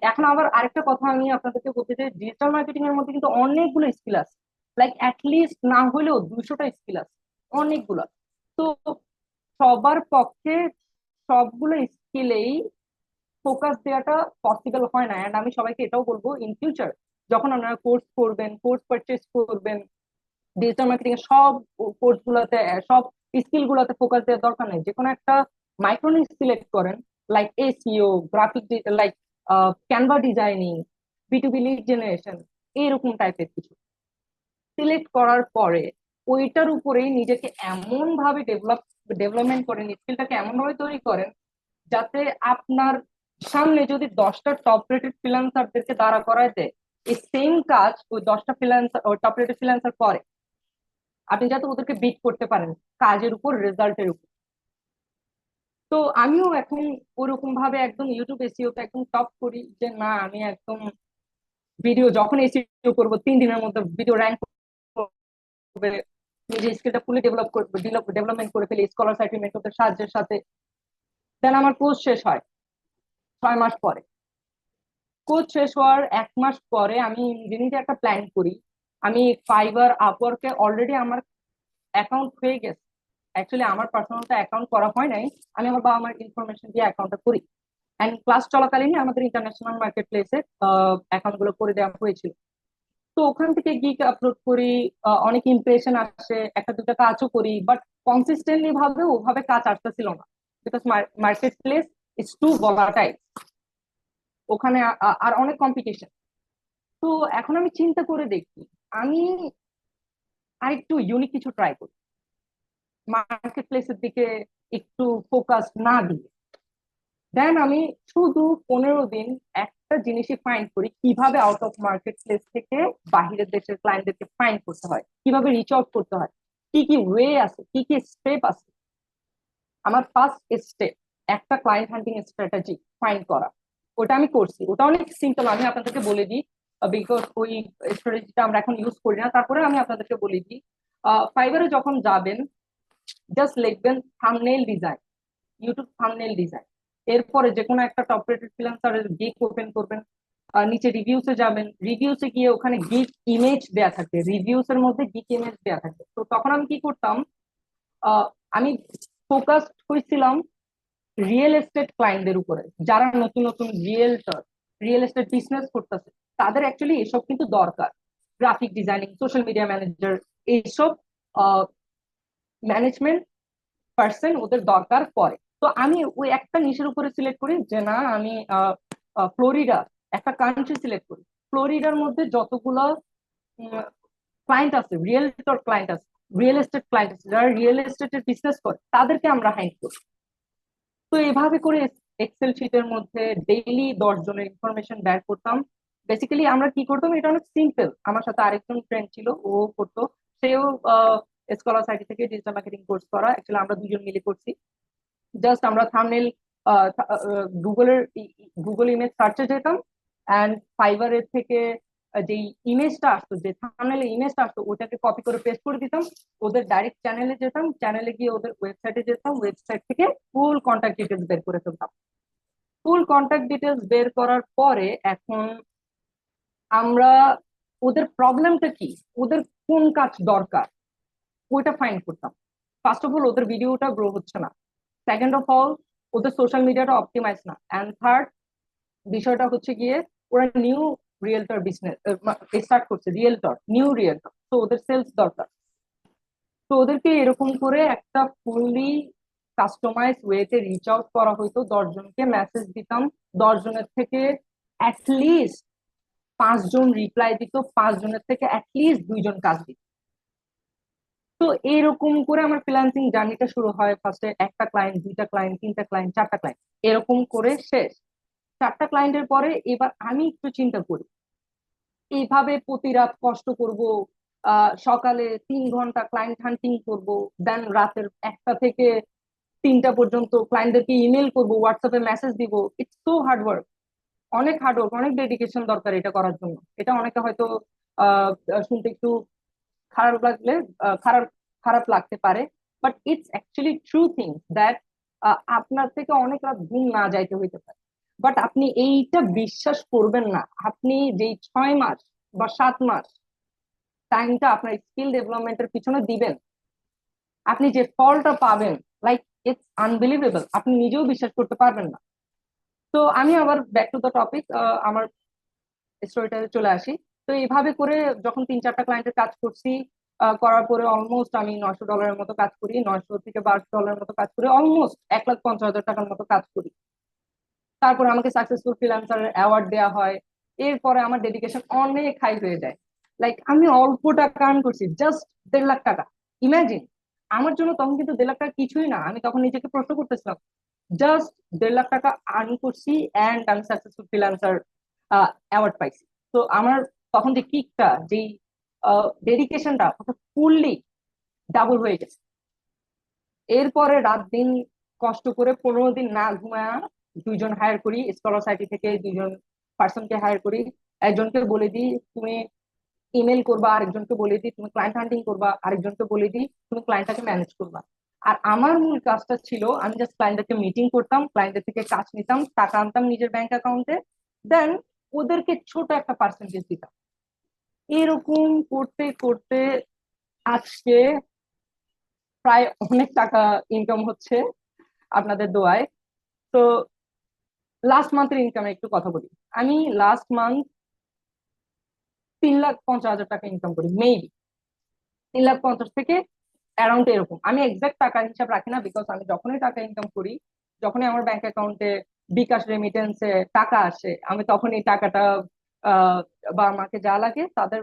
এখন আবার আরেকটা কথা আমি আপনাদেরকে বলতে চাই, ডিজিটাল মার্কেটিং এর মধ্যে কিন্তু অনেকগুলো স্কিল আছে, লাইক অ্যাটলিস্ট না হলেও 200টা স্কিল আছে, অনেকগুলো। তো সবার পক্ষে সবগুলো স্কিলেই ফোকাস দেওয়াটা পসিবল হয় না। এন্ড আমি সবাইকে এটাও বলবো, ইন ফিউচার যখন আপনারা কোর্স করবেন, কোর্স পারচেজ করবেন, ডিজিটাল মার্কেটিং এর সব কোর্স গুলোতে, সব স্কিল গুলোতে ফোকাস দেওয়ার দরকার নেই। যে কোনো একটা মাইক্রো নিশ সিলেক্ট করেন, like SEO, graphic, like Canva designing, বিটুবি লিড জেনারেশন, এইরকম টাইপের কিছু সিলেক্ট করার পরে ওইটার উপরেই নিজেকে এমন ভাবে ডেভেলপমেন্ট করেন, স্কিলটাকে এমন ভাবে তৈরি করেন যাতে আপনার সামনে যদি 10টা টপ রেটেড ফ্রিল্যান্সারদেরকে দাঁড়া করায় দেয়, এই সেম কাজ ওই 10টা ফ্রিল্যান্সার, টপ রেটেড ফ্রিল্যান্সার করে, আপনি যাতে ওদেরকে বিট করতে পারেন কাজের উপর, রেজাল্টের উপর। তো আমিও এখন ওরকম ভাবে একদম ইউটিউব এসইও তে একদম টপ করি, যে না আমি একদম ভিডিও যখন এসইও করবো 3 দিনের মধ্যে ভিডিও র্যাঙ্ক করবে, নিজের স্কিলটা ফুলি ডেভেলপমেন্ট করে ফেলি স্কলার সার্টিফিকেটের সাহায্যের সাথে। দেন আমার কোর্স শেষ হয় 6 মাস পরে। কোর্স শেষ হওয়ার 1 মাস পরে আমি নিজে নিজে একটা প্ল্যান করি। আমি ফাইবার, আপওয়ার্কে অলরেডি আমার অ্যাকাউন্ট হয়ে গেছে। অ্যাকচুয়ালি আমার পার্সোনালটা অ্যাকাউন্ট করা হয় নাই, আমি আমার বাবা আমার ইনফরমেশন দিয়ে অ্যাকাউন্টটা করি। অ্যান্ড ক্লাস চলাকালীনই আমাদের ইন্টারন্যাশনাল মার্কেট প্লেসে অ্যাকাউন্ট গুলো করে দেওয়া হয়েছিল। তো ওখান থেকে গিক আপলোড করি, অনেক ইমপ্রেশন আসে, একটা দুটো কাজও করি, বাট কনসিস্টেন্টলি ভাবে ওভাবে কাজ আসতেছিল না, because market place is too volatile, ওখানে আর অনেক কম্পিটিশন। তো এখন আমি চিন্তা করে দেখি আমি আরেকটু ইউনিক কিছু ট্রাই করি, মার্কেট প্লেসের দিকে একটু ফোকাস না দিয়ে। দেন আমি শুধু 15 দিন একটা জিনিসই ফাইন্ড করি, কিভাবে আউট অফ মার্কেট প্লেস থেকে বাহিরের দেশের ক্লায়েন্টদেরকে ফাইন্ড করতে হয়, কিভাবে রিচ আউট করতে হয়, কি কি ওয়ে আছে, কি কি স্টেপ আছে। আমার ফার্স্ট স্টেপ একটা ক্লায়েন্ট হান্টিং স্ট্র্যাটেজি ফাইন্ড করা, ওটা আমি করছি। ওটা অনেক সিম্পল, আমি আপনাদেরকে বলে দিই, বিকজ ওই স্ট্র্যাটেজিটা আমরা এখন ইউজ করি না, তারপরে আমি আপনাদেরকে বলে দিই। ফাইবারে যখন যাবেন, জাস্ট লিখবেন thumbnail design, YouTube thumbnail design. এরপরে যে কোনো একটা টপ রেটেড ফ্রিল্যান্সারের গিগ ওপেন করবেন, নিচে রিভিউসে যাবেন, রিভিউসে গিয়ে ওখানে গিগ ইমেজ দেয়া থাকে, রিভিউস এর মধ্যে গিগ ইমেজ দেয়া থাকে। তো তখন আমি কি করতাম, আমি ফোকাস হয়েছিলাম রিয়েল এস্টেট ক্লায়েন্টদের উপরে, যারা নতুন নতুন রিয়েল এস্টেট বিজনেস করতেছে, তাদের অ্যাকচুয়ালি এসব কিন্তু দরকার। Graphic designing, social media manager, এইসব ম্যানেজমেন্ট পার্সন ওদের দরকার পড়ে। তো আমি ওই একটা নিশের উপরে সিলেক্ট করি, যে না আমি ফ্লোরিডা একটা কান্ট্রি সিলেক্ট করি, ফ্লোরিডার মধ্যে যতগুলো ক্লায়েন্ট আছে, রিয়েলটর ক্লায়েন্ট আছে, রিয়েল এস্টেট ক্লায়েন্ট আছে, যারা রিয়েল এস্টেটের বিজনেস করে, তাদেরকে আমরা হাইড করি। তো এভাবে করে এক্সেল শিটের মধ্যে ডেইলি 10 জনের ইনফরমেশন বের করতাম। বেসিক্যালি আমরা কি করতাম, এটা অনেক সিম্পল, আমার সাথে আরেকজন ফ্রেন্ড ছিল, ও করতো, সেও স্কলার সাইটি থেকে ডিজিটাল মার্কেটিং কোর্স করা, অ্যাকচুয়ালি আমরা দুজন মিলে করছি। জাস্ট আমরা থাম্বনেল গুগলের গুগল ইমেজ সার্চে যেতাম, অ্যান্ড ফাইবারের থেকে যেই ইমেজটা আসতো, যে থাম্বনেল ইমেজটা আসতো, ওটাকে কপি করে পেস্ট করে দিতাম, ওদের ডাইরেক্ট চ্যানেলে যেতাম, চ্যানেলে গিয়ে ওদের ওয়েবসাইটে যেতাম, ওয়েবসাইট থেকে ফুল কন্ট্যাক্ট ডিটেলস বের করে ফেলতাম। ফুল কন্ট্যাক্ট ডিটেলস বের করার পরে এখন আমরা ওদের প্রবলেমটা কি, ওদের কোন কাজ দরকার ওইটা ফাইন্ড করতাম। ফার্স্ট অফ অল ওদের ভিডিওটা গ্রো হচ্ছে না, সেকেন্ড অফ অল ওদের সোশ্যাল মিডিয়াটা অপটিমাইজ না, অ্যান্ড থার্ড বিষয়টা হচ্ছে গিয়ে ওরা নিউ রিয়েলটর বিজনেস স্টার্ট করছে, রিয়েলটর, নিউ রিয়েলটর, তো ওদের সেলস দরকার। তো ওদেরকে এরকম করে একটা ফুললি কাস্টমাইজ ওয়েতে রিচ আউট করা হইতো, 10 জনকে মেসেজ দিতাম, 10 জনের থেকে অ্যাটলিস্ট 5 জন রিপ্লাই দিত, 5 জনের থেকে অ্যাটলিস্ট 2 জন কাজ দিত। তো এরকম করে আমার ফ্রিল্যান্সিং জার্নিটা শুরু হয়। ফার্স্টে একটা ক্লায়েন্ট, দুইটা ক্লায়েন্ট, তিনটা ক্লায়েন্ট, চারটা ক্লায়েন্ট, এরকম করে শেষ। চারটা ক্লায়েন্টের পরে এবার আমি একটু চিন্তা করি, এইভাবে প্রতি রাত কষ্ট করব, সকালে 3 ঘন্টা ক্লায়েন্ট হান্টিং করব, দেন রাতের 1টা থেকে 3টা পর্যন্ত ক্লায়েন্টদেরকে ইমেল করব, হোয়াটসঅ্যাপে মেসেজ দিব। ইটস সো হার্ড ওয়ার্ক, অনেক হার্ড ওয়ার্ক, অনেক ডেডিকেশন দরকার এটা করার জন্য। এটা অনেকে হয়তো আহ শুনতে একটু খারাপ লাগলে খারাপ খারাপ লাগতে পারে, but it's actually true thing that আপনার থেকে অনেক রাত ঘুম না যাইতে হইতে পারে। বাট আপনি এইটা বিশ্বাস করবেন না, আপনি যেই 6 মাস বা 7 মাস টাইমটা আপনার স্কিল ডেভেলপমেন্টের পিছনে দিবেন, আপনি যে ফলটা পাবেন, লাইক ইটস আনবিলিভেবল, আপনি নিজেও বিশ্বাস করতে পারবেন না। তো আমি আবার ব্যাক টু দ্য টপিক, আমার স্টোরিটা চলে আসি। তো এইভাবে করে যখন 3-4টা ক্লায়েন্টের কাজ করছি, করার পরে অলমোস্ট আমি $900 মতো কাজ করি, 900 থেকে $1200 মতো কাজ করি, অলমোস্ট 1,50,000 টাকার মতো কাজ করি। তারপর আমাকে সাকসেসফুল ফ্রিল্যান্সার অ্যাওয়ার্ড দেওয়া হয়। এরপরে আমার ডেডিকেশন অনেক হাই হয়ে যায়। লাইক আমি অল্প টাকা আর্ন করছি, জাস্ট 1.5 লাখ টাকা। ইমাজিন, আমার জন্য তখন কিন্তু 1.5 লাখ টাকা কিছুই না। আমি তখন নিজেকে প্রশ্ন করতেছিলাম, জাস্ট 1.5 লাখ টাকা আর্ন করছি অ্যান্ড আমি সাকসেসফুল ফ্রিল্যান্সার অ্যাওয়ার্ড পাইছি। তো আমার তখন যে কিকটা, যেই ডেডিকেশনটা, ওটা ফুললি ডাবল হয়ে গেছে। এরপরে রাত দিন কষ্ট করে 15 দিন না ঘুমায়া 2 জন হায়ার করি, স্কলার সাইটি থেকে 2 জন পার্সনকে হায়ার করি। একজনকে বলে দিই তুমি ইমেল করবা, আরেকজনকে বলে দিই তুমি ক্লায়েন্ট হান্টিং করবা, আরেকজনকে বলে দিই তুমি ক্লায়েন্টটাকে ম্যানেজ করবা। আর আমার মূল কাজটা ছিল আমি জাস্ট ক্লায়েন্টদেরকে মিটিং করতাম, ক্লায়েন্টের থেকে কাজ নিতাম, টাকা আনতাম নিজের ব্যাংক অ্যাকাউন্টে, দেন ওদেরকে ছোট একটা পার্সেন্টেজ দিতাম। এরকম করতে করতে আজকে প্রায় অনেক টাকা ইনকাম হচ্ছে আপনাদের দোয়ায়। তো লাস্ট মান্থের ইনকামে একটু কথা বলি। আমি লাস্ট মান্থ 3,50,000 টাকা ইনকাম করি, মেবি 3,50,000 থেকে অ্যারাউন্ড এরকম। আমি এক্সাক্ট টাকার হিসাব রাখি না, বিকজ আমি যখনই টাকা ইনকাম করি, যখনই আমার ব্যাংক অ্যাকাউন্টে বিকাশ রেমিটেন্সে টাকা আসে, আমি তখন এই টাকাটা আহ বা আমাকে যা লাগে তাদের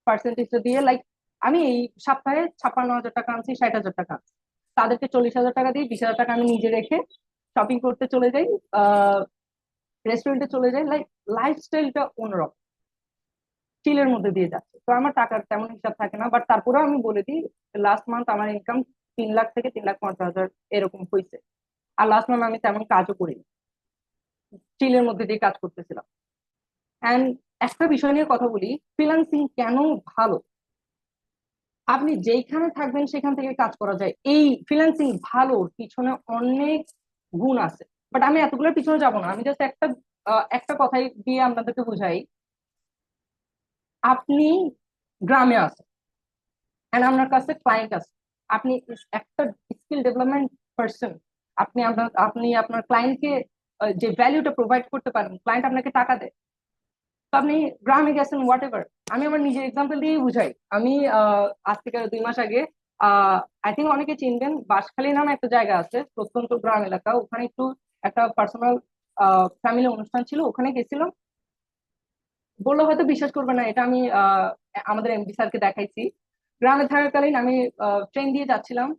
পার্সেন্টেজটা দিয়ে, লাইক আমি এই সপ্তাহে 56,000 টাকা আনছি, 60,000 টাকা আনছি, তাদেরকে 40,000 টাকা দিই, 20,000 টাকা আমি নিজে রেখে শপিং করতে চলে যাই, আহ রেস্টুরেন্টে চলে যাই। লাইক লাইফস্টাইলটা অন্যরকম, চিলের মধ্যে দিয়ে যাচ্ছে। তো আমার টাকার তেমন হিসাব থাকে না, বাট তারপরেও আমি বলে দিই লাস্ট মান্থ আমার ইনকাম 3 লাখ থেকে 3,50,000 এরকম হয়েছে। আর লাস্ট মান্থ আমি তেমন কাজও করিনি, চিলের মধ্যে দিয়ে কাজ করতেছিলাম। অ্যান্ড একটা বিষয় নিয়ে কথা বলি, ফ্রিল্যান্সিং কেন ভালো। আপনি যেইখানে থাকবেন সেখান থেকে কাজ করা যায়, এই ফ্রিল্যান্সিং ভালোর পিছনে অনেক গুণ আছে। বাট আমি এতগুলোর পিছনে যাব না, আমি জাস্ট একটা কথাই দিয়ে আপনাদেরকে বুঝাই। আপনি গ্রামে আছেন এন্ড আপনার কাছে ক্লায়েন্ট আছে, আপনি একটা স্কিল ডেভেলপমেন্ট পার্সন, আপনি আপনার ক্লায়েন্টকে যে ভ্যালুটা প্রোভাইড করতে পারেন, ক্লায়েন্ট আপনাকে টাকা দেয়। তো আপনি গ্রামে গেছেন, হোয়াট এভার। আমি আমার নিজের এক্সাম্পল দিয়েই বুঝাই। আমি আজ থেকে 2 মাস আগে, আই থিঙ্ক অনেকে চিনবেন, বাঁশখালী নামে একটা জায়গা আছে, প্রত্যন্ত গ্রাম এলাকা, ওখানে একটু একটা পার্সোনাল ফ্যামিলি অনুষ্ঠান ছিল, ওখানে গেছিলাম। বললে হয়তো বিশ্বাস করবে না, এটা আমি আমাদের এমডি স্যারকে দেখাইছি। গ্রামে থাকাকালীন আমি ট্রেন দিয়ে যাচ্ছিলাম,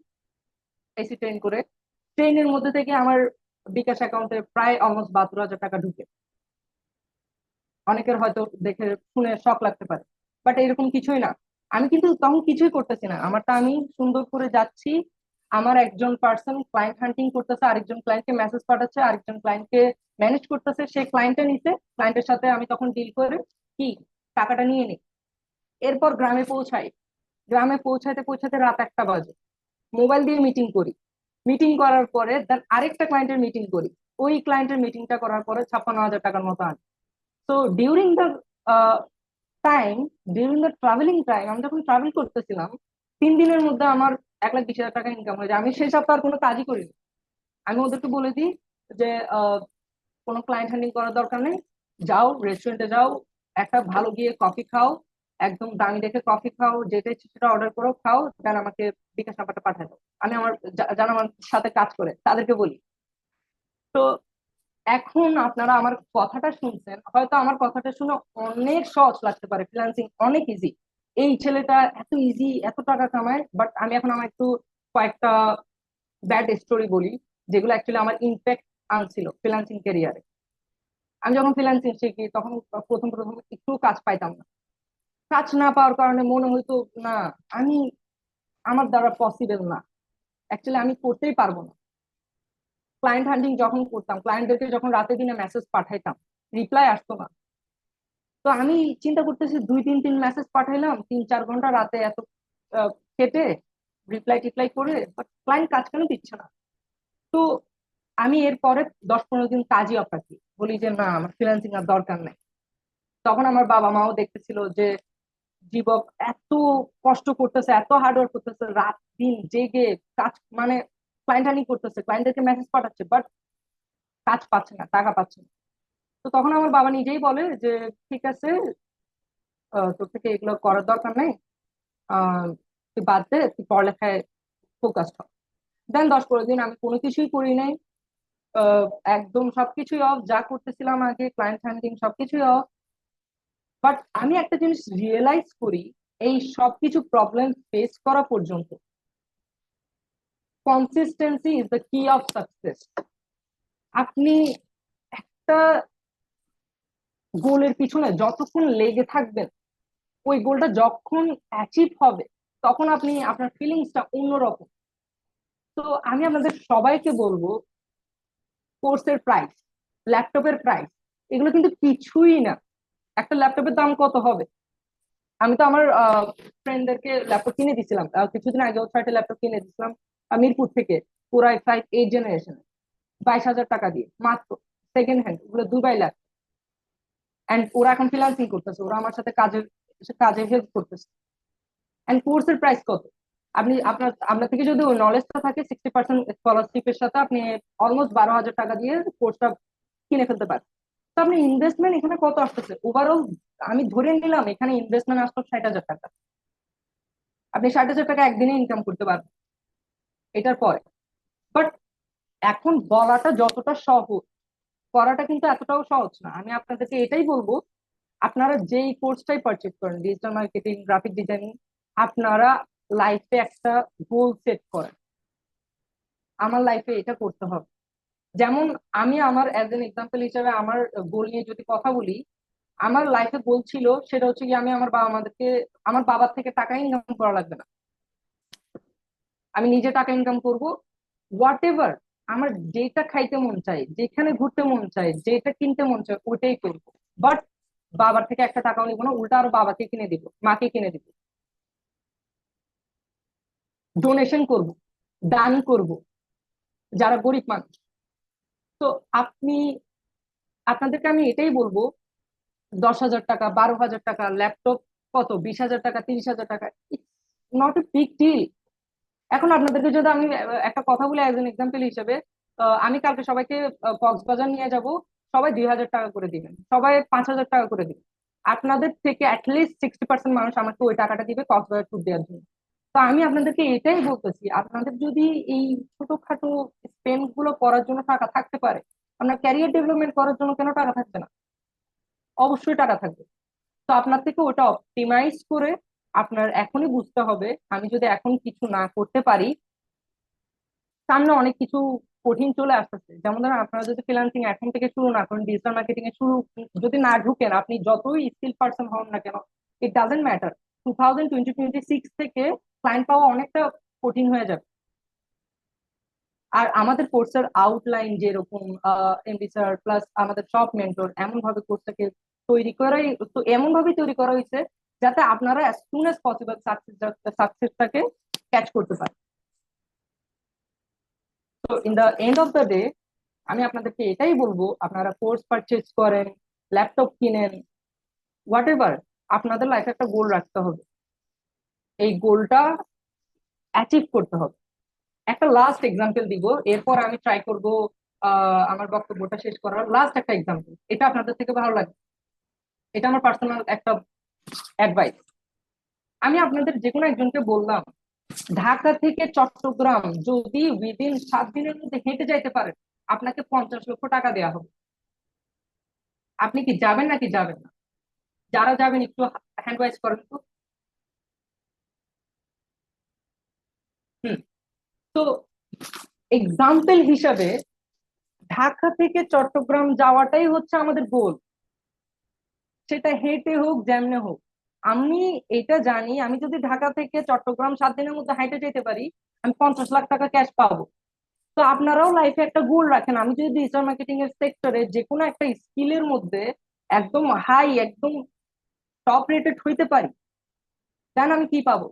এসি ট্রেন করে। ট্রেনের মধ্যে থেকে আমার বিকাশ অ্যাকাউন্টে প্রায় অলমোস্ট 72,000 টাকা ঢুকে। অনেকের হয়তো দেখে শুনে শক লাগতে পারে, বাট এরকম কিছুই না। আমি কিন্তু তখন কিছুই করতেছি না, আমারটা আমি সুন্দর করে যাচ্ছি। আমার একজন পার্সন ক্লায়েন্ট হান্টিং করতেছে, আরেকজন ক্লায়েন্টকে মেসেজ পাঠাচ্ছে, আরেকজন ক্লায়েন্টকে ম্যানেজ করতেছে, সে ক্লায়েন্টটা নিছে, ক্লায়েন্টের সাথে আমি তখন ডিল করে কি টাকাটা নিয়ে নিই। এরপর গ্রামে পৌঁছাই, গ্রামে পৌঁছাতে পৌঁছাতে রাত 1টা বাজে। মোবাইল দিয়ে মিটিং করি, মিটিং করার পরে দেন আরেকটা ক্লায়েন্টের মিটিং করি, ওই ক্লায়েন্টের মিটিংটা করার পরে 56,000 টাকার মতো আনি। তো during the time, during the travelling time, আমি যখন ট্রাভেল করতেছিলাম 3 দিনের মধ্যে আমার 1,20,000 টাকা ইনকাম হয়ে যায়। আমি সেই সপ্তাহ আর কোনো কাজই করিনি। আমি ওদেরকে বলে দিই যে কোনো ক্লায়েন্ট হ্যান্ডলিং করার দরকার নেই, যাও রেস্টুরেন্টে যাও, একটা ভালো গিয়ে কফি খাও, একদম দামি দেখে কফি খাও, যেটা ইচ্ছে সেটা অর্ডার করো, খাও, দেন আমাকে বিকাশ নাম্বারটা পাঠায় দাও। আমি আমার যারা আমার সাথে কাজ করে তাদেরকে বলি। তো এখন আপনারা আমার কথাটা শুনছেন, হয়তো আমার কথাটা শুনে অনেক সহজ লাগতে পারে, ফ্রিল্যান্সিং অনেক ইজি, এই ছেলেটা এত ইজি এত টাকা কামায়, বাট আমি এখন আমার একটু কয়েকটা ব্যাড স্টোরি বলি, যেগুলো অ্যাকচুয়ালি আমার ইম্প্যাক্ট আনছিল ফ্রিল্যান্সিং ক্যারিয়ারে। আমি যখন ফ্রিল্যান্সিং শিখি তখন প্রথম প্রথম একটু কাজ পাইতাম না। কাজ না পাওয়ার কারণে মনে হইতো না, আমি, আমার দ্বারা পসিবল না, অ্যাকচুয়ালি আমি করতেই পারবো না। ক্লায়েন্ট হান্টিং যখন করতাম, ক্লায়েন্টদেরকে যখন রাতে দিনে মেসেজ পাঠাইতাম, রিপ্লাই আসতো না। তো আমি চিন্তা করতেছি, 2 3 মেসেজ পাঠাইলাম 3 4 ঘন্টা রাতে এত কেটে, রিপ্লাই টিপ্লাই করে, বাট ক্লায়েন্ট কাজ কেন দিচ্ছে না? তো আমি এরপরে 10 15 দিন কাজই অফ রাখি, বলি যে না, আমার ফ্রিল্যান্সিং আর দরকার নাই। তখন আমার বাবা মাও দেখতেছিল যে যুবক এত কষ্ট করতেছে, এত হার্ডওয়ার্ক করতেছে, রাত দিন জেগে কাজ, মানে ক্লায়েন্ট হান্টিং করতেছে, ক্লায়েন্টদেরকে মেসেজ পাঠাচ্ছে, বাট কাজ পাচ্ছে না, টাকা পাচ্ছে না। তো তখন আমার বাবা নিজেই বলে যে ঠিক আছে, তোর থেকে এগুলো করার দরকার নাই, আহ তুই বাদ দে, তুই পড়ালেখায় ফোকাস হ। দেন 10 15 দিন আমি কোনো কিছুই করি নাই। আহ, একদম সবকিছুই অফ, যা করতেছিলাম আগে ক্লায়েন্ট হ্যান্ডলিং সবকিছুই অফ। বাট আমি একটা জিনিস রিয়েলাইজ করি, এই সবকিছু প্রবলেম ফেস করা পর্যন্ত কনসিস্টেন্সি ইজ দ্য কি অফ সাকসেস। আপনি একটা গোলের পিছনে যতক্ষণ লেগে থাকবেন, ওই গোলটা যখন অ্যাচিভ হবে, তখন আপনি আপনার ফিলিংসটা অন্যরকম। তো আমি আপনাদের সবাইকে বলবো, কোর্সের প্রাইস, ল্যাপটপের প্রাইস, এগুলো কিন্তু কিছুই না। একটা ল্যাপটপের দাম কত হবে? আমি তো আমার ফ্রেন্ডদেরকে ল্যাপটপ কিনে দিছিলাম, কিছুদিন আগেও 6টা ল্যাপটপ কিনে দিছিলাম মিরপুর থেকে, পুরাই 5 8 জেনারেশন, 22,000 টাকা দিয়ে মাত্র, সেকেন্ড হ্যান্ড, ওগুলো দুবাই ল্যাপটপ। এন্ড ওরা এখন ফ্রিল্যান্সিং করতেছে, ওরা আমার সাথে কাজে হেল্প করতেছে। এন্ড কোর্সের প্রাইস কত? আপনি আপনার থেকে যদি ওই নলেজটা থাকে, 60% স্কলারশিপের সাথে আপনি অলমোস্ট 12,000 টাকা দিয়ে কোর্সটা কিনে ফেলতে পারেন। তো আপনি ইনভেস্টমেন্ট এখানে কত আসতেছে ওভারঅল? আমি ধরে নিলাম এখানে ইনভেস্টমেন্ট আসতো 60,000 টাকা। আপনি 60,000 টাকা একদিনে ইনকাম করতে পারবেন এটার পরে। বাট এখন বলাটা যতটা সহজ, করাটা কিন্তু এতটাও সহজ না। আমি আপনাদেরকে এটাই বলবো, আপনারা যেই কোর্সটাই পারচেজ করেন, ডিজিটাল মার্কেটিং, গ্রাফিক ডিজাইনিং, আপনারা লাইফে একটা গোল সেট করেন, আমার লাইফে এটা করতে হবে। যেমন আমি আমার অ্যাজ এন এক্সাম্পল হিসেবে আমার গোল নিয়ে যদি কথা বলি, আমার লাইফে গোল ছিল, সেটা হচ্ছে কি, আমি আমার বাবার থেকে টাকা ইনকাম করা লাগবে না, আমি নিজে টাকা ইনকাম করব। হোয়াট এভার আমার যেটা খাইতে মন চাই, যেখানে ঘুরতে মন চাই, যেটা কিনতে মন চায়, ওইটাই করবো। বাট বাবার থেকে একটা টাকাও নিবো না, উল্টা আরো বাবাকে কিনে দিব, মাকে কিনে দিব, ডোনেশন করব, দান করব যারা গরিব মানুষ। তো আপনি, আপনাদেরকে আমি এটাই বলবো, 10,000 টাকা, 12,000 টাকা ল্যাপটপ, কত 20,000 টাকা, 30,000 টাকা, it's not a big deal. এখন আপনাদেরকে যদি আমি একটা কথা বলি অ্যাজ এন এক্সাম্পল হিসেবে, আমি কালকে সবাইকে কক্সবাজার নিয়ে যাব, সবাই 2,000 টাকা করে দিবেন, সবাই 5,000 টাকা করে দিবেন। আপনাদের থেকে অ্যাটলিস্ট 60% মানুষ আমাকে ওই টাকাটা দিবে কক্সবাজার ট্যুর দেওয়ার জন্য। তো আমি আপনাদেরকে এটাই বলতেছি, আপনাদের যদি এই ছোটখাটো স্পেন্ড গুলো করার জন্য টাকা থাকতে পারে, আপনার ক্যারিয়ার ডেভেলপমেন্ট করার জন্য কেন টাকা থাকবে না? অবশ্যই টাকা থাকবে। তো আপনার থেকে ওটা অপটিমাইজ করে আপনার এখনই বুঝতে হবে, আমি যদি এখন কিছু না করতে পারি, সামনে অনেক কিছু কঠিন চলে আসতেছে। যেমন ধরেন, আপনারা যদি ফ্রিল্যান্সিং এখন থেকে শুরু না করেন, ডিজিটাল মার্কেটিং এ যদি না ঢুকেন, আপনি যতই স্কিল পারসন হন না কেন, ইট ডাজেন্ট ম্যাটার, 2026 থেকে ক্লায়েন্ট পাওয়া অনেকটা কঠিন হয়ে যাবে। আর আমাদের কোর্সের আউটলাইন যেরকম, এমডি স্যার প্লাস আমাদের সব মেন্টর এমন ভাবে কোর্সটাকে এমন ভাবে তৈরি করা হয়েছে, যাতে আপনারা অ্যাজ সুন অ্যাজ পসিবল সাকসেসটাকে ক্যাচ করতে পারেন। তো in the end of the day, আমি আপনাদেরকে এটাই বলবো, আপনারা কোর্স পারচেজ করেন, ল্যাপটপ কিনেন, হোয়াট এভার, আপনাদের লাইফে একটা গোল রাখতে হবে, এই গোলটা অ্যাচিভ করতে হবে। একটা লাস্ট এক্সাম্পল দিব, এরপর আমি ট্রাই করব আমার বক্তব্যটা শেষ করার। লাস্ট একটা এক্সাম্পল, এটা আপনাদের থেকে ভালো লাগে, এটা আমার পার্সোনাল একটা অ্যাডভাইস। আমি আপনাদের যে কোনো একজনকে বললাম, ঢাকা থেকে চট্টগ্রাম যদি উইদিন 7 দিনের মধ্যে হেঁটে যাইতে পারেন, আপনাকে 50 লক্ষ টাকা দেওয়া হবে। আপনি কি যাবেন নাকি যাবেন না? যারা যাবেন একটু হ্যান্ড ওয়াইজ করেন তো। হুম। তো এক্সাম্পল হিসাবে ঢাকা থেকে চট্টগ্রাম যাওয়াটাই হচ্ছে আমাদের গোল, সেটা হেঁটে হোক যেমনে হোক। আমি এটা জানি, আমি যদি ঢাকা থেকে চট্টগ্রাম 7 দিনের মধ্যে হাইটে যেতে পারি, আমি 50 লাখ টাকা ক্যাশ পাবো। তো আপনারাও লাইফে একটা গোল রাখেন, আমি যদি ডিজিটাল মার্কেটিং এর সেক্টরে যে কোনো একটা স্কিলের মধ্যে একদম হাই, একদম টপ রেটেড হইতে পারি, দেন আমি কি পাবো?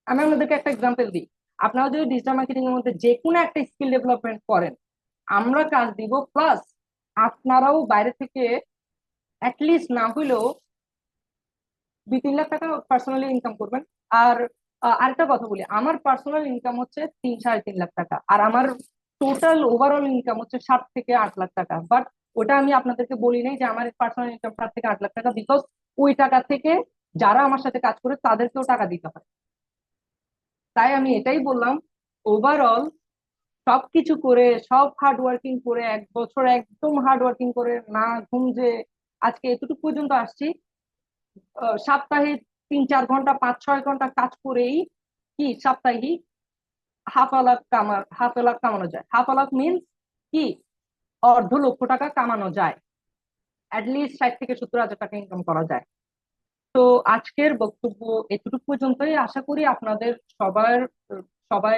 আমি আপনাদেরকে একটা এক্সাম্পল দিই। আপনারা যদি ডিজিটাল মার্কেটিং এর মধ্যে যে কোনো একটা স্কিল ডেভেলপমেন্ট করেন, আমরা কাজ দিব, প্লাস আপনারাও বাইরে থেকে অ্যাটলিস্ট না হইলেও 2-3 লাখ টাকা পার্সোনালি ইনকাম করবেন। আর আরেকটা কথা বলি, আমার পার্সোনাল ইনকাম হচ্ছে 3-3.5 লাখ টাকা, আর আমার টোটাল ওভারঅল ইনকাম হচ্ছে 7 থেকে 8 লাখ টাকা। বাট ওটা আমি আপনাদেরকে বলি নাই যে আমার পার্সোনাল ইনকাম 7 থেকে 8 লাখ টাকা, বিকজ ওই টাকা থেকে যারা আমার সাথে কাজ করে তাদেরকেও টাকা দিতে হয়। তাই আমি এটাই বললাম, ওভারঅল সবকিছু করে, সব হার্ড ওয়ার্কিং করে, 1 বছর একদম হার্ড ওয়ার্কিং করে না ঘুম যে আজকে এতটুকু পর্যন্ত আসছি, সপ্তাহে 3-4 ঘন্টা 5-6 ঘন্টা কাজ করেই কি সাপ্তাহিক হাফ a লাখ কামানো যায়। হাফ a লাখ মিনস কি, 1/2 লক্ষ টাকা কামানো যায়, অ্যাটলিস্ট 60 থেকে 70 হাজার টাকা ইনকাম করা যায়। তো আজকের বক্তব্য এতটুকু পর্যন্তই। আশা করি আপনাদের সবার সবাই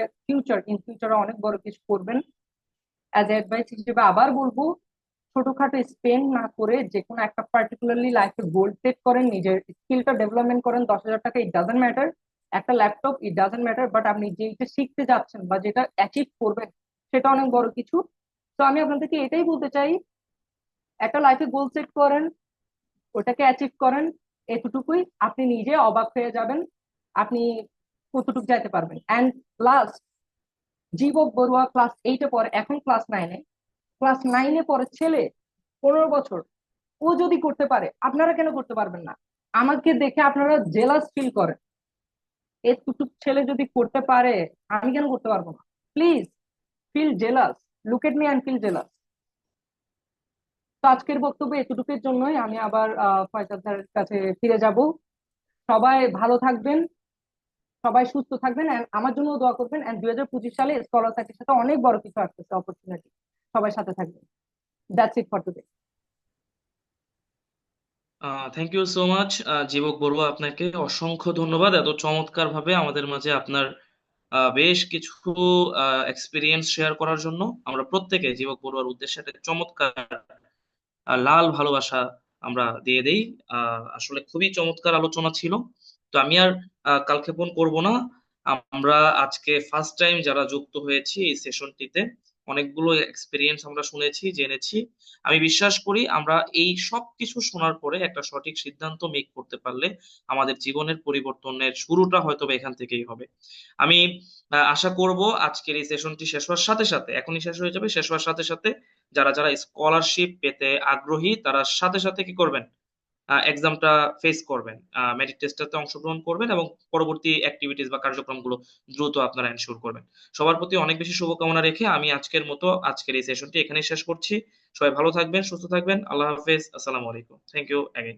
ইন ফিউচারে অনেক বড় কিছু করবেন। অ্যাজ অ্যাডভাইস হিসেবে আবার বলবো, ছোটখাটো স্পেন্ড না করে যে কোনো একটা পার্টিকুলারলি লাইফে গোল সেট করেন, নিজের স্কিলটা ডেভেলপমেন্ট করেন। 10,000 টাকা ইট ডাজেন্ট ম্যাটার, একটা laptop it doesn't matter, but আপনি যেটা শিখতে যাচ্ছেন বা যেটা অ্যাচিভ করবেন সেটা অনেক বড় কিছু। তো আমি আপনাদেরকে এটাই বলতে চাই, একটা লাইফে গোল সেট করেন, ওটাকে অ্যাচিভ করেন, এতটুকুই। আপনি নিজে অবাক হয়ে যাবেন আপনি কতটুকু যাইতে পারবেন। And last, Jivak Barua class 8-এ পড়ে, এখন ক্লাস 9-এ। ক্লাস 9-এ পড়ে ছেলে, 15 বছর, ও যদি করতে পারে আপনারা কেন করতে পারবেন না? আমাকে দেখে আপনারা জেলাস ফিল করেন, এতটুক ছেলে যদি করতে পারে আমি কেন করতে পারবো না? Please feel jealous, look at me and feel jealous. তো আজকের বক্তব্য এতটুকুর জন্যই, আমি আবার ফয়সাল স্যারের কাছে ফিরে যাব। সবাই ভালো থাকবেন, সবাই সুস্থ থাকবেন, and আমার জন্য দোয়া করবেন। 2025 সালে স্কলার সার্কের সাথে অনেক বড় কিছু আসতেছে, অপরচুনিটি। সবাই সাথে থাকবেন। That's it for today. Thank you so much Jibak Barua, আপনাকে অসংখ্য ধন্যবাদ এত চমৎকার ভাবে আমাদের মাঝে আপনার বেশ কিছু এক্সপিরিয়েন্স শেয়ার করার জন্য। আমরা প্রত্যেকে জীবক বড়ুয়ার উদ্দেশ্যে একটা চমৎকার লাল ভালোবাসা আমরা দিয়ে দেই। আসলে খুবই চমৎকার আলোচনা ছিল। তো আমি আর কালক্ষেপণ করব না। আমরা আজকে ফার্স্ট টাইম যারা যুক্ত হয়েছি এই সেশনটিতে, অনেকগুলো এক্সপিরিয়েন্স আমরা শুনেছি, জেনেছি। আমি বিশ্বাস করি আমরা এই সব কিছু শোনার পরে একটা সঠিক সিদ্ধান্ত মেক করতে পারলে আমাদের জীবনের পরিবর্তনের শুরুটা হয়তো বা এখান থেকেই হবে। আমি আশা করব আজকের এই সেশনটি শেষ হওয়ার সাথে সাথে, এখনই শেষ হয়ে যাবে, শেষ হওয়ার সাথে সাথে যারা যারা স্কলারশিপ পেতে আগ্রহী তারা সাথে সাথে কি করবেন, এক্সামটা ফেস করবেন, মেরিট টেস্টটাতে অংশগ্রহণ করবেন এবং পরবর্তী অ্যাক্টিভিটিস বা কার্যক্রমগুলো দ্রুত আপনারা এনশিওর করবেন। সবার প্রতি অনেক বেশি শুভকামনা রেখে আমি আজকের মতো আজকের এই সেশনটি এখানেই শেষ করছি। সবাই ভালো থাকবেন, সুস্থ থাকবেন। আল্লাহ হাফেজ, আসসালামু আলাইকুম, থ্যাংক ইউ অ্যাগেন।